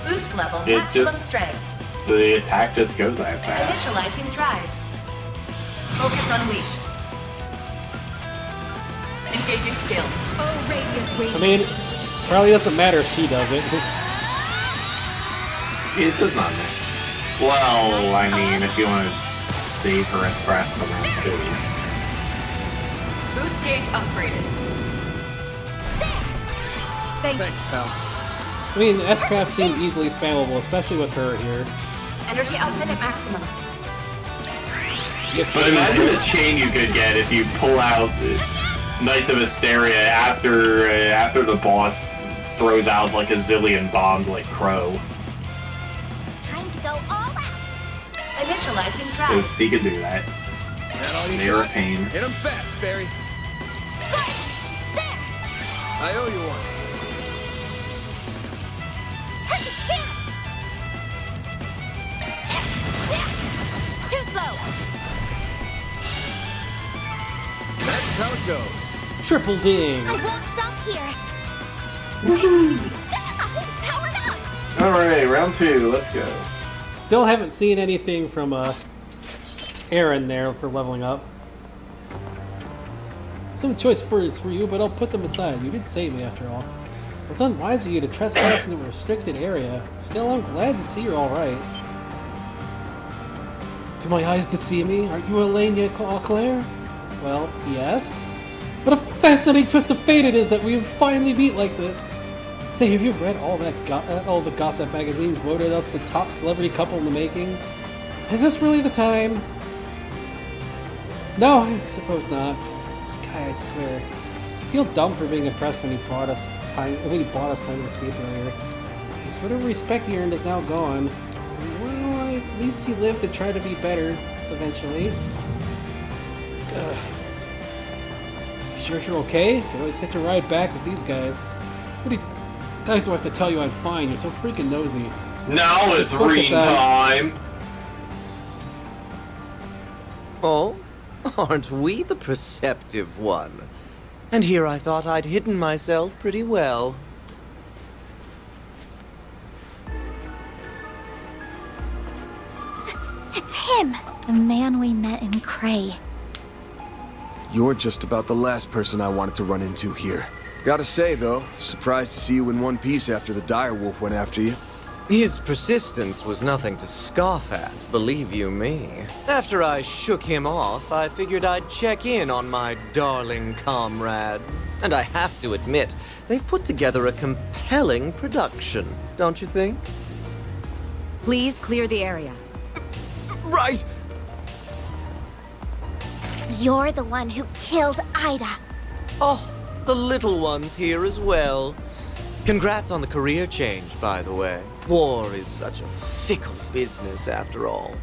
Boost level It maximum just- strength. The attack just goes that fast. Initializing drive. Focus unleashed. Engaging skill. Oh, radiant wave. I mean, probably doesn't matter if she does it. It does not matter. Well, I mean, if you want to save her as scrap for round 2. Boost gauge upgraded. Thanks, pal. I mean, S-Craft seemed easily spammable, especially with her here. Energy output at maximum. But imagine the chain you could get if you pull out Knights of Hysteria after the boss throws out like a zillion bombs like Crow. Time to go all out. Initializing drive. Because he could do that. That all you They are a got? pain. Hit him fast, Fairy. There. I owe you one. Perfect chance. Too slow. That's how it goes. Triple ding. I won't stop here. Powered up. Alright, round 2, let's go. Still haven't seen anything from Aaron there for leveling up. Some choice words for you, but I'll put them aside. You did save me after all. It's unwise of you to trespass into a restricted area. Still, I'm glad to see you're alright. Do my eyes deceive me? Aren't you Elaine yet, Claire? Well, yes. What a fascinating twist of fate it is that we finally meet like this. Say, have you read all the gossip magazines voted us the top celebrity couple in the making? Is this really the time? No, I suppose not. This guy, I swear. I feel dumb for being impressed when he bought us time to escape earlier. Guess whatever respect he earned is now gone. Well, at least he lived to try to be better, eventually. Ugh. Sure you're okay? You always get to ride back with these guys. What do you guys do I have to tell you I'm fine? You're so freaking nosy. Now it's Focus read on- time! Oh, aren't we the perceptive one? And here I thought I'd hidden myself pretty well. It's him. The man we met in Cray. You're just about the last person I wanted to run into here. Gotta say, though, surprised to see you in one piece after the dire wolf went after you. His persistence was nothing to scoff at, believe you me. After I shook him off, I figured I'd check in on my darling comrades. And I have to admit, they've put together a compelling production, don't you think? Please clear the area. Right! You're the one who killed Ida. Oh, the little ones here as well. Congrats on the career change, by the way. War is such a fickle business, after all.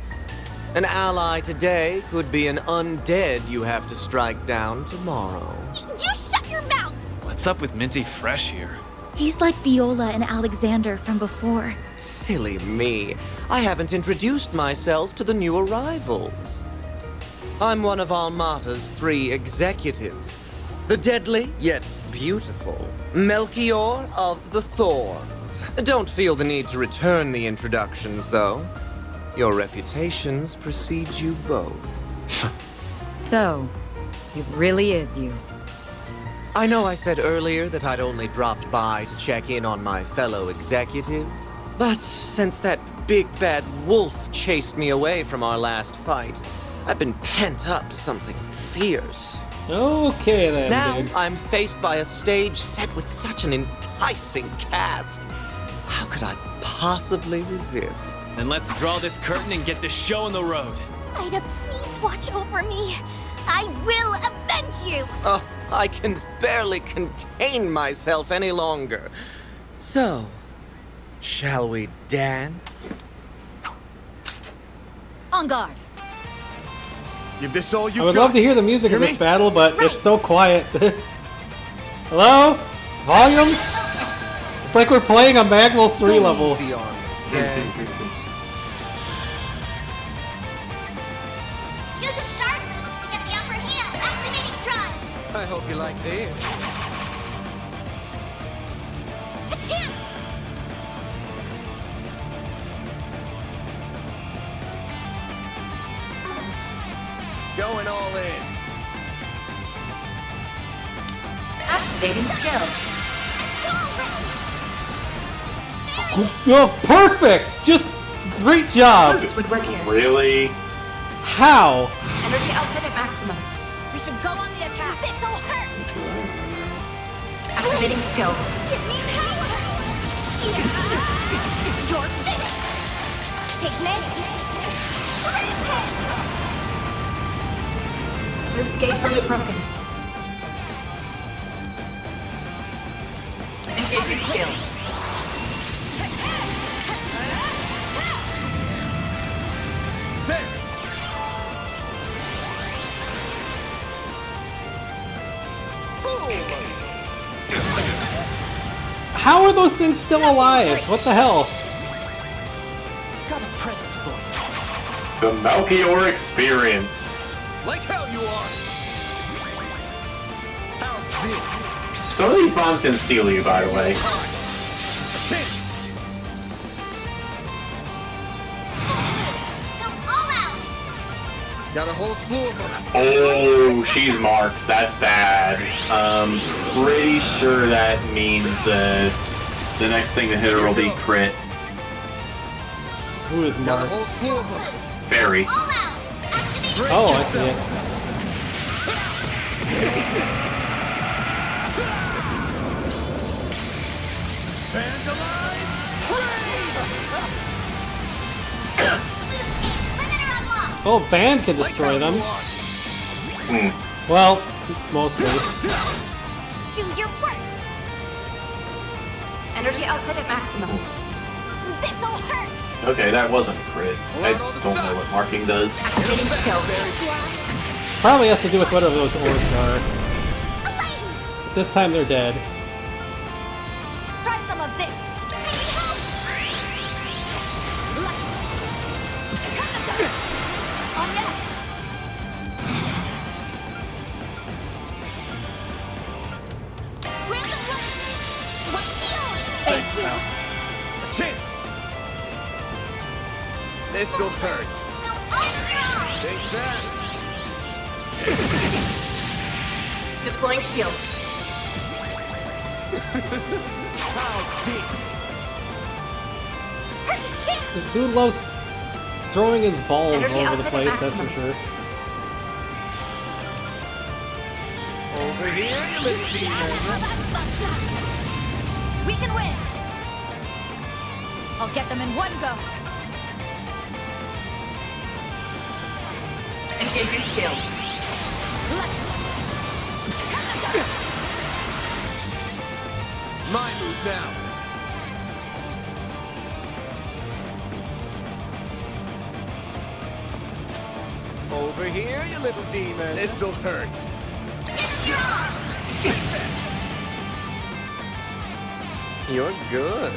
An ally today could be an undead you have to strike down tomorrow. You shut your mouth! What's up with Minty Fresh here? He's like Viola and Alexander from before. Silly me. I haven't introduced myself to the new arrivals. I'm one of Almata's 3 executives. The deadly, yet beautiful, Melchior of the Thorns. Don't feel the need to return the introductions, though. Your reputations precede you both. So, it really is you. I know I said earlier that I'd only dropped by to check in on my fellow executives, but since that big bad wolf chased me away from our last fight, I've been pent up something fierce. Okay then, Now dude. I'm faced by a stage set with such an enticing cast. How could I possibly resist? Then let's draw this curtain and get this show on the road. Ida, please watch over me. I will avenge you. Oh, I can barely contain myself any longer. So, shall we dance? On guard. Give this all you've I would got. love to hear the music of Hear this me? battle, but it's so quiet. Hello? Volume? It's like we're playing a Magwell 3 level. Easy on me, okay? Use a sharp boost to get the upper hand. Activating drive. I hope you like this. Achoo! Going all in. Activating skill. Oh, perfect! Just great job! Boost would work here. Really? How? Energy output at maximum. We should go on the attack. This'll hurt. Activating skill. Give me power. You're finished. Take this. Rampage. Boost gauge limit broken. Engaging skill. There. How are those things still alive? What the hell? Got a present for you. The Melchior experience. Like how you are. How's this? Some of these bombs can seal you, by the way. A chance. Go all out. Got a whole slew of them. Oh, she's marked. That's bad. Pretty sure that means the next thing to hit her will be crit. Who is Got a marked? whole slew of them. Fairy. All out. Activating Oh, I see it. Vandalize. limiter unlocked. Oh, Van can destroy them. Well, mostly. Do your worst. Energy output at maximum. This'll hurt. Okay, that wasn't a crit. I don't know what marking does. Activating skill. Probably has to do with whatever those orbs are. Elaine, But this time they're dead. try some of this. Oh yes. Random light. What heals? Thanks, pal. A chance. This'll hurt. Go all strong. Stay fast. Deploying shield. How's this? Hurt the chin. This dude loves throwing his balls Energy all over the output place, at that's for maximum. sure. Over here, you little demon. We can win. I'll get them in one go. Engaging skill. My move now. Over here, you little demon. This'll hurt. You're good.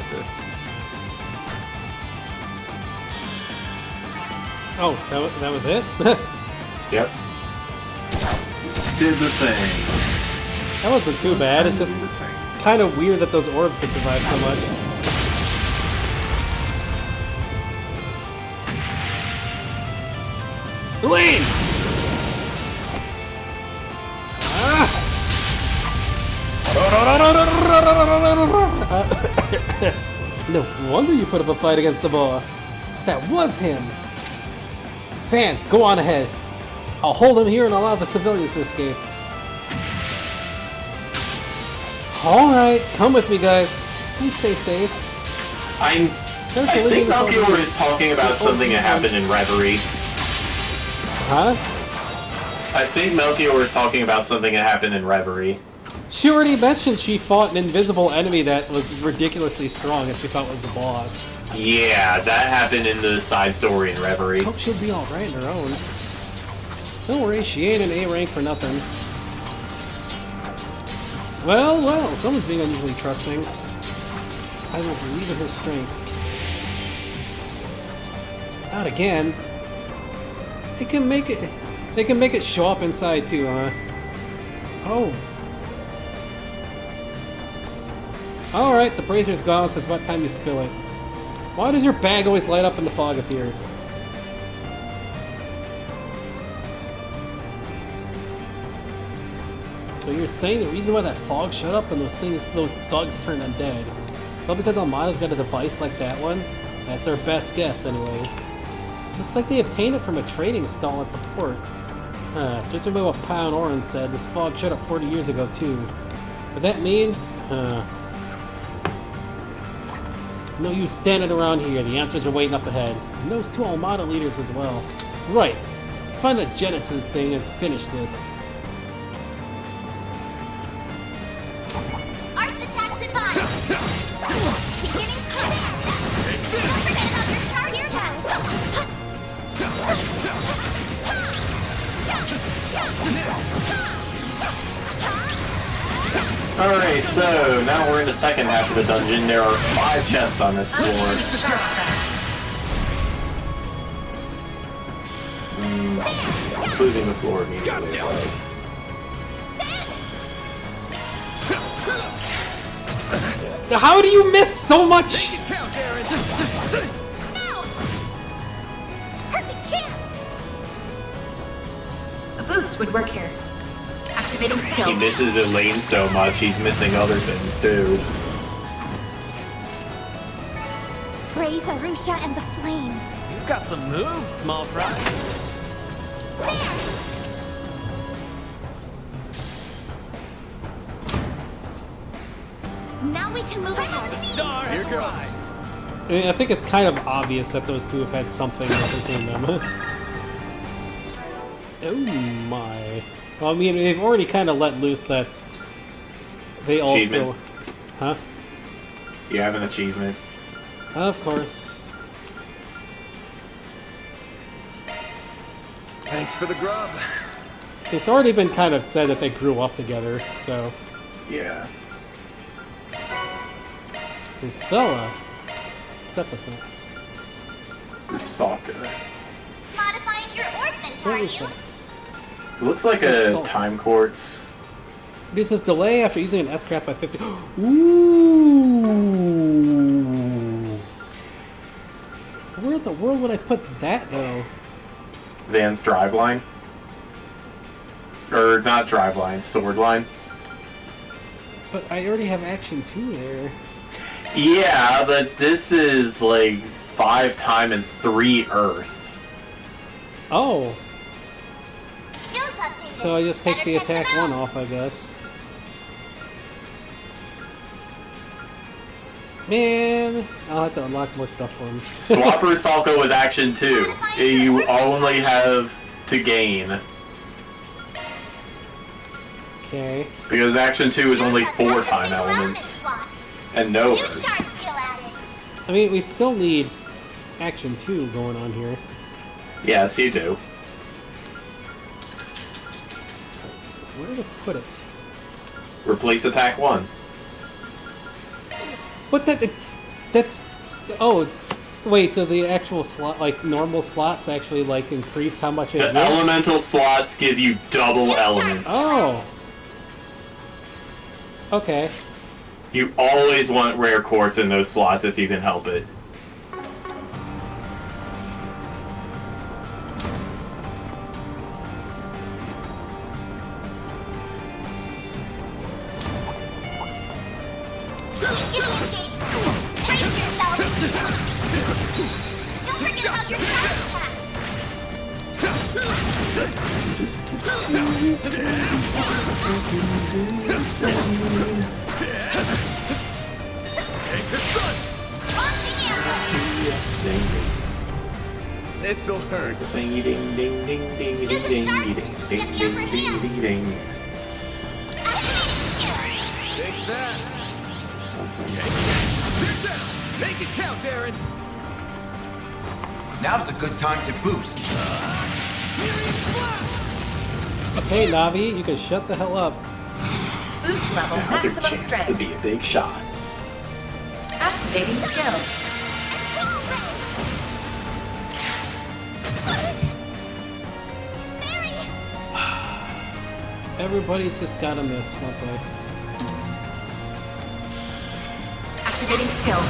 Oh, that was it? Yep. Did the thing. That wasn't too bad. It's just Did the thing. kind of weird that those orbs could survive so much. Elaine! No wonder you put up a fight against the boss. That was him. Van, go on ahead. I'll hold him here and allow the civilians to escape. Alright, come with me, guys. Please stay safe. I think Melchior is talking about something that happened in Reverie. Huh? I think Melchior is talking about something that happened in Reverie. She already mentioned she fought an invisible enemy that was ridiculously strong and she thought was the boss. Yeah, that happened in the side story in Reverie. I hope she'll be alright on her own. Don't worry, she ain't an A rank for nothing. Well, someone's being unusually trusting. I will believe in her strength. Not again. They can make it show up inside too, huh? Oh. Alright, the brazier's gone, so it's about time you spill it. Why does your bag always light up when the fog appears? So you're saying the reason why that fog showed up and those thugs turned undead? It's all because Almada's got a device like that one? That's our best guess, anyways. Looks like they obtained it from a trading stall at the port. Judging by what Pound Oren said, this fog showed up 40 years ago, too. Would that mean? No use standing around here. The answers are waiting up ahead. And those two Almada leaders as well. Right. Let's find the Genesis thing and finish this. Arts attacks advised. Beginning command. Don't forget about your charge attacks. Alright, so now we're in the second half of the dungeon. There are 5 chests on this floor. Including the floor immediately. How do you miss so much? No! Perfect chance! A boost would work here. Activating skill. He misses Elaine so much, he's missing other things too. Praise Arusha and the flames. You've got some moves, small fry. Now we can move ahead. Star Here goes. I mean, I think it's kind of obvious that those two have had something between them. Oh my. Well, I mean, they've already kind of let loose that they also... Achievement. Huh? You have an achievement. Of course. Thanks for the grub. It's already been kind of said that they grew up together, so... Yeah. Rusella. Sepithus. Usaka. Modifying your orb What inventory. is that? It looks like a Assault. time quartz. It says delay after using an S-trap by 50. Ooh! Where in the world would I put that, though? Van's driveline. Or not driveline, sword line. But I already have Action 2 there. Yeah, but this is like 5 time and 3 earth. Oh, Skills updated. so I just take Better the check them attack out. 1 off, I guess. Man, I'll have to unlock more stuff for him. Swap Rusalka with action 2. You only have to gain. Okay. Because action 2 is only Use 4 a time single element elements. slot. And no Use earth. shard skill added. I mean, we still need Action 2 going on here. Yes, you do. Where to put it? Replace attack 1. But that's... Oh, wait, do the actual slot, like, normal slots actually, like, increase how much it The gives? elemental slots give you double Use shard elements. Oh! Okay. You always want rare quartz in those slots if you can help it. Beginning engagement. Brace yourself. Don't forget about your charge attack. Launching arrow. This'll hurt. Ding ding ding ding ding Use a ding sharp ding stick ding upper ding hand. ding ding. Activating skill. Take that. You're down. Make it count, Aaron. Now's a good time to boost. Okay, Navi, you can shut the hell up. Boost level Now's your maximum chance to strength. be a big shot. Activating skill. Barry! Everybody's just got a miss, don't they? Activating skill.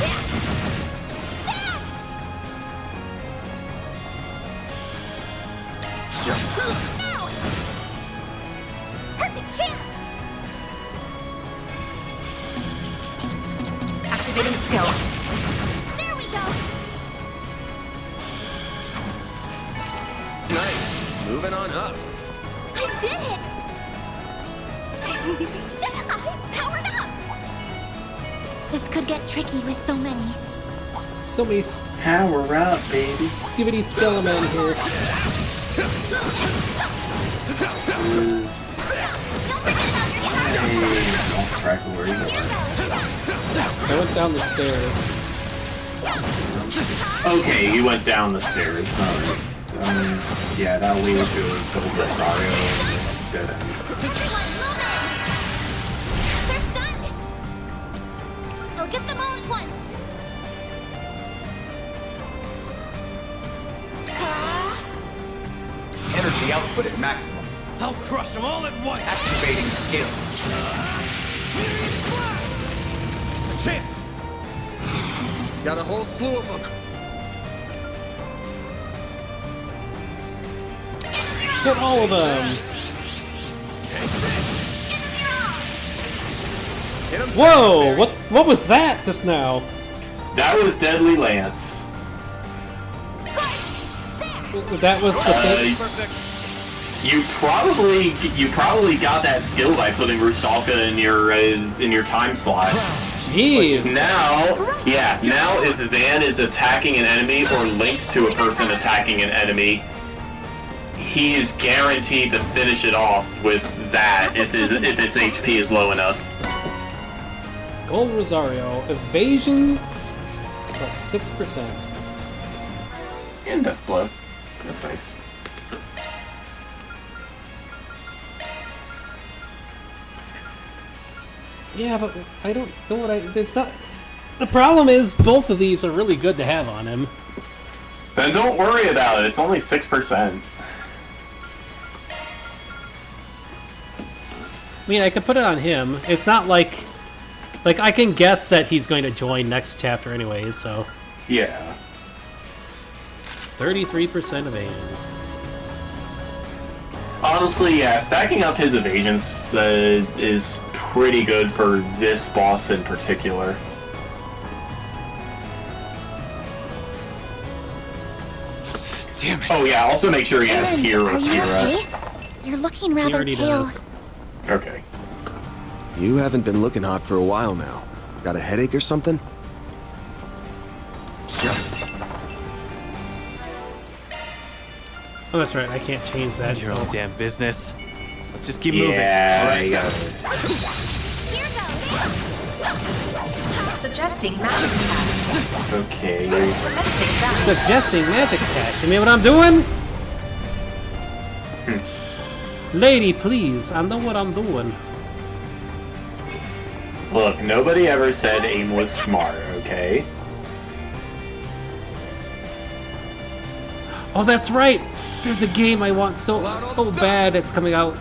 No! Perfect chance! Activating skill. There we go! Nice. Moving on up. I did it! I powered up! This could get tricky with so many. So many Power up, baby. skibbity skelemen here. Don't forget about your target! I lost track of where you are. I went down the stairs. Okay, you went down the stairs. Yeah, that'll lead to a double Rosario and dead end. Everyone, move in! They're stunned! I'll get them all at once! Energy output at maximum. I'll crush them all at once. Activating skill. A chance. Got a whole slew of them. Hit all of them! Whoa! What was that just now? That was Deadly Lance. That was the thing. You probably got that skill by putting Rusalka in your time slot. Jeez. Now if Van is attacking an enemy or linked to a person attacking an enemy, he is guaranteed to finish it off with that if its HP is low enough. Gold Rosario. Evasion plus 6%. And Death Blow. That's nice. Yeah, but I don't know what there's not... The problem is both of these are really good to have on him. Then don't worry about it, it's only 6%. I mean, I could put it on him. It's not like... Like, I can guess that he's going to join next chapter anyways, so... Yeah. 33% evasion. Honestly, yeah, stacking up his evasions is pretty good for this boss in particular. Damn it. Oh yeah, also make sure he has Aaron, Kira. are you okay? You're looking He rather already pale. does. Okay. You haven't been looking hot for a while now. Got a headache or something? Oh, that's right. I can't change that. Mind your own damn business. Let's just keep moving. Yeah, you gotta... Here goes! Suggesting magic attacks. Okay. Commencing battle. Suggesting magic attacks. You mean what I'm doing? Lady, please. I know what I'm doing. Look, nobody ever said aim was smart, okay? Oh, that's right. There's a game I want so bad that's coming out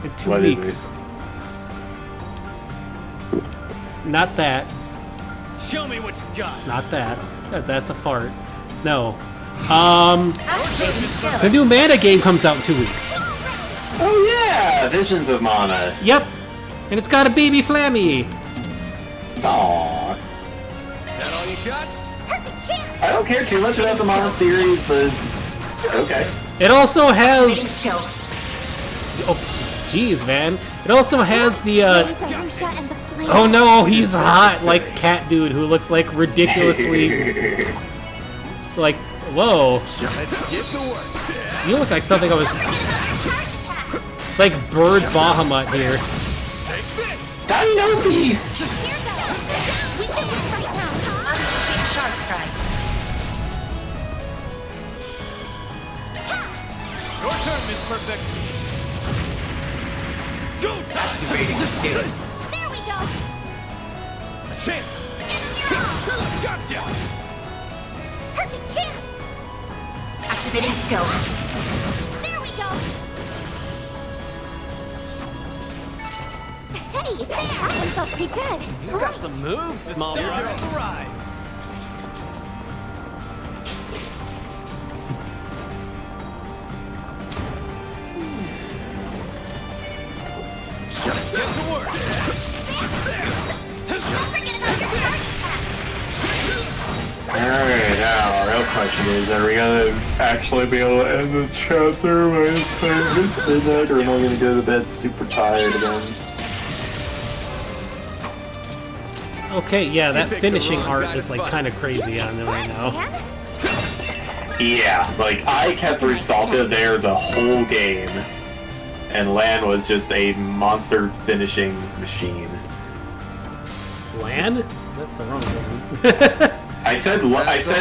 in 2 What is weeks. Not that. Show me what you got. Not that. That's a fart. No. Activating skill. The new Mana game comes out in 2 weeks. Oh yeah! Visions of Mana. Yep. And it's got a baby Flammy. Aww. That all you got? Perfect chance! I don't care too much about the Mana series, but... Okay. It also Activating has. skill. Oh, jeez, man. It also has the. Zarusha and the flame. Oh no, he's hot, like cat dude who looks like ridiculously. Like, whoa. Let's get to work. You look like something I was. Like Bird Bahamut here. Dino Beast! Here goes. We can win right now, huh? Unleashing Shard Strike. Your turn, Miss Perfect. Go time! Activating skill. There we go. A chance. Gotcha. Perfect chance. Activating skill. There we go. Hey, there. That one felt pretty good. You got some moves, small fry. Let's get to work. Don't forget about your charge attack. Alright, now, our real question is, are we gonna actually be able to end the chapter by it's midnight, or am I gonna go to bed super tired again? Okay, yeah, that finishing art is like kind of crazy on them right now. Man. Yeah, like, I kept Rusalka there the whole game, and Lan was just a monster finishing machine. Lan? That's the wrong one. I said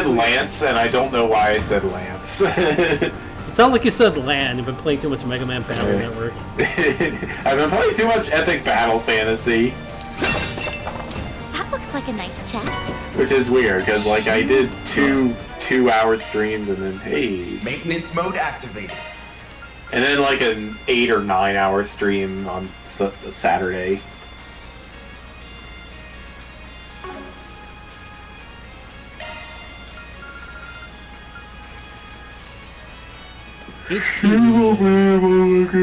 Lance, and I don't know why I said Lance. It sounded like you said Lan. You've been playing too much Mega Man Battle Network. I've been playing too much Epic Battle Fantasy, That looks like a nice chest. which is weird, because, like, I did two 2-hour streams, and then, hey... Maintenance mode activated. And then, like, an 8 or 9 hour stream on Saturday. HP. You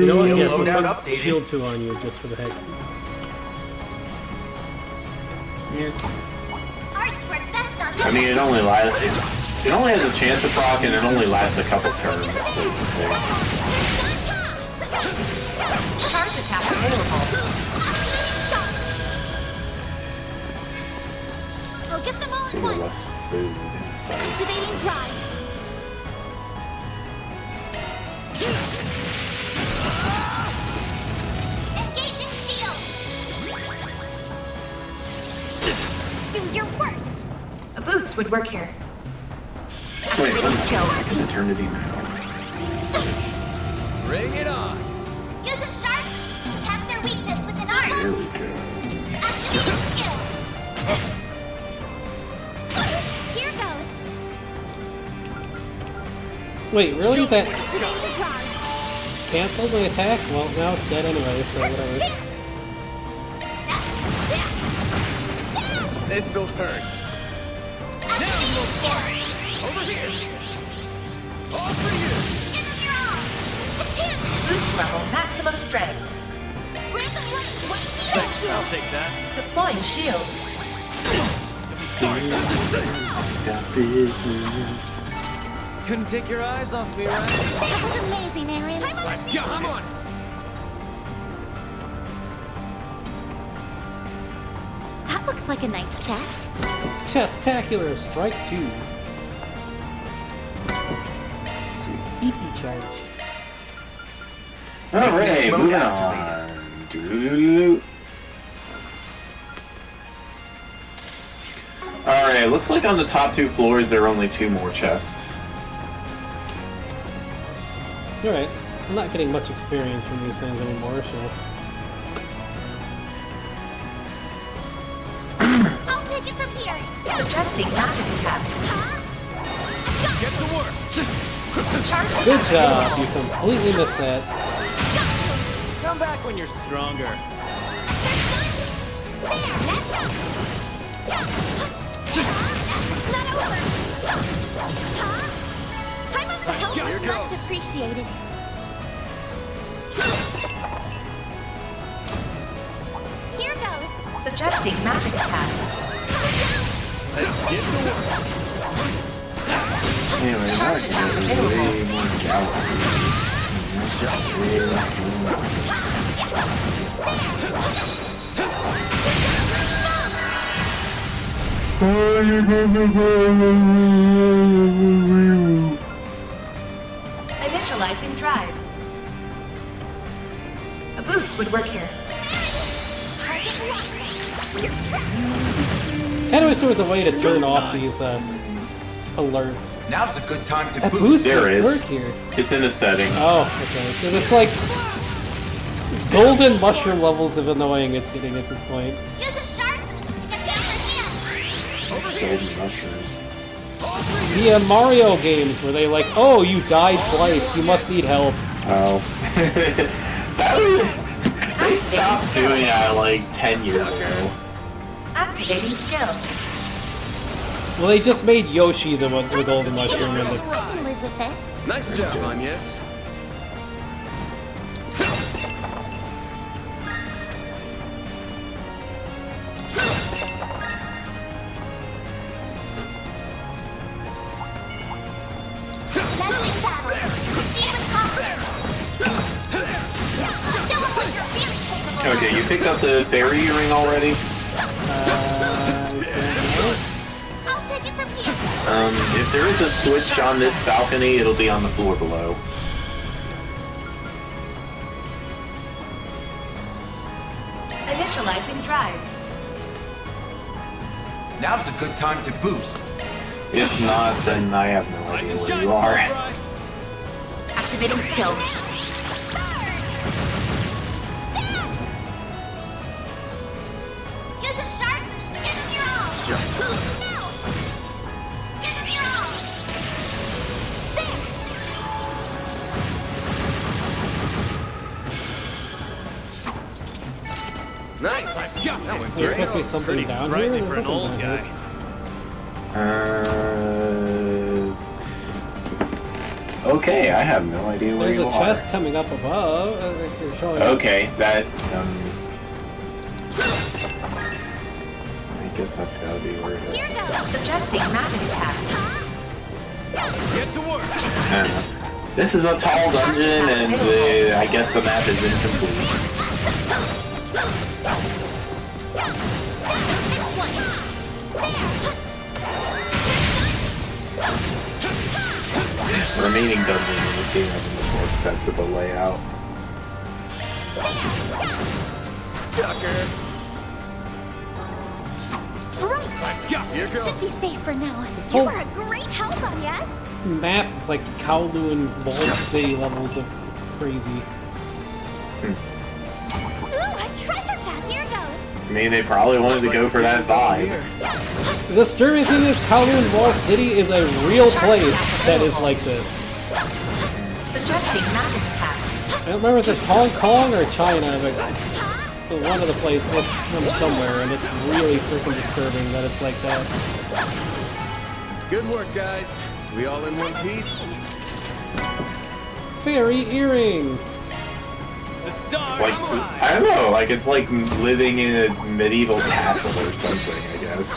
know what? Yes, we'll Loadout put updated. Shield 2 on you just for the heck. Arts work best on I mean, it only lasts... It only has a chance to proc, and it only lasts a couple turns. Charge attack available. I'll get them all So at less once. food. Activating drive. Engaging shield. Do your worst. A boost would work here. Wait, Activating skill. Eternity now. Bring it on. Use a sharp to attack their weakness with an Here armor. we go. Activating skill. Here goes. Wait, really? That Activating the drive. canceled the attack? Well, now it's dead anyway, so whatever. Chance. This'll hurt. Activating skill. Over here. All for you. Give them your all. A chance. Boost level maximum strength. Grab them one shield. I'll take that. Deploying shield. Got business. Couldn't take your eyes off me, right? That was amazing, Aaron. I'm on it. That looks like a nice chest. Chestacular Strike 2. EP charge. Alright, Maintenance mode moving activated. on. Doo-doo-doo-doo. Alright, looks like on the top 2 floors there are only 2 more chests. Alright. I'm not getting much experience from these things anymore, so... I'll take it from here. Suggesting magic attacks. Get to work. Charge attack Good job! available. You completely missed that. Come back when you're stronger. The help is much appreciated. Here goes. Suggesting magic attacks. Let's get to work. Anyway, now I can get way more galaxies. Initializing drive. A boost would work here. Kind of wish there was a way to turn off these alerts. Now's a good time to That boost. boost There would is. work here. It's in the settings. Oh, okay. 'Cause it's like golden mushroom levels of annoying it's getting at this point. Use a sharp boost to get the upper hand. Golden mushroom. The Mario games where they like, oh, you died twice, you must need help. Oh. They stopped doing that like 10 years ago. Activating skill. Well, they just made Yoshi the golden mushroom, and I it's can live with this. Nice job, Agnes. Commencing battle. Proceed with caution. Show us what you're really capable of. Okay, you picked up the fairy ring already? I'll take it from here. If there is a switch on this balcony, it'll be on the floor below. Initializing drive. Now's a good time to boost. If not, then I have no idea where you are. Activating skill. Use a sharp boost. Give them your all. Now. Give them your all. Nice. That went there's great. supposed to be something down here. There's nothing down here. Okay, I have no idea where There's you a are. chest coming up above. You're showing Okay, that, I guess that's gotta be where it is. Here goes. Suggesting magic attacks. Get to work. This is a tall dungeon, and I guess the map is incomplete. The remaining dungeons in this game have a more sensible layout. Sucker. Right. Here goes. Should be safe for now. This You whole- were a great help on yes. map is like Kowloon Bald City levels of crazy. Ooh, a treasure chest. Here goes. I mean, they probably wanted to go for that vibe. The disturbing thing is Kowloon Bald City is a real place that is like this. Suggesting magic attacks. I don't remember if it's Hong Kong or China, but one of the places, it's from somewhere, and it's really freaking disturbing that it's like that. Good work, guys. We all in one piece? Fairy earring! The star. It's like, I don't know, like it's like living in a medieval castle or something, I guess.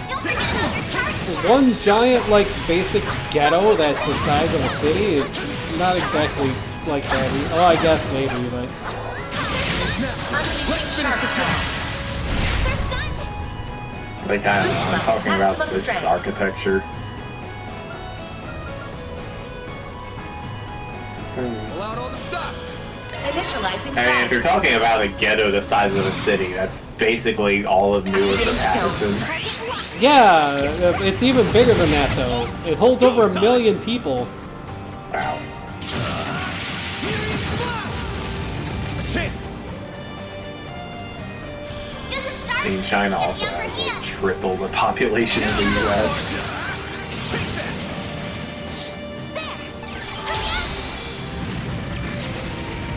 Don't forget about your charge. One giant, like, basic ghetto that's the size of a city is not exactly like that. Oh, I guess maybe, but... Unleashing sharp strength. They're stunned. Like, I don't know, I'm talking about this architecture. Pull out all the stops. Initializing I mean, if you're talking about a ghetto the size of a city, that's basically all of Newark and Addison. Yeah, it's even bigger than that, though. It holds over 1 million people. Wow. Chance. Use a sharp I mean, China boost to also get the upper has like hand. triple the population of the US.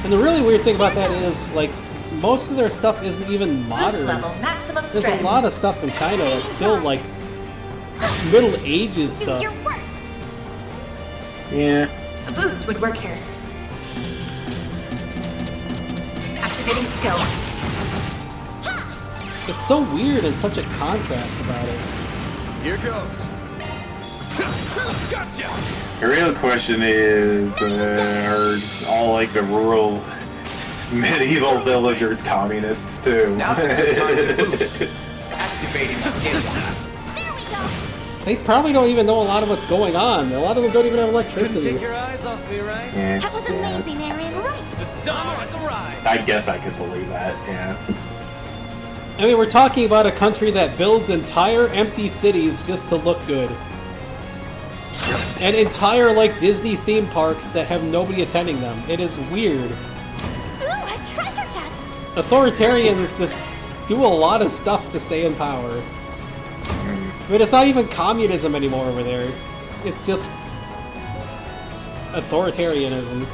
And the really weird thing about that is, like, most of their stuff isn't even boost modern. level maximum There's a strength. lot of stuff in China that's still, like, Middle Ages Do stuff. your worst. Yeah. A boost would work here. Activating skill. It's so weird and such a contrast about it. Here goes. Gotcha! The real question is, are all like the rural medieval villagers communists too? Now's a good time to boost. Activating skill. There we go. They probably don't even know a lot of what's going on. A lot of them don't even have electricity. Take your eyes off me, right? Yeah, That was amazing, Aaron. The star has arrived. I guess I could believe that, yeah. I mean, we're talking about a country that builds entire empty cities just to look good. And entire, like, Disney theme parks that have nobody attending them. It is weird. Ooh, a treasure chest. Authoritarians just do a lot of stuff to stay in power. I mean, it's not even communism anymore over there. It's just authoritarianism.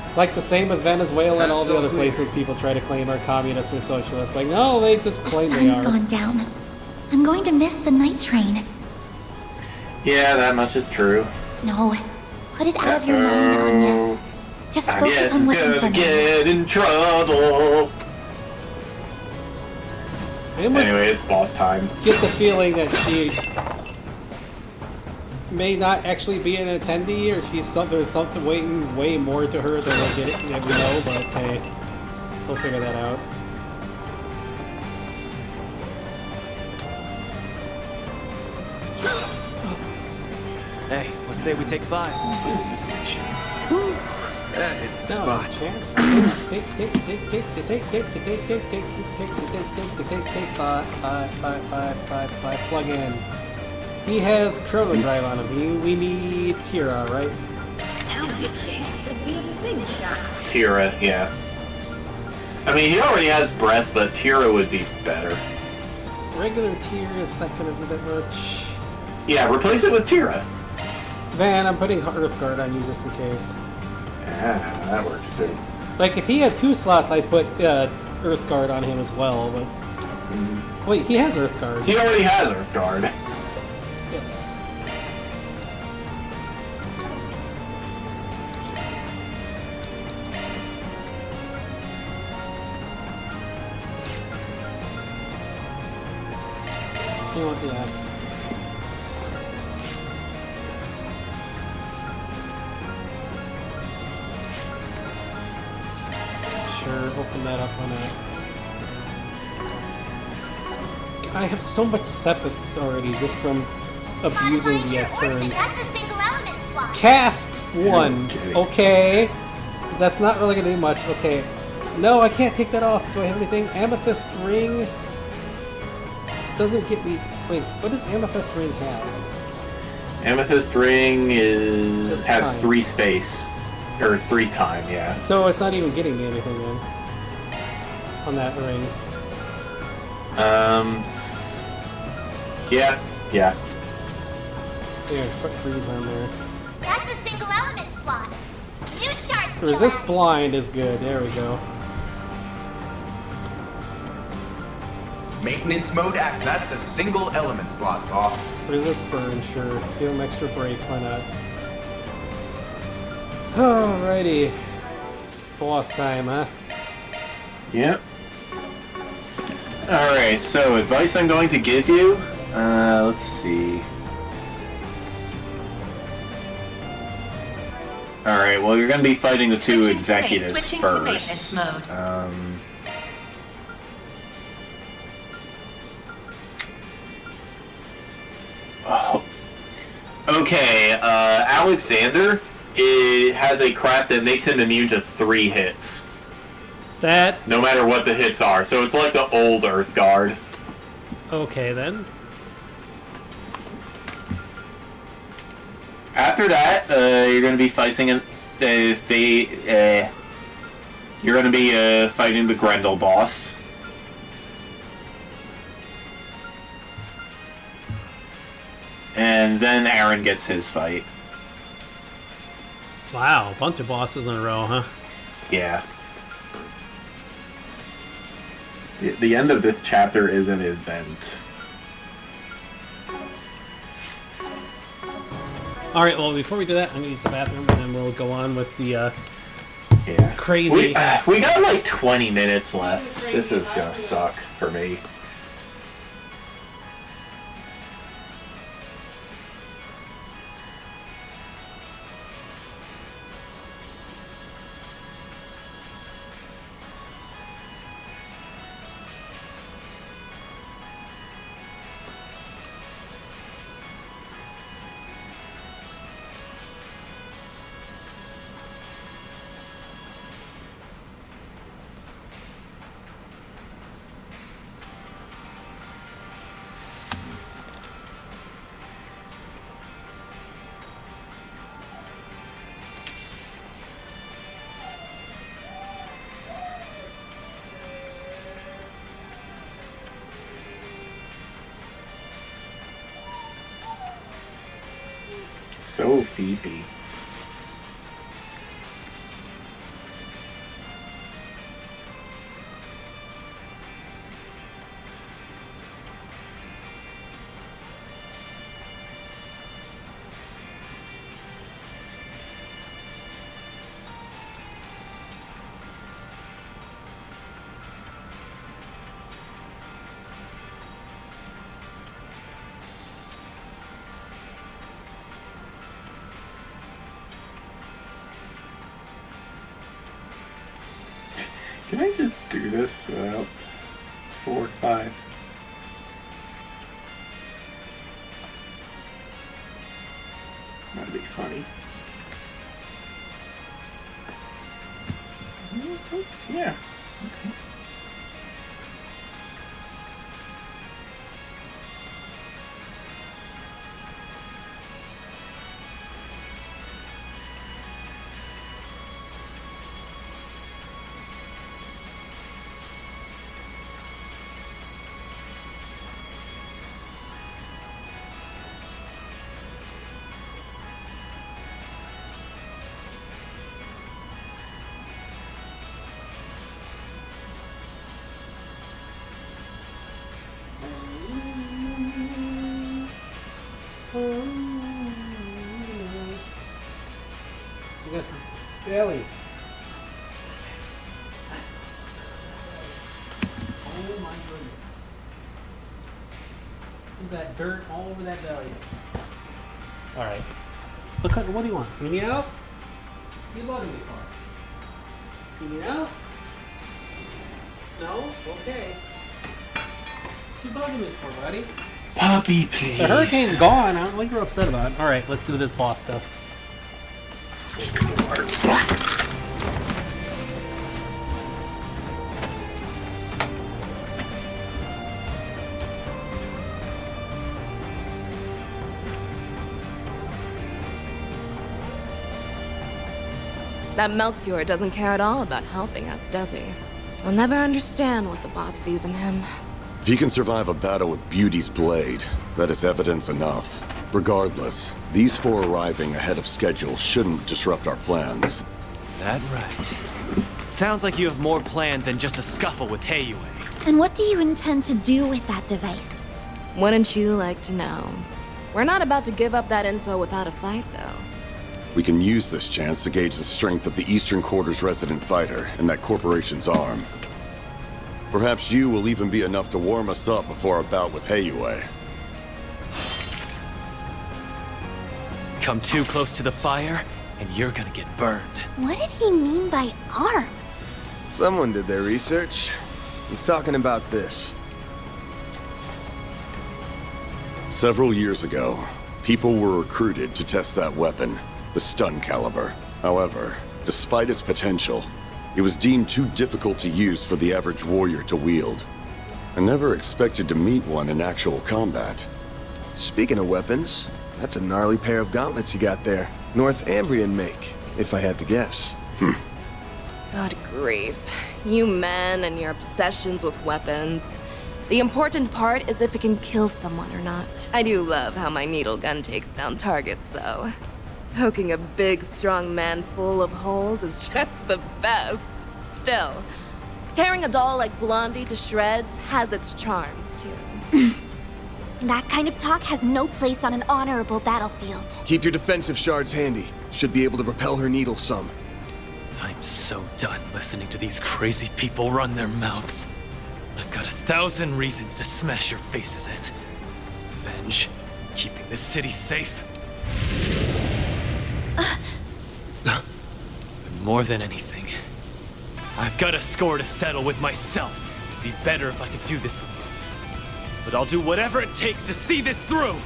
It's like the same with Venezuela and all the other places people try to claim are communist or socialist. Like, no, they just The claim they sun's are. gone down. I'm going to miss the night train. Yeah, that much is true. No, put it out of your mind, Agnes. Just focus Agnes on is what's in gonna front of you. get in trouble. I almost Anyway, it's boss time. get the feeling that she may not actually be an attendee, or there's something waiting way more to her than we know, but hey, we'll figure that out. Hey, let's say we take 5. That hits the No, spot. chance. Take five, plug in. He has Chrono Drive on him. We need Tira, right? Tira, yeah. I mean, he already has breath, but Tira would be better. Regular Tira is not gonna do that much. Yeah, replace it with Tira. Then I'm putting Earthguard on you just in case. Yeah, that works too. Like, if he had 2 slots, I'd put Earthguard on him as well, but... Wait, he has Earthguard. He already has Earthguard. Yes. You won't do that. Sure, open that up on it. I have so much Sepith already just from abusing the turns. That's a single element slot. Cast 1. Okay. That's not really gonna do much. Okay. No, I can't take that off. Do I have anything? Amethyst ring doesn't get me. Wait, what does Amethyst ring have? Amethyst ring Just has time. 3 space. Or 3 time, yeah. So it's not even getting me anything then. On that ring. Yeah. Here, put freeze on there. That's a single element slot. New shard skill. Resist blind is good. There we go. Maintenance mode act. That's a single element slot, boss. Resist burn, sure. Give him extra break, why not? Alrighty. Boss time, huh? Yep. Alright, so advice I'm going to give you. Let's see. Alright, well, you're going to be fighting the 2 executives Switching first. to maintenance mode. Oh. Okay, Alexander has a craft that makes him immune to 3 hits. That... No matter what the hits are, so it's like the old Earthguard. Okay, then. After that, you're going to be fighting you're going to be fighting the Grendel boss. And then Aaron gets his fight. Wow, a bunch of bosses in a row, huh? Yeah. The end of this chapter is an event. Alright, well, before we do that, I'm going to use the bathroom, and then we'll go on with the, Yeah. crazy... We got like 20 minutes left. This is gonna suck for me. So Phoebe. Can I just do this without 4 or 5? That'd be funny. Yeah. Okay. You got the belly. Oh my goodness. Look at that dirt all over that belly. Alright. What do you want? You need out? You bugging me for? You need out? No? Okay. What you bugging me for, buddy? Puppy, please. The hurricane's gone. I don't know what you're upset about. Alright, let's do this boss stuff. That Melchior doesn't care at all about helping us, does he? I'll never understand what the boss sees in him. If he can survive a battle with Beauty's blade, that is evidence enough. Regardless, these 4 arriving ahead of schedule shouldn't disrupt our plans. That right. Sounds like you have more planned than just a scuffle with Heiyue. And what do you intend to do with that device? Wouldn't you like to know? We're not about to give up that info without a fight, though. We can use this chance to gauge the strength of the Eastern Quarter's resident fighter and that corporation's arm. Perhaps you will even be enough to warm us up before our bout with Heiyue. Come too close to the fire, and you're gonna get burned. What did he mean by arm? Someone did their research. He's talking about this. Several years ago, people were recruited to test that weapon, the stun caliber. However, despite its potential, it was deemed too difficult to use for the average warrior to wield. I never expected to meet one in actual combat. Speaking of weapons, that's a gnarly pair of gauntlets you got there. Northambrian make, if I had to guess. God grief. You men and your obsessions with weapons. The important part is if it can kill someone or not. I do love how my needle gun takes down targets, though. Poking a big, strong man full of holes is just the best. Still, tearing a doll like Blondie to shreds has its charms, too. That kind of talk has no place on an honorable battlefield. Keep your defensive shards handy. Should be able to repel her needle some. I'm so done listening to these crazy people run their mouths. I've got 1,000 reasons to smash your faces in. Revenge, keeping this city safe. But more than anything, I've got a score to settle with myself. It'd be better if I could do this alone. But I'll do whatever it takes to see this through!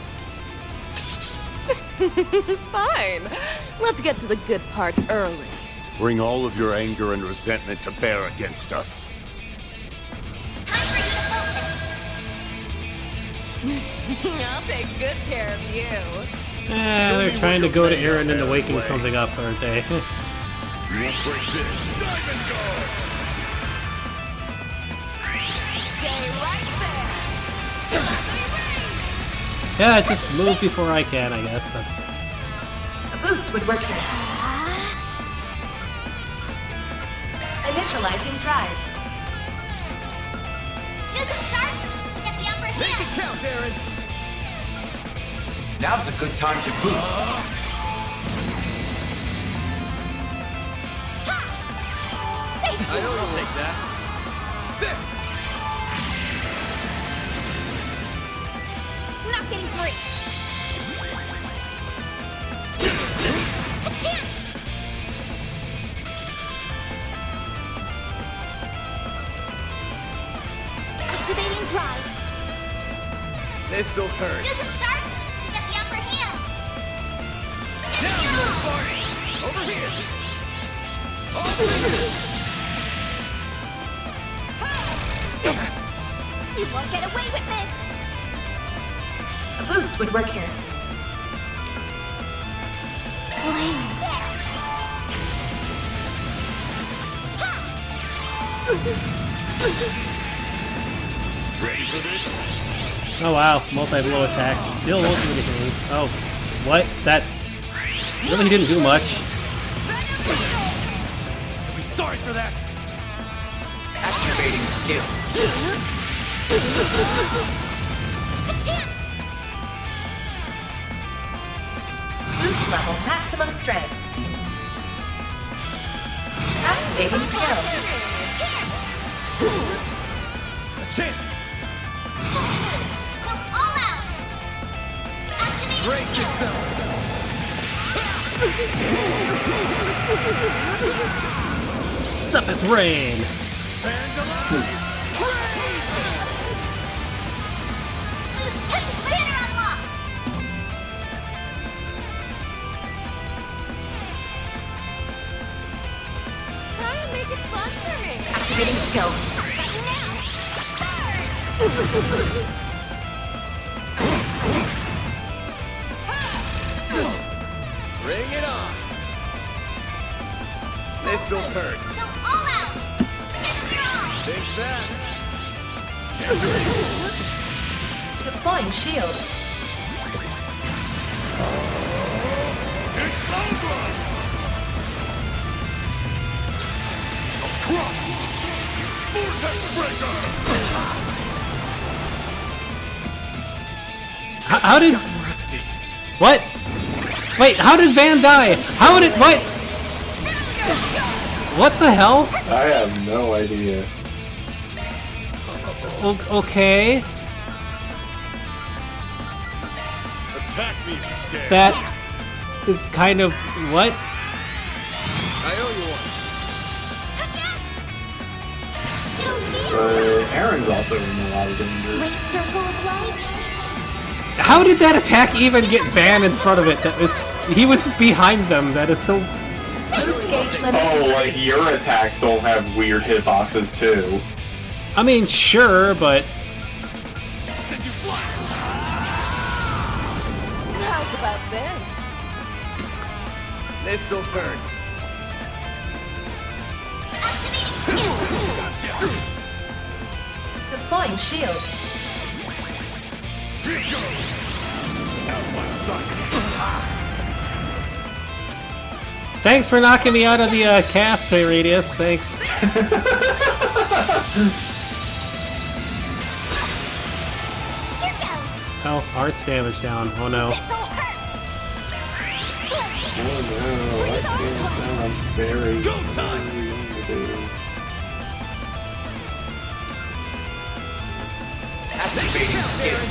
Fine. Let's get to the good part early. Bring all of your anger and resentment to bear against us. Time for you to focus. I'll take good care of you. They're trying to go to Aaron into waking something up, aren't they? You won't break this. Diamond Guard! Stay right there. Yeah, just move before I can, I guess. That's boost would work here. Initializing drive. Use a sharp to get the upper Make hand. it count, Aaron. Now's a good time to boost. I'll take that. There! Not getting free. A chance. Activating drive. This'll hurt. Use a sharp to get the upper hand. Now you're party. Over here. Over here. You won't get away with this. A boost would work here. Planes. Ready for this? Oh wow, multi-blow attacks. Still won't do anything. Oh, what? That really didn't do much. You'll be sorry for that. Activating skill. A chance. Boost level maximum strength. Activating skill. A chance. Go all out. Activating Break skill. yourself. Suppeth rain. Banner unlocked. Try and make it fun for me. Activating skill. Right now. Bring it on. This'll hurt. Go all out. Get strong. Big fast. Deploying shield. How did? What? Wait, how did Van die? How did what? What the hell? I have no idea. Okay. Attack me, dead. That is kind of what? I owe you one. But Aaron's also in a lot of danger. Great circle of light. How did that attack even get Van in front of it? That was he was behind them. That is so. Boost gauge limit. Oh, like your attacks don't have weird hitboxes too. I mean, sure, but How's about this? This'll hurt. Activating skill. Deploying shield. Here goes. Out my sight. thanks for knocking me out of the cast radius. Thanks. Here goes. Oh, heart's damage down. Oh no. This'll hurt. Oh no, that seems very Go time! Activating skill.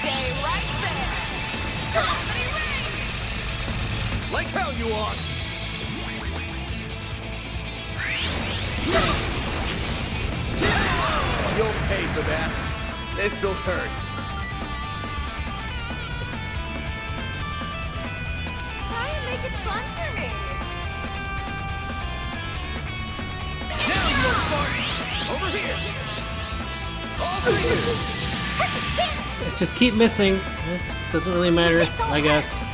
Stay right there. Like hell you are. You'll pay for that. This'll hurt. Try and make it fun for me. Now you're party. Over here. Over here. Just keep missing. It doesn't really matter, I guess.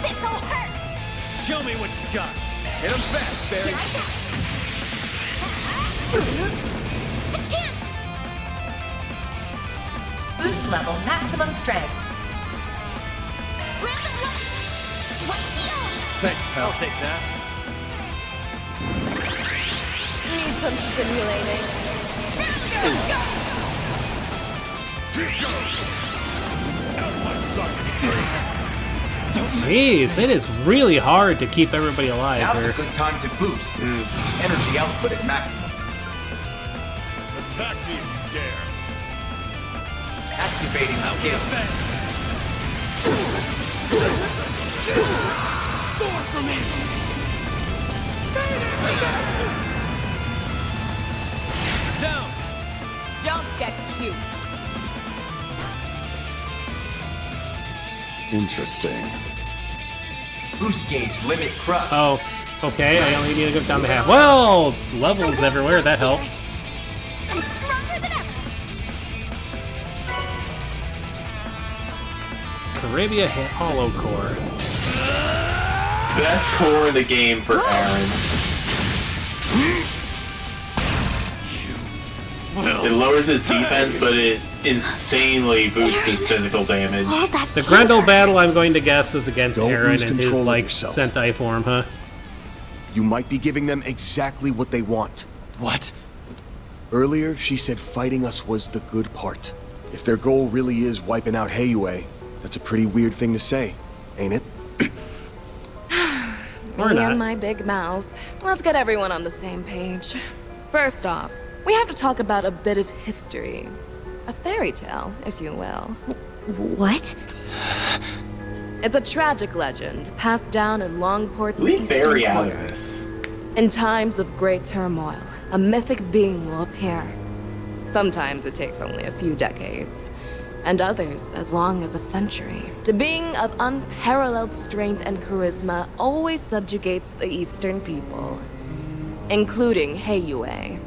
This'll hurt. Show me what you got. Hit him fast, Barry. A chance. Boost level maximum strength. Thanks, pal. I'll take that. Need some stimulating. Jeez, it is really hard to keep everybody alive Now's here. a good time to boost. Energy output at maximum. Attack me if you dare. Activating skill. Sword for me! Down! Don't get cute. Interesting. Boost gauge limit crush. Oh, okay, I only need to go down to half. Well, levels everywhere, that helps. I'm stronger than ever. Caribia hit Hollow Core. Best core in the game for Aaron. It lowers his defense, but it insanely boosts his physical damage. The Grendel battle, I'm going to guess, is against Don't Aaron lose in his, control of like, yourself. Sentai form, huh? You might be giving them exactly what they want. What? Earlier, she said fighting us was the good part. If their goal really is wiping out Heiyue, that's a pretty weird thing to say, ain't it? Or Me not. and my big mouth. Let's get everyone on the same page. First off, we have to talk about a bit of history. A fairy tale, if you will. What? It's a tragic legend passed down in Longport's Leave eastern Barry out of corner. this. In times of great turmoil, a mythic being will appear. Sometimes it takes only a few decades, and others as long as a century. The being of unparalleled strength and charisma always subjugates the Eastern people, including Heiyue.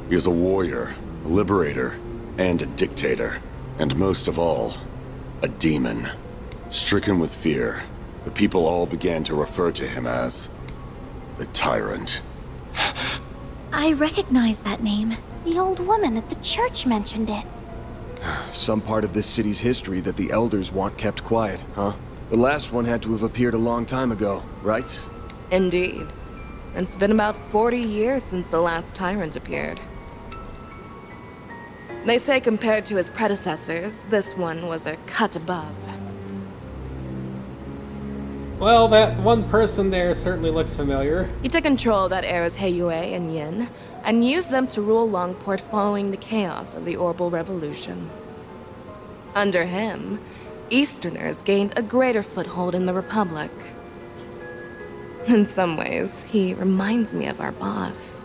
He is a warrior, a liberator, and a dictator. And most of all, a demon. Stricken with fear, the people all began to refer to him as the Tyrant. I recognize that name. The old woman at the church mentioned it. Some part of this city's history that the elders want kept quiet, huh? The last one had to have appeared a long time ago, right? Indeed. It's been about 40 years since the last tyrant appeared. They say compared to his predecessors, this one was a cut above. Well, that one person there certainly looks familiar. He took control of that era's Heiyue and Yin, and used them to rule Longport following the chaos of the Orbital Revolution. Under him, Easterners gained a greater foothold in the Republic. In some ways, he reminds me of our boss.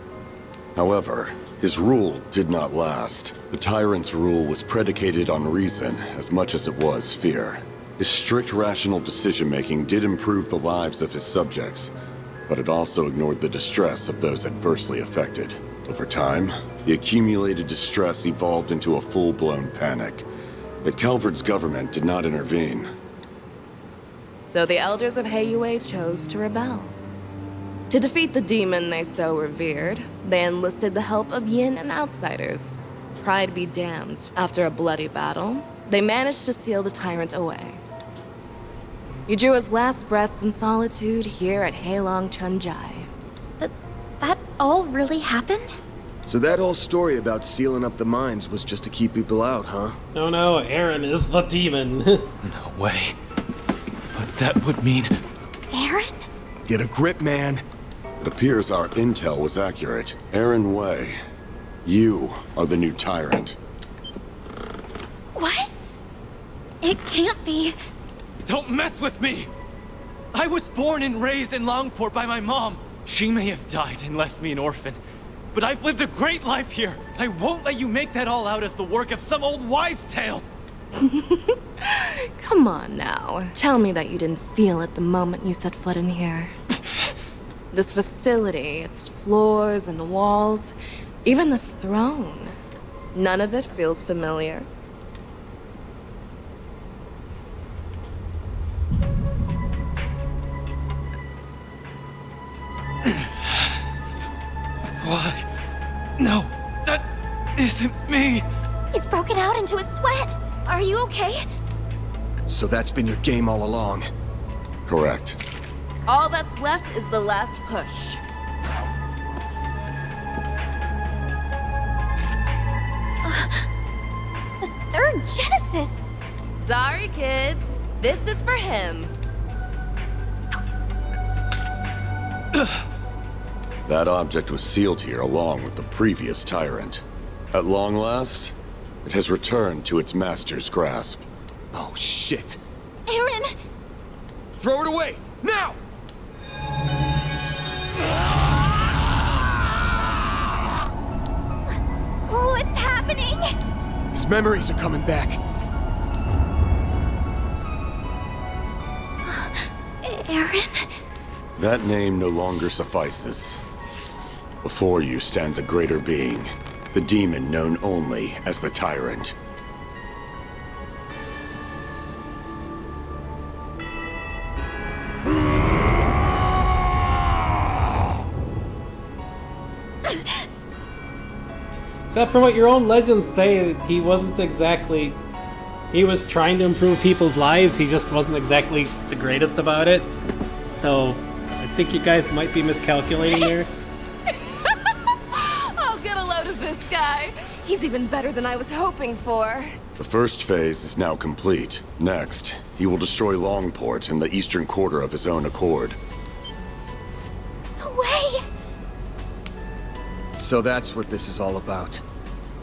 However, his rule did not last. The Tyrant's rule was predicated on reason as much as it was fear. His strict rational decision-making did improve the lives of his subjects, but it also ignored the distress of those adversely affected. Over time, the accumulated distress evolved into a full-blown panic. But Calvard's government did not intervene. So the elders of Heiyue chose to rebel. To defeat the demon they so revered, they enlisted the help of Yin and outsiders. Pride be damned. After a bloody battle, they managed to seal the tyrant away. He drew his last breaths in solitude here at Heilong Chunjai. That all really happened? So that whole story about sealing up the mines was just to keep people out, huh? No, Aaron is the demon. No way. But that would mean... Aaron? Get a grip, man. It appears our intel was accurate. Aaron Way, you are the new Tyrant. What? It can't be. Don't mess with me! I was born and raised in Longport by my mom. She may have died and left me an orphan, but I've lived a great life here. I won't let you make that all out as the work of some old wives' tale. Come on now. Tell me that you didn't feel it the moment you set foot in here. This facility, its floors and walls, even this throne. None of it feels familiar. Why? No, that isn't me. He's broken out into a sweat. Are you okay? So that's been your game all along. Correct. All that's left is the last push. The third Genesis! Sorry, kids. This is for him. That object was sealed here along with the previous tyrant. At long last, it has returned to its master's grasp. Oh, shit. Aaron! Throw it away! Now! What's happening? His memories are coming back. Aaron? That name no longer suffices. Before you stands a greater being, the demon known only as the Tyrant. Except from what your own legends say, he wasn't exactly... He was trying to improve people's lives, he just wasn't exactly the greatest about it. So, I think you guys might be miscalculating there. I'll get a load of this guy. He's even better than I was hoping for. The first phase is now complete. Next, he will destroy Longport in the eastern quarter of his own accord. No way! So that's what this is all about.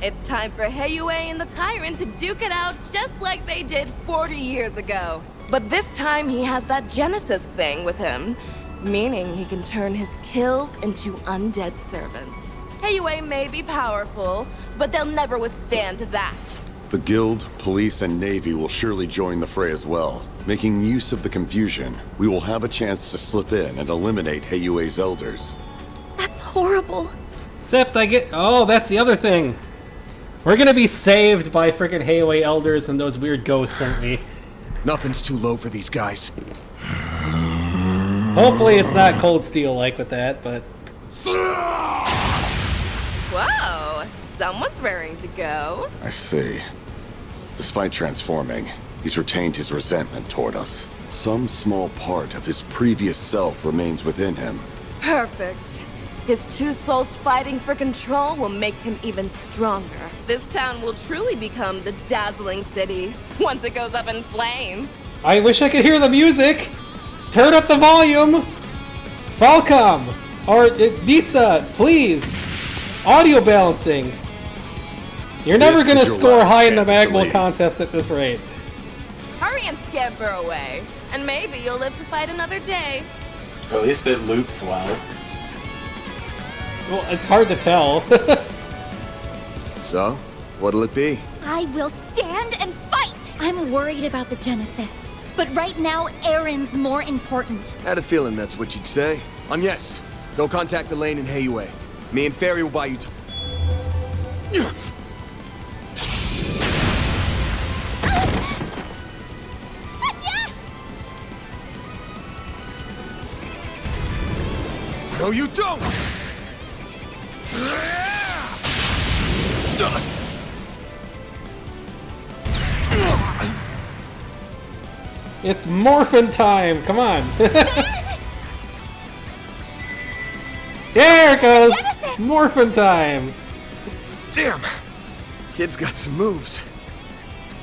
It's time for Heiyue and the Tyrant to duke it out just like they did 40 years ago. But this time he has that Genesis thing with him, meaning he can turn his kills into undead servants. Heiyue may be powerful, but they'll never withstand that. The Guild, Police, and Navy will surely join the fray as well. Making use of the confusion, we will have a chance to slip in and eliminate Heiyue's elders. That's horrible. Except I get... Oh, that's the other thing. We're gonna be saved by frickin' Heiyue elders and those weird ghosts, aren't we? Nothing's too low for these guys. Hopefully it's not Cold Steel like with that, but... Whoa, someone's raring to go. I see. Despite transforming, he's retained his resentment toward us. Some small part of his previous self remains within him. Perfect. His two souls fighting for control will make him even stronger. This town will truly become the dazzling city once it goes up in flames. I wish I could hear the music! Turn up the volume! Falcom! Or Nisa, please! Audio balancing! You're never gonna score high in the Magwell contest at this rate. Hurry and scamper away, and maybe you'll live to fight another day. At least it loops well. Well, it's hard to tell. So, what'll it be? I will stand and fight! I'm worried about the Genesis, but right now, Aaron's more important. Had a feeling that's what you'd say. Yes, go contact Elaine and Heiyue. Me and Fairy will buy you time. Yes! No, you don't! It's morphin' time! Come on! There it goes! Genesis! Morphin' time! Damn! Kid's got some moves.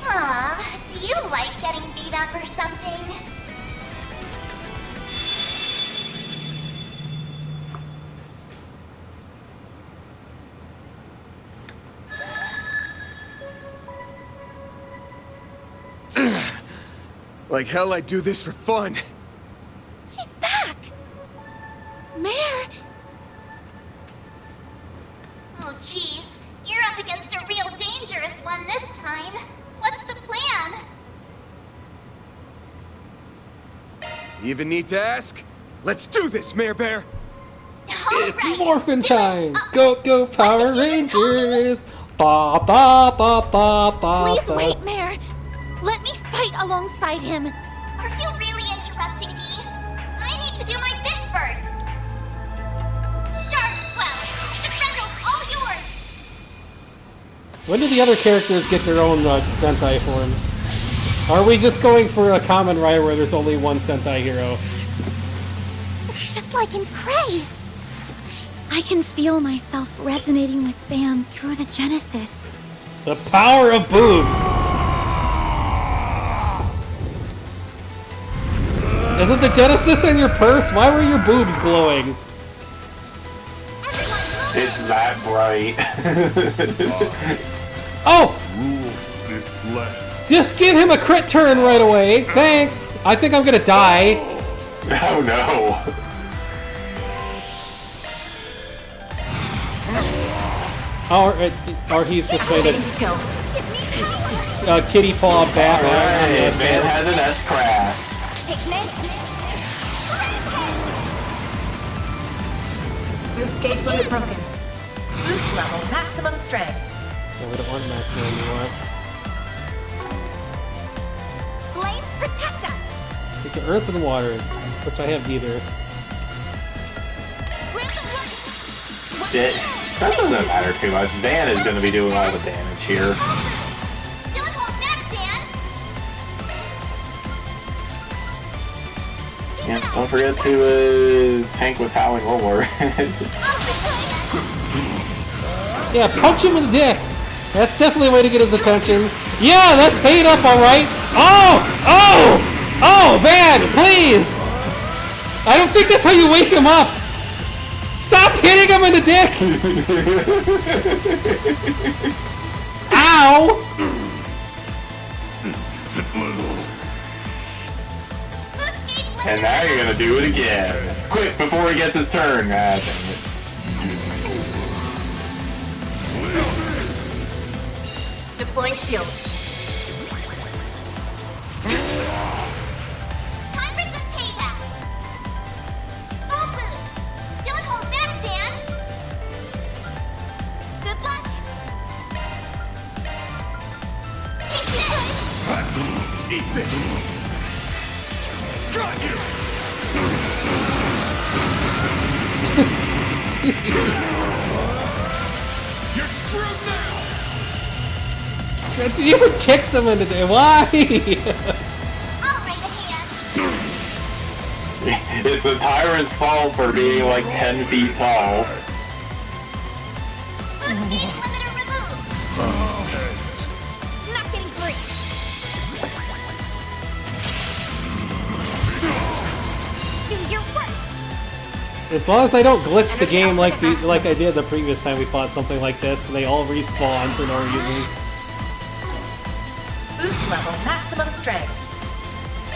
Aw, do you like getting beat up or something? Like hell I'd do this for fun. She's back! Mare! Oh, jeez. You're up against a real dangerous one this time. What's the plan? You even need to ask? Let's do this, Mare Bear! It's morphin' time! Go Power Rangers! Da da da da da. Please wait, Mare. Let me fight alongside him. Are you really interrupting me? I need to do my bit first. Sharp Swell! The central's all yours! When do the other characters get their own Sentai forms? Or are we just going for a common ride where there's only one Sentai hero? It's just like in Prey. I can feel myself resonating with Van through the Genesis. The power of boobs! Isn't the Genesis in your purse? Why were your boobs glowing? It's that bright. Oh! Just give him a crit turn right away. Thanks. I think I'm gonna die. Oh no. Or he's just trying to kitty paw back. Alright, man has an S-craft. Boost gauge limit broken. Boost level maximum strength. No, we don't want maximum anymore. Flames protect us. Take the earth and water, which I have neither. Shit. That doesn't matter too much. Van is going to be doing all the damage here. Don't hold back, Dan. Yeah, don't forget to tank with Howling War. Yeah, punch him in the dick. That's definitely a way to get his attention. Yeah, that's hate up, all right. Oh, oh, oh, Van, please. I don't think that's how you wake him up. Stop hitting him in the dick. Ow. And now you're gonna do it again. Quick, before he gets his turn. Ah, dang it. Deploying shield. Time for some payback. Full boost. Don't hold back, Dan. Good luck. Take this. Eat this. Got you. You're screwed now. Did you even kick him in the dick? Why? I'll raise a hand. It's the tyrant's fault for being like 10 feet tall. Boost gauge limiter removed. Not getting free. Do your worst. As long as I don't glitch the game like I did the previous time we fought something like this, and they all respawn for no reason. Boost level maximum strength.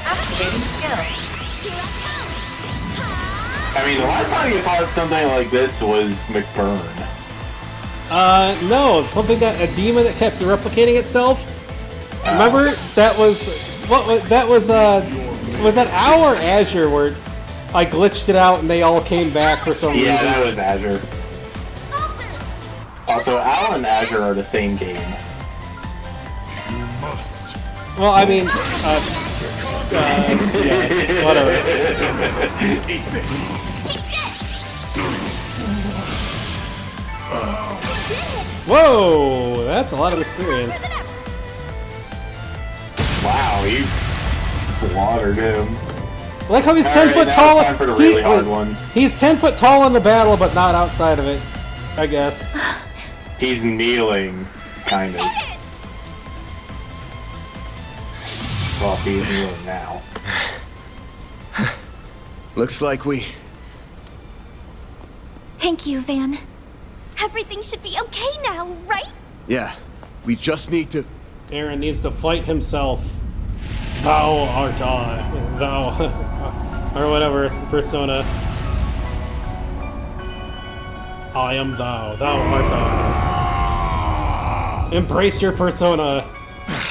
Activating skill. I mean, the last time you fought something like this was McBurn. No, something a demon that kept replicating itself. Remember that was that was that Owl or Azure where I glitched it out and they all came back for some reason. Yeah, that was Azure. Also, Owl and Azure are the same game. Well, I mean, yeah, whatever. Whoa, that's a lot of experience. Wow, you slaughtered him. I like how he's 10 foot tall. Time for the really hard one. He's 10 foot tall in the battle, but not outside of it, I guess. He's kneeling, kind of. Well, he's kneeling now. Looks like we... Thank you, Van. Everything should be okay now, right? Yeah, we just need to... Aaron needs to fight himself. Thou art I. Thou... or whatever, persona. I am thou. Thou art I. Embrace your persona.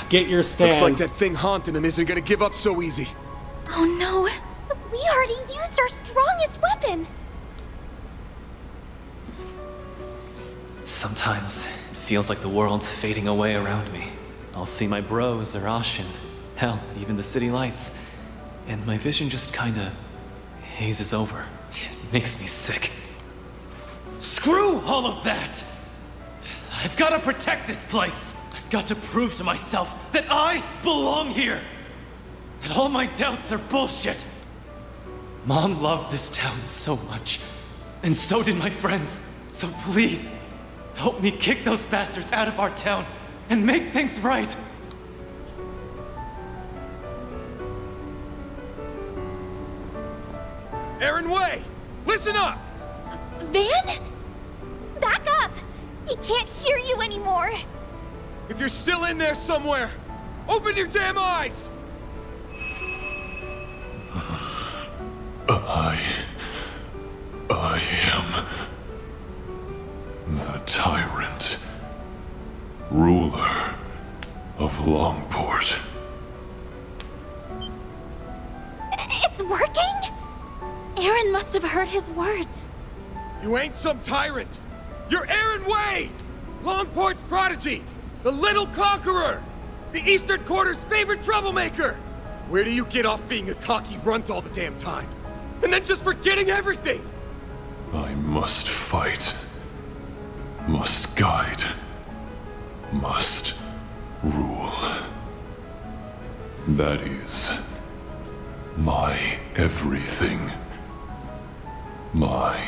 Get your stand. Looks like that thing haunting him isn't gonna give up so easy. Oh no. We already used our strongest weapon. Sometimes it feels like the world's fading away around me. I'll see my bros or Ashin, hell, even the city lights, and my vision just kinda hazes over. It makes me sick. Screw all of that! I've I've got to protect this place. I've got to prove to myself that I belong here. That all my doubts are bullshit. Mom loved this town so much, and so did my friends. So please, help me kick those bastards out of our town and make things right. Aaron Way, listen up! Van? Back up! He can't hear you anymore! If you're still in there somewhere, open your damn eyes! I am the tyrant, ruler of Longport. It's working? Aaron must have heard his words. You ain't some tyrant! You're Aaron Way! Longport's prodigy! The little conqueror! The Eastern Quarter's favorite troublemaker! Where do you get off being a cocky runt all the damn time? And then just forgetting everything! I must fight. Must guide. Must rule. That is my everything. My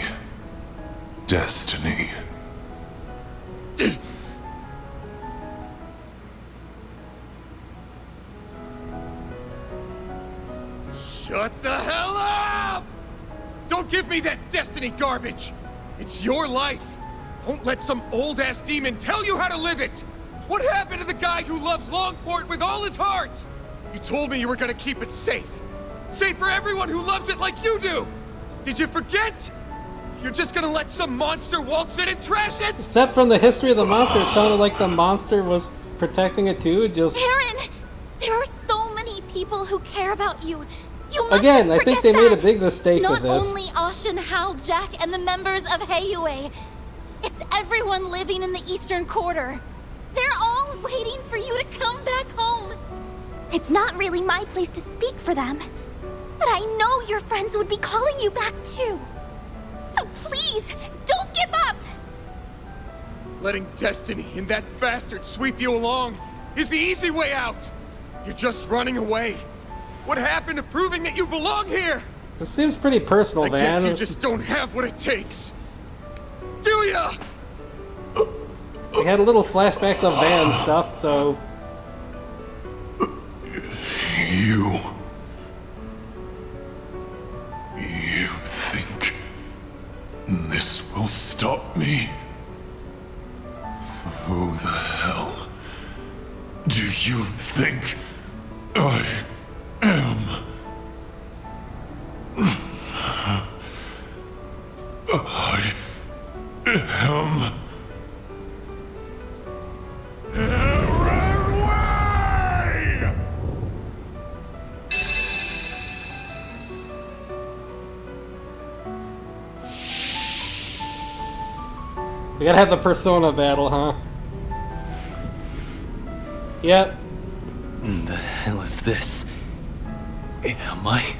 destiny. Shut the hell up! Don't give me that destiny garbage! It's your life! Don't let some old-ass demon tell you how to live it! What happened to the guy who loves Longport with all his heart? You told me you were gonna keep it safe. Safe for everyone who loves it like you do! Did you forget? You're just gonna let some monster waltz in and trash it? Except from the history of the monster, it sounded like the monster was protecting it too. Just Aaron! There are so many people who care about you. You mustn't again, I think forget they made a that. big mistake Not with this. only Ashen, Hal, Jack, and the members of Heiyue. It's everyone living in the Eastern Quarter. They're all waiting for you to come back home. It's not really my place to speak for them, but I know your friends would be calling you back too. So please, don't give up! Letting destiny and that bastard sweep you along is the easy way out! You're just running away. What happened to proving that you belong here? This seems pretty personal, I Van. guess you just don't have what it takes. Do ya? We had a little flashbacks of Van stuff, so... You think this will stop me? Who the hell do you think I am? I am Aaron Way! We gotta have the persona battle, huh? Yep. The hell is this? Am I?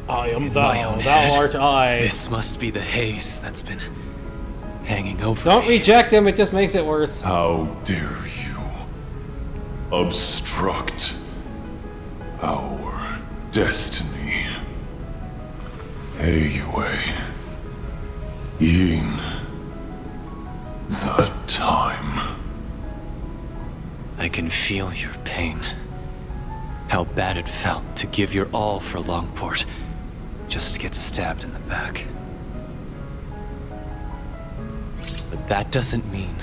I am in thou, my own thou head? art I. This must be the haze that's been hanging over Don't me. reject him, it just makes it worse. How dare you obstruct our destiny? Heiyue, Yin, the time. I can feel your pain. How bad it felt to give your all for Longport, just to get stabbed in the back. But that doesn't mean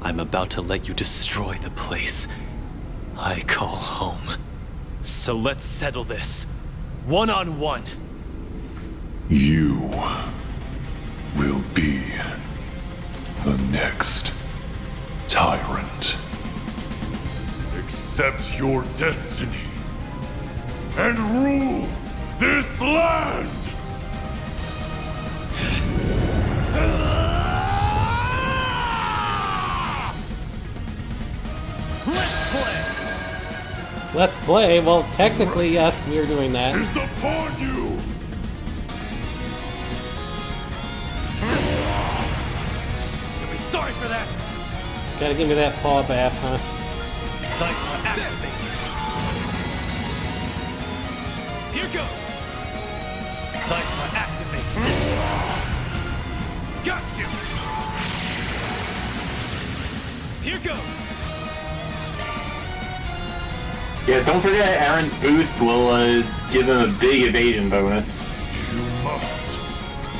I'm about to let you destroy the place I call home. So let's settle this, one-on-one. You will be the next tyrant. Accept your destiny and rule this land! Let's play. Well, technically, yes, we are doing that. Is upon you! You'll be sorry for that! Gotta give me that paw bath, huh? Cyclone activate. Here goes. Cyclone activate. Got you. Here goes. Yeah, don't forget Aaron's boost will give him a big evasion bonus. You must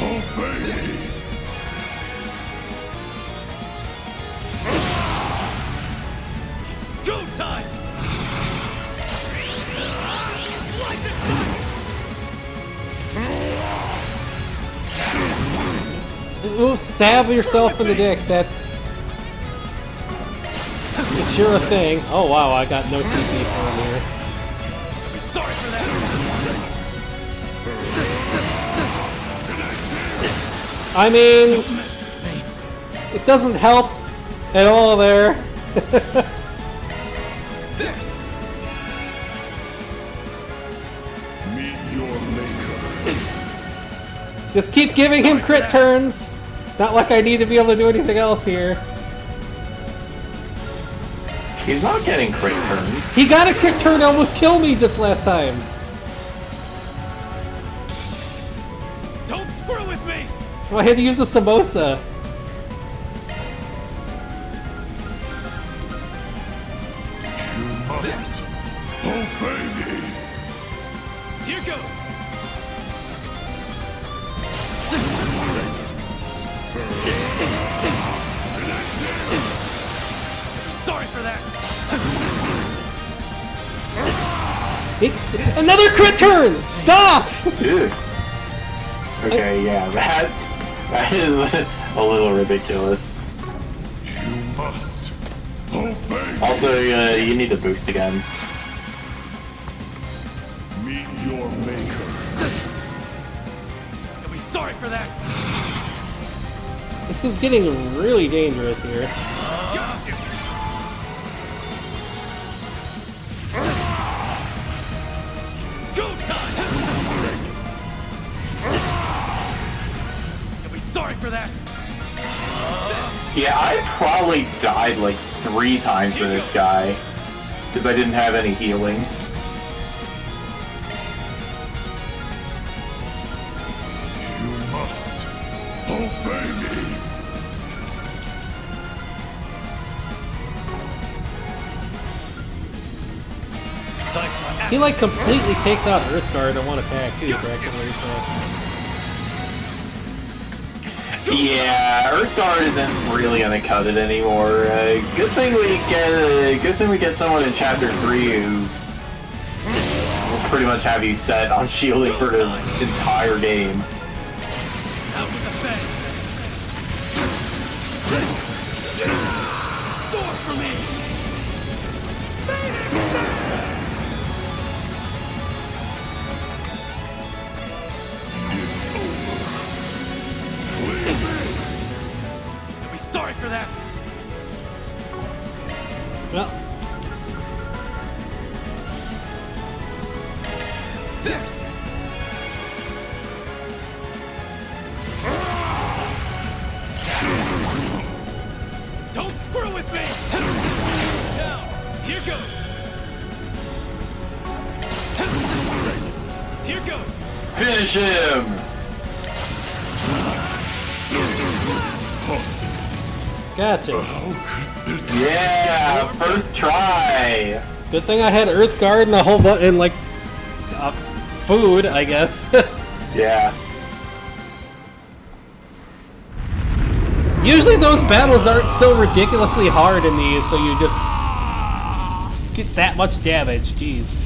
obey me. It's go time. Ooh, stab yourself in the dick. That's it's sure a thing. Oh wow, I got no CP for him here. Sorry for that. I mean, it doesn't help at all there. Meet your maker. Just keep giving him crit turns. It's not like I need to be able to do anything else here. He's not getting crit turns. He got a crit turn to almost kill me just last time. Don't screw with me. So I had to use a samosa. You must obey me. Here goes. Sorry for that. It's another crit turn! Stop! Dude. Okay, yeah, that is a little ridiculous. You must obey. Also, you need to boost again. Meet your maker. You'll be sorry for that. This is getting really dangerous here. Got you. It's go time. You'll be sorry for that. Yeah, I probably died like 3 times to this guy. Because I didn't have any healing. You must obey me. He like completely takes out Earthguard in one attack too, practically, so. Yeah, Earthguard isn't really gonna cut it anymore. Good thing we get someone in Chapter 3 who will pretty much have you set on shielding for the entire game. Out with the bang. Sword for me. It's over. You'll be sorry for that. Well, there. Don't screw with me. Now, here goes. Here goes. Finish him! gotcha. Yeah, first try. Good thing I had Earthguard and a whole and like food, I guess. Yeah. Usually those battles aren't so ridiculously hard in these, so you just get that much damage. Jeez.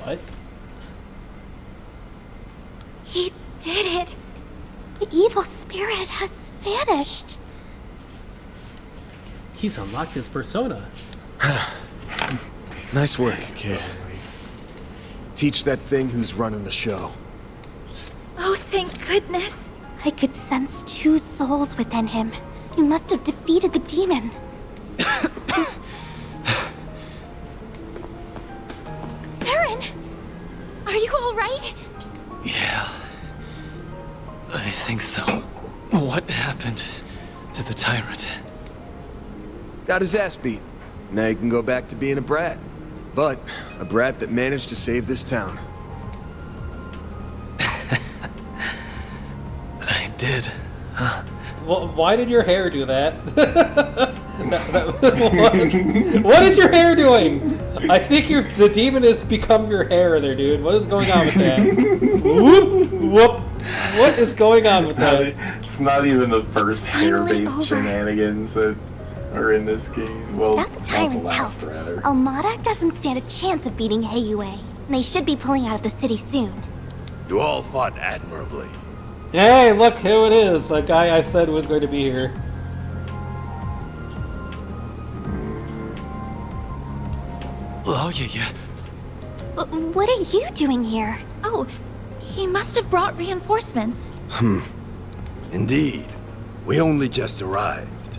What? He did it. The evil spirit has vanished. He's unlocked his persona. Nice work, kid. Teach that thing who's running the show. Oh, thank goodness. I could sense 2 souls within him. You must have defeated the demon. Aaron! Are you all right? Yeah. I think so. What happened to the tyrant? Got his ass beat. Now he can go back to being a brat. But a brat that managed to save this town. I did, huh? Well, why did your hair do that? What is your hair doing? I think the demon has become your hair there, dude. What is going on with that? Whoop, whoop. What is going on with that? It's not even the first finally hair-based over. shenanigans that are in this game. Well, Without the it's not the tyrant's help, last, rather. Almada doesn't stand a chance of beating Heiyue. They should be pulling out of the city soon. You all fought admirably. Hey, look who it is. A guy I said was going to be here. Oh, yeah. What are you doing here? Oh, he must have brought reinforcements. Indeed. We only just arrived.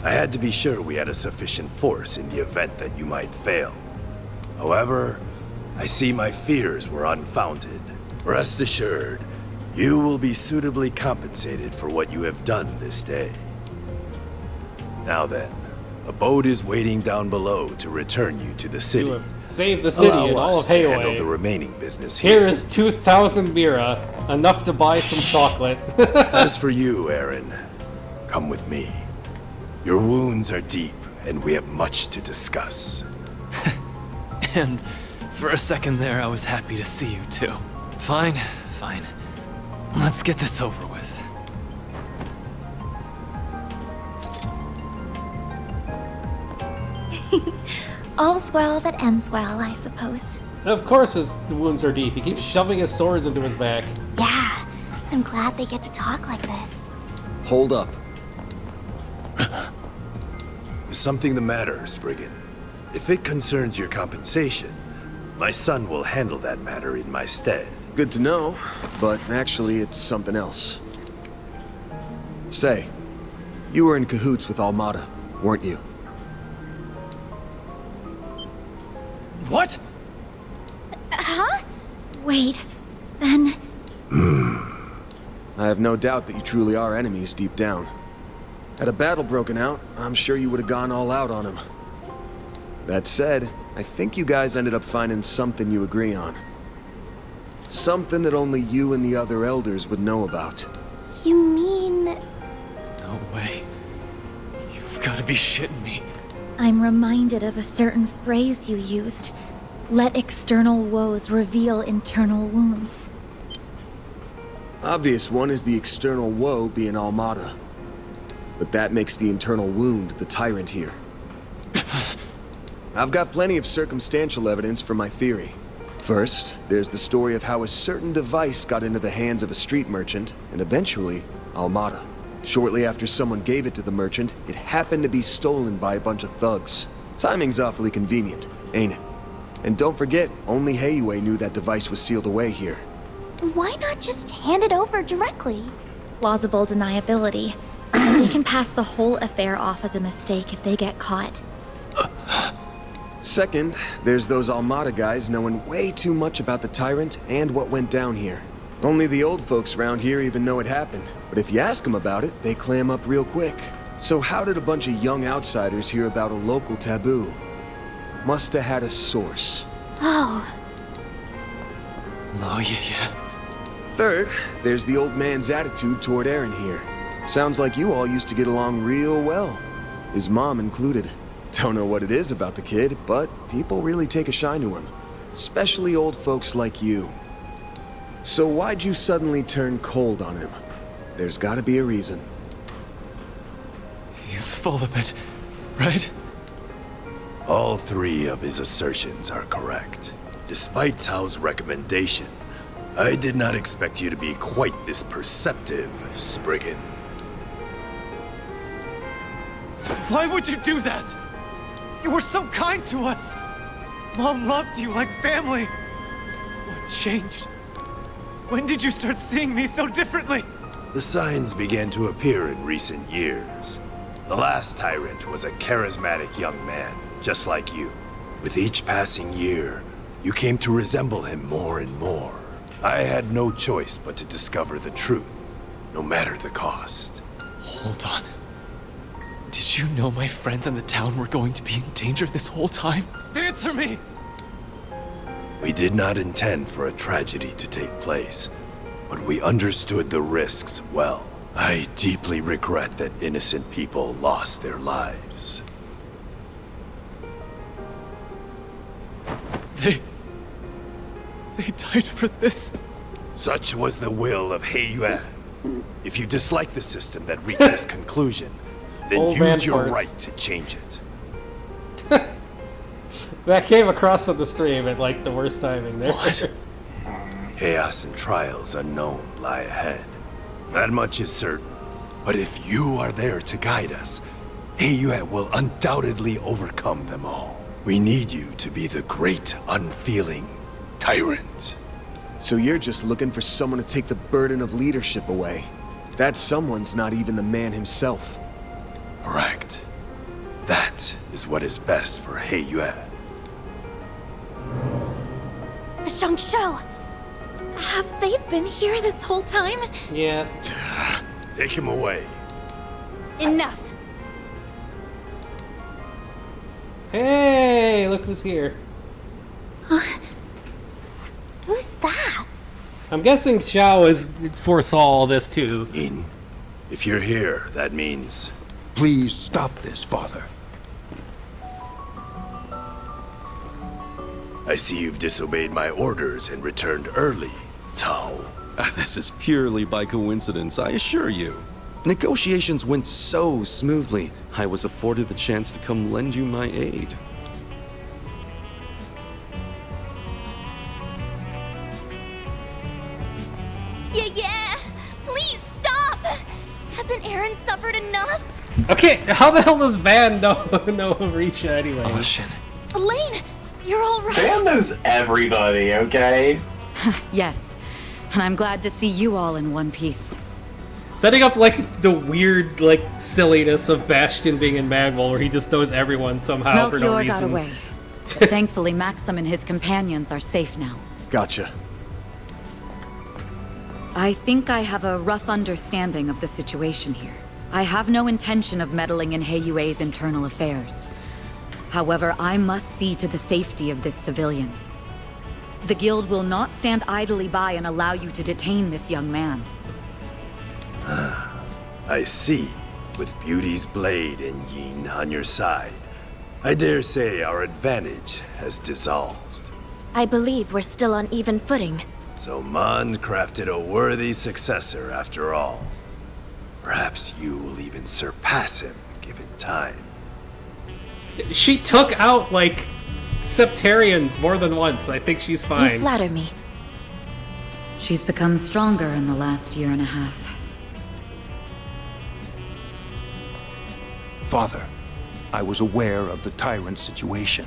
I had to be sure we had a sufficient force in the event that you might fail. However, I see my fears were unfounded. Rest assured, you will be suitably compensated for what you have done this day. Now then, a boat is waiting down below to return you to the city. You have saved the city and all of to handle the Heiyue. remaining business Here here. is 2,000 mira, enough to buy some chocolate. As for you, Aaron, come with me. Your wounds are deep, and we have much to discuss. And for a second there, I was happy to see you too. Fine. Let's get this over with. All's well that ends well, I suppose. Of course his wounds are deep. He keeps shoving his swords into his back. Yeah, I'm glad they get to talk like this. Hold up. Is something the matter, Spriggan? If it concerns your compensation, my son will handle that matter in my stead. Good to know, but actually it's something else. Say, you were in cahoots with Almada, weren't you? What? Huh? Wait, then... I have no doubt that you truly are enemies deep down. Had a battle broken out, I'm sure you would have gone all out on him. That said, I think you guys ended up finding something you agree on. Something that only you and the other elders would know about. You mean... No way. You've got to be shitting me. I'm reminded of a certain phrase you used. Let external woes reveal internal wounds. Obvious one is the external woe being Almada. But that makes the internal wound the tyrant here. I've got plenty of circumstantial evidence for my theory. First, there's the story of how a certain device got into the hands of a street merchant, and eventually, Almada. Shortly after someone gave it to the merchant, it happened to be stolen by a bunch of thugs. Timing's awfully convenient, ain't it? And don't forget, only Heiyue knew that device was sealed away here. Why not just hand it over directly? Plausible deniability. They can pass the whole affair off as a mistake if they get caught. Second, there's those Almada guys knowing way too much about the tyrant and what went down here. Only the old folks around here even know it happened, but if you ask them about it, they clam up real quick. So how did a bunch of young outsiders hear about a local taboo? Must have had a source. Oh. Oh, yeah. Third, there's the old man's attitude toward Aaron here. Sounds like you all used to get along real well. His mom included. Don't know what it is about the kid, but people really take a shine to him. Especially old folks like you. So why'd you suddenly turn cold on him? There's gotta be a reason. He's full of it, right? All three of his assertions are correct. Despite Tao's recommendation, I did not expect you to be quite this perceptive, Spriggan. Why would you do that? You were so kind to us. Mom loved you like family. What changed? When did you start seeing me so differently? The signs began to appear in recent years. The last tyrant was a charismatic young man, just like you. With each passing year, you came to resemble him more and more. I had no choice but to discover the truth. no matter the cost. Hold on. Did you know my friends in the town were going to be in danger this whole time? Answer me! We did not intend for a tragedy to take place, but we understood the risks well. I deeply regret that innocent people lost their lives. They died for this. Such was the will of He Yue. If you dislike the system that reached this conclusion, then Old man use your farts. right to change it. That came across on the stream at like the worst timing there. What? Chaos and trials unknown lie ahead. That much is certain. But if you are there to guide us, He Yue will undoubtedly overcome them all. We need you to be the great, unfeeling tyrant. So you're just looking for someone to take the burden of leadership away. That someone's not even the man himself. Correct. That is what is best for He Yue. The Shangshou! Have they been here this whole time? Yeah. Take him away. Enough! Hey, look who's here. Who's that? I'm guessing Xiao foresaw all this too. In. If you're here, that means... Please stop this, Father. I see you've disobeyed my orders and returned early, Cao. This is purely by coincidence, I assure you. Negotiations went so smoothly, I was afforded the chance to come lend you my aid. Yeah! Please stop! Hasn't Aaron suffered enough? Okay, how the hell does Van know Orisha anyway? Oh shit. Elaine, you're all right. Van knows everybody, okay? Yes, and I'm glad to see you all in one piece. Setting up like the weird like silliness of Bastion being in Magwell where he just knows everyone somehow for no Melchior reason. got away. But thankfully, Maxim and his companions are safe now. Gotcha. I think I have a rough understanding of the situation here. I have no intention of meddling in He Yue's internal affairs. However, I must see to the safety of this civilian. The guild will not stand idly by and allow you to detain this young man. I see. With Beauty's blade and Yin on your side, I dare say our advantage has dissolved. I believe we're still on even footing. So Mon crafted a worthy successor after all. Perhaps you will even surpass him, given time. She took out like Septarians more than once. I think she's fine. You flatter me. She's become stronger in the last year and a half. Father, I was aware of the tyrant situation,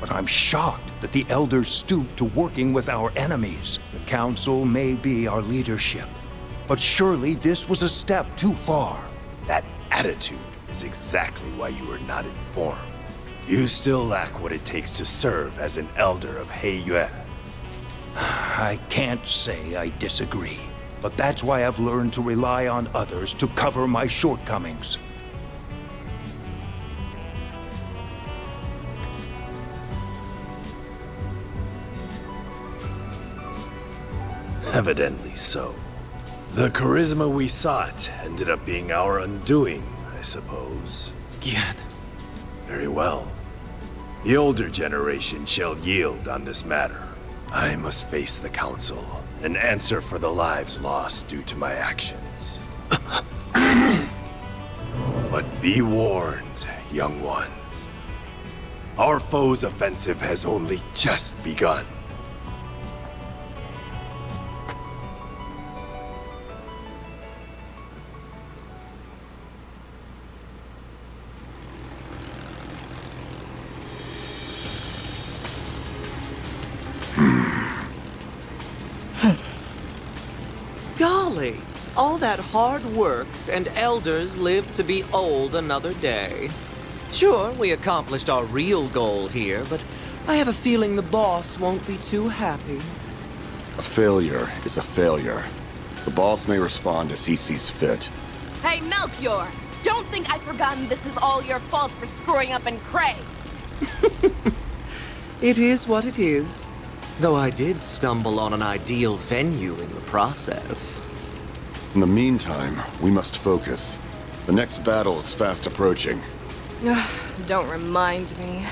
but I'm shocked that the elders stooped to working with our enemies. The council may be our leadership, but surely this was a step too far. That attitude is exactly why you are not informed. You still lack what it takes to serve as an elder of He Yue. I can't say I disagree, but that's why I've learned to rely on others to cover my shortcomings. Evidently so. The charisma we sought ended up being our undoing, I suppose. Gian. Very well. The older generation shall yield on this matter. I must face the council and answer for the lives lost due to my actions. But be warned, young ones. Our foe's offensive has only just begun. Golly, all that hard work and elders lived to be old another day. Sure, we accomplished our real goal here, but I have a feeling the boss won't be too happy. A failure is a failure. The boss may respond as he sees fit. Hey, Melchior! Don't think I've forgotten this is all your fault for screwing up in Cray! It is what it is. Though I did stumble on an ideal venue in the process. In the meantime, we must focus. The next battle is fast approaching. Don't remind me.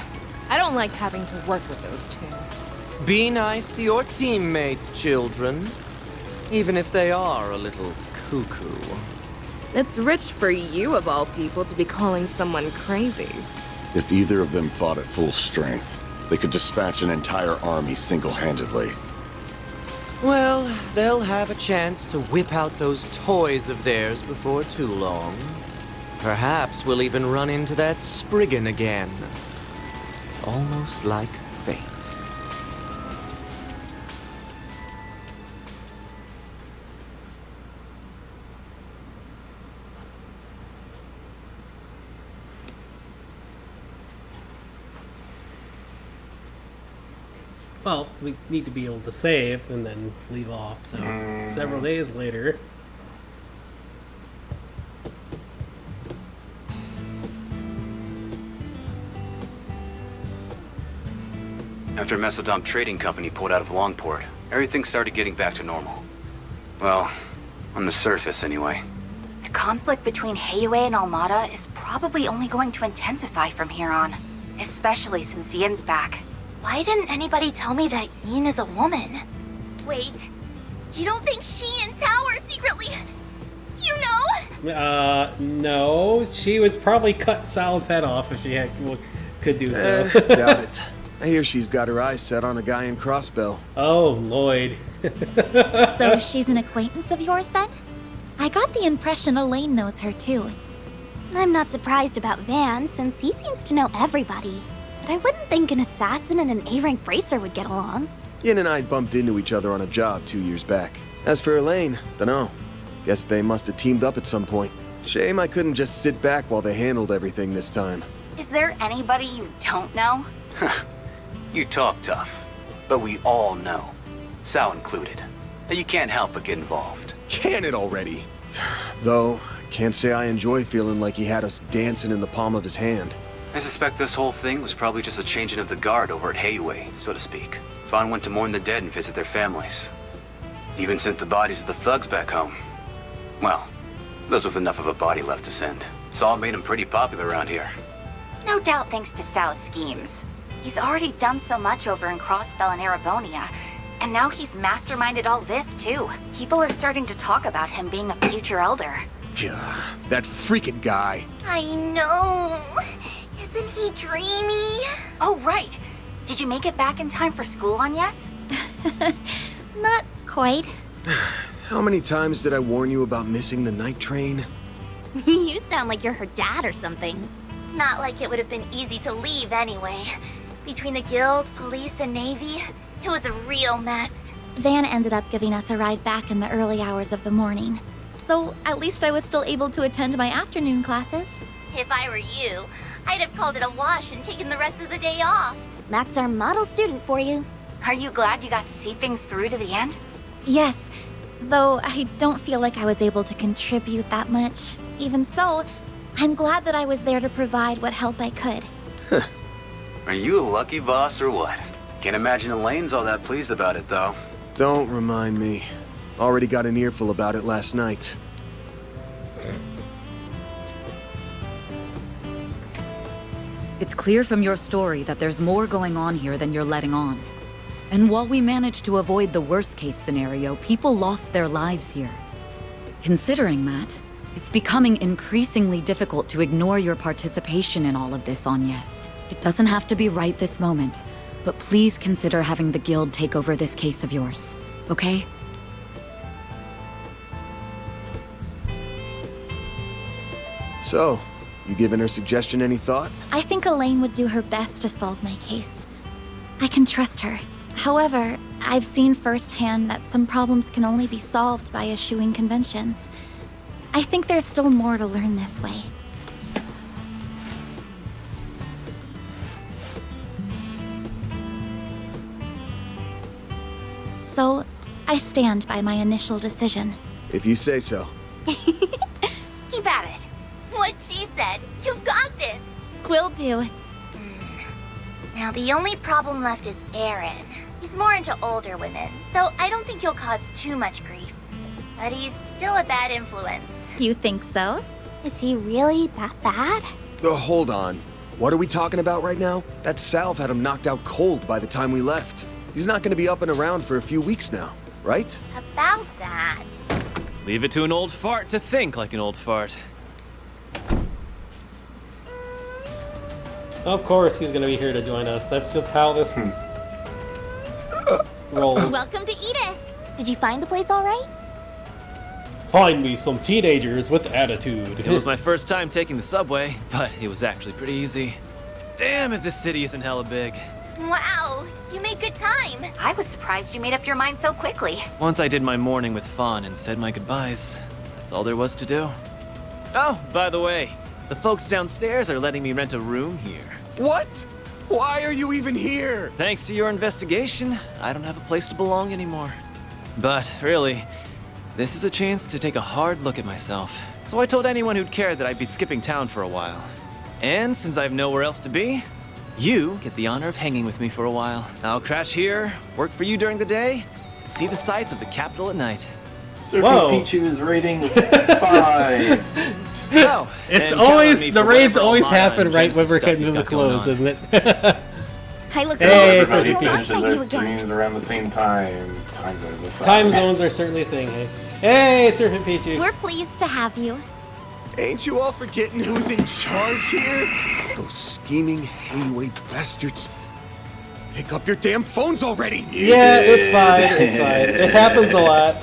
I don't like having to work with those two. Be nice to your teammates, children. Even if they are a little cuckoo. It's rich for you, of all people, to be calling someone crazy. If either of them fought at full strength, they could dispatch an entire army single-handedly. Well, they'll have a chance to whip out those toys of theirs before too long. Perhaps we'll even run into that Spriggan again. It's almost like fate. Well, we need to be able to save and then leave off, so several days later. After Mesodom Trading Company pulled out of Longport, everything started getting back to normal. Well, on the surface anyway. The conflict between Heiyue and Almada is probably only going to intensify from here on, especially since Yin's back. Why didn't anybody tell me that Yin is a woman? Wait, you don't think she and Tao are secretly... You know? No. She would probably cut Sal's head off if she could do so. Doubt it. I hear she's got her eyes set on a guy in Crossbow. Oh, Lloyd. So she's an acquaintance of yours then? I got the impression Elaine knows her too. I'm not surprised about Van, since he seems to know everybody. But I wouldn't think an assassin and an A-rank racer would get along. Yin and I bumped into each other on a job 2 years back. As for Elaine, dunno. Guess they must have teamed up at some point. Shame I couldn't just sit back while they handled everything this time. Is there anybody you don't know? You talk tough, but we all know, Sal included, that you can't help but get involved. Can it already? Though, can't say I enjoy feeling like he had us dancing in the palm of his hand. I suspect this whole thing was probably just a changing of the guard over at Heiyue, so to speak. Fawn went to mourn the dead and visit their families. Even sent the bodies of the thugs back home. Well, those with enough of a body left to send. Saul made him pretty popular around here. No doubt thanks to Sal's schemes. He's already done so much over in Crossbell and Erebonia, and now he's masterminded all this too. People are starting to talk about him being a future elder. That freaking guy. I know. Isn't he dreamy? Oh, right. Did you make it back in time for school on Yes? Not quite. How many times did I warn you about missing the night train? You sound like you're her dad or something. Not like it would have been easy to leave anyway. Between the guild, police, and navy, it was a real mess. Van ended up giving us a ride back in the early hours of the morning. So at least I was still able to attend my afternoon classes. If I were you, I'd have called it a wash and taken the rest of the day off. That's our model student for you. Are you glad you got to see things through to the end? Yes, though I don't feel like I was able to contribute that much. Even so, I'm glad that I was there to provide what help I could. Are you a lucky boss or what? Can't imagine Elaine's all that pleased about it, though. Don't remind me. Already got an earful about it last night. It's clear from your story that there's more going on here than you're letting on. And while we managed to avoid the worst-case scenario, people lost their lives here. Considering that, it's becoming increasingly difficult to ignore your participation in all of this on Yes. It doesn't have to be right this moment, but please consider having the guild take over this case of yours, okay? So, you giving her suggestion any thought? I think Elaine would do her best to solve my case. I can trust her. However, I've seen firsthand that some problems can only be solved by eschewing conventions. I think there's still more to learn this way. So, I stand by my initial decision. If you say so. Keep at it. What she said. You've got this. Will do. Now, the only problem left is Aaron. He's more into older women, so I don't think he'll cause too much grief. But he's still a bad influence. You think so? Is he really that bad? Hold on. What are we talking about right now? That salve had him knocked out cold by the time we left. He's not going to be up and around for a few weeks now, right? About that. Leave it to an old fart to think like an old fart. Of course he's gonna be here to join us. That's just how this rolls. Welcome to Edith. Did you find the place all right? Find me some teenagers with attitude. It was my first time taking the subway, but it was actually pretty easy. Damn if this city isn't hella big. Wow, you made good time. I was surprised you made up your mind so quickly. Once I did my morning with Fawn and said my goodbyes, that's all there was to do. Oh, by the way, the folks downstairs are letting me rent a room here. What? Why are you even here? Thanks to your investigation, I don't have a place to belong anymore. But really, this is a chance to take a hard look at myself. So I told anyone who'd care that I'd be skipping town for a while. And since I have nowhere else to be, you get the honor of hanging with me for a while. I'll crash here, work for you during the day, and see the sights of the capital at night. Surfing Pichu's rating 5. No, It's and count on always me the for raids whatever always Almana happen and right when Genesis we're stuff getting to you've the got going close, on. isn't it? I look Hey, forward Everybody to finishes seeing their you again. streams around the same time. Time zone aside. Time zones are certainly a thing, hey? Hey, Serpent Pichu. We're pleased to have you. Ain't you all forgetting who's in charge here? Those scheming Hayway bastards. Pick up your damn phones already! Yeah, it's fine, it's fine. It happens a lot.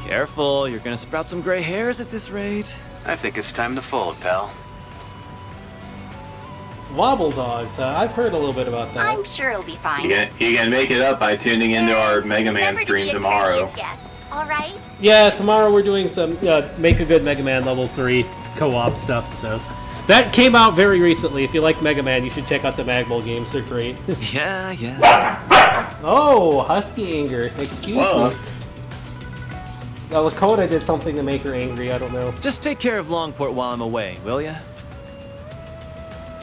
Careful, you're gonna sprout some gray hairs at this rate. I think it's time to fold, pal. Wobble dogs, I've heard a little bit about that. I'm sure it'll be fine. You can make it up by tuning into our Mega Man Remember to stream be a tomorrow. courteous guest, all right? Yeah, tomorrow we're doing some Make a Good Mega Man Level 3 co-op stuff, so. That came out very recently. If you like Mega Man, you should check out the Magmol games, they're great. Yeah. Oh, Husky Anger, excuse Whoa. me. Lakota did something to make her angry, I don't know. Just take care of Longport while I'm away, will ya?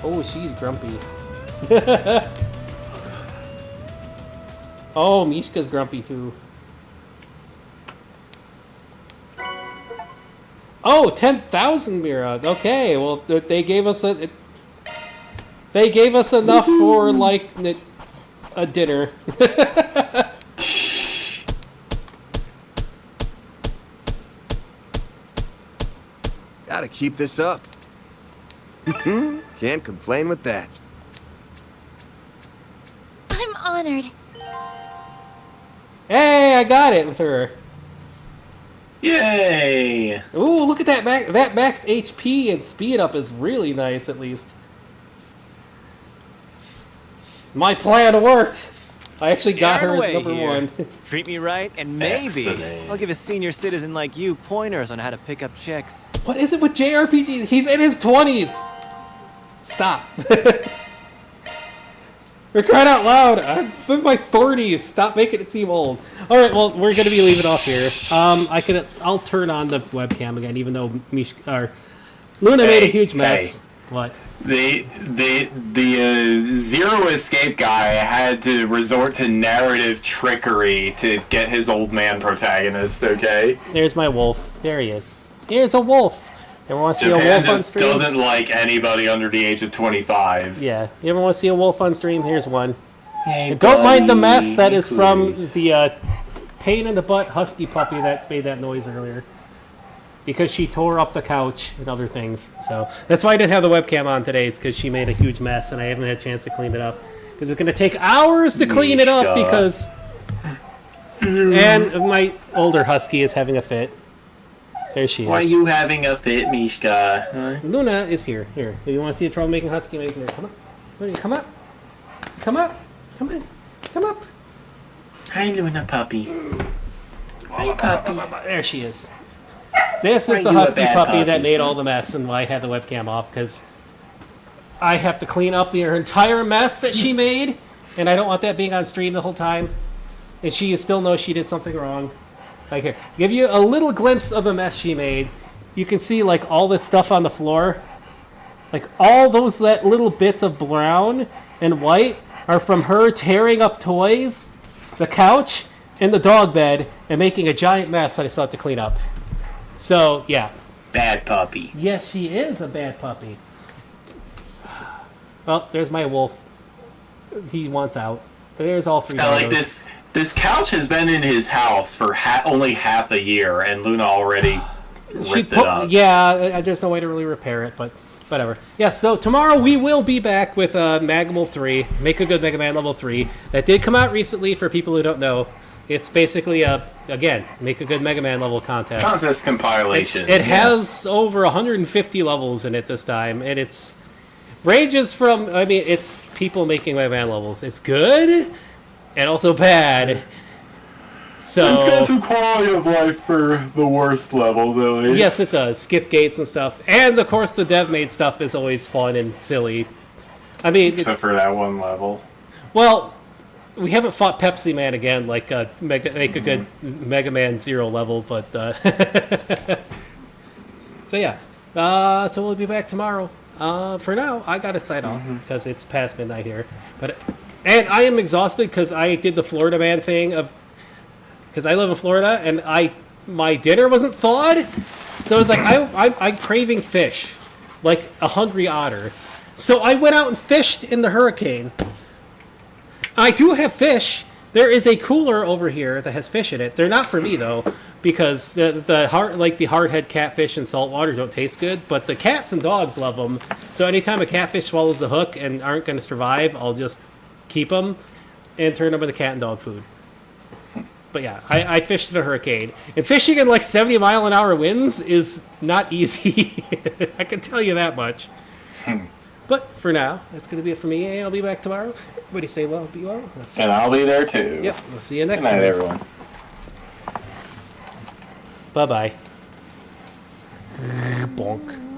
Oh, she's grumpy. Oh, Mishka's grumpy too. Oh, 10,000 Mira. Okay, well they gave us they gave us enough for like a dinner. Gotta keep this up. Can't complain with that. I'm honored. Hey, I got it with her. Yay! Ooh, look at that that max HP and speed up is really nice, at least. My plan worked. I actually got her as number one. Treat me right, and maybe Excellent. I'll give a senior citizen like you pointers on how to pick up chicks. What is it with JRPG? He's in his 20s. Stop. We're crying out loud. I'm in my 40s. Stop making it seem old. All right, well, we're gonna be leaving off here. I'll turn on the webcam again, even though Luna made a huge mess. What? The Zero Escape guy had to resort to narrative trickery to get his old man protagonist, okay? There's my wolf. There he is. There's a wolf. Ever want to see a Japan wolf on just stream? doesn't like anybody under the age of 25. Yeah. You ever want to see a wolf on stream? Here's one. Hey, And don't mind the mess. That buddy, is from please. the pain in the butt husky puppy that made that noise earlier. Because she tore up the couch and other things. So that's why I didn't have the webcam on today. It's because she made a huge mess and I haven't had a chance to clean it up. Because it's going to take hours to clean it up because... And my older husky is having a fit. There she is. Why are you having a fit, Mishka? Huh? Luna is here. Here. If you want to see a troublemaking husky, make her come up. Come up. Come up. Come in. Come up. Hi, Luna puppy. Hi, puppy. There she is. This Why is the you a husky bad puppy that puppy? made all the mess and why I had the webcam off, because I have to clean up her entire mess that she made, and I don't want that being on stream the whole time. And she still knows she did something wrong. Like here, give you a little glimpse of the mess she made. You can see like all this stuff on the floor. Like all that little bits of brown and white are from her tearing up toys, the couch, and the dog bed, and making a giant mess that I still have to clean up. So, yeah. Bad puppy. Yes, she is a bad puppy. Well, there's my wolf. He wants out. There's all three. Like this couch has been in his house for only half a year, and Luna already ripped it up. Yeah, there's no way to really repair it, but whatever. Yeah, so tomorrow we will be back with Magamal 3, Make a Good Mega Man Level 3. That did come out recently for people who don't know. It's basically again, Make a Good Mega Man level contest. Contest compilation. It has over 150 levels in it this time, and it's ranges from, I mean, it's people making Mega Man levels. It's good and also bad. So it's got some quality of life for the worst levels, at least. Yes, it does. Skip gates and stuff. And, of course, the dev-made stuff is always fun and silly. I mean... Except for that one level. Well, we haven't fought Pepsi Man again, like Make a Good Mega Man 0 level, but... So, yeah. So we'll be back tomorrow. For now, I gotta sign off, because it's past midnight here. And I am exhausted, because I did the Florida Man thing of... Because I live in Florida, and my dinner wasn't thawed, so I was like, I'm craving fish, like a hungry otter. So I went out and fished in the hurricane. I do have fish. There is a cooler over here that has fish in it. They're not for me though, because the hardhead catfish and saltwater don't taste good. But the cats and dogs love them. So anytime a catfish swallows the hook and aren't going to survive, I'll just keep them and turn them into cat and dog food. But yeah, I fished in a hurricane. And fishing in like 70-mile-an-hour winds is not easy. I can tell you that much. But for now, that's going to be it for me. And I'll be back tomorrow. Everybody say well, be well. And I'll be there too. Yep, we'll see you next time. Good night, time. everyone. Bye-bye. Bonk.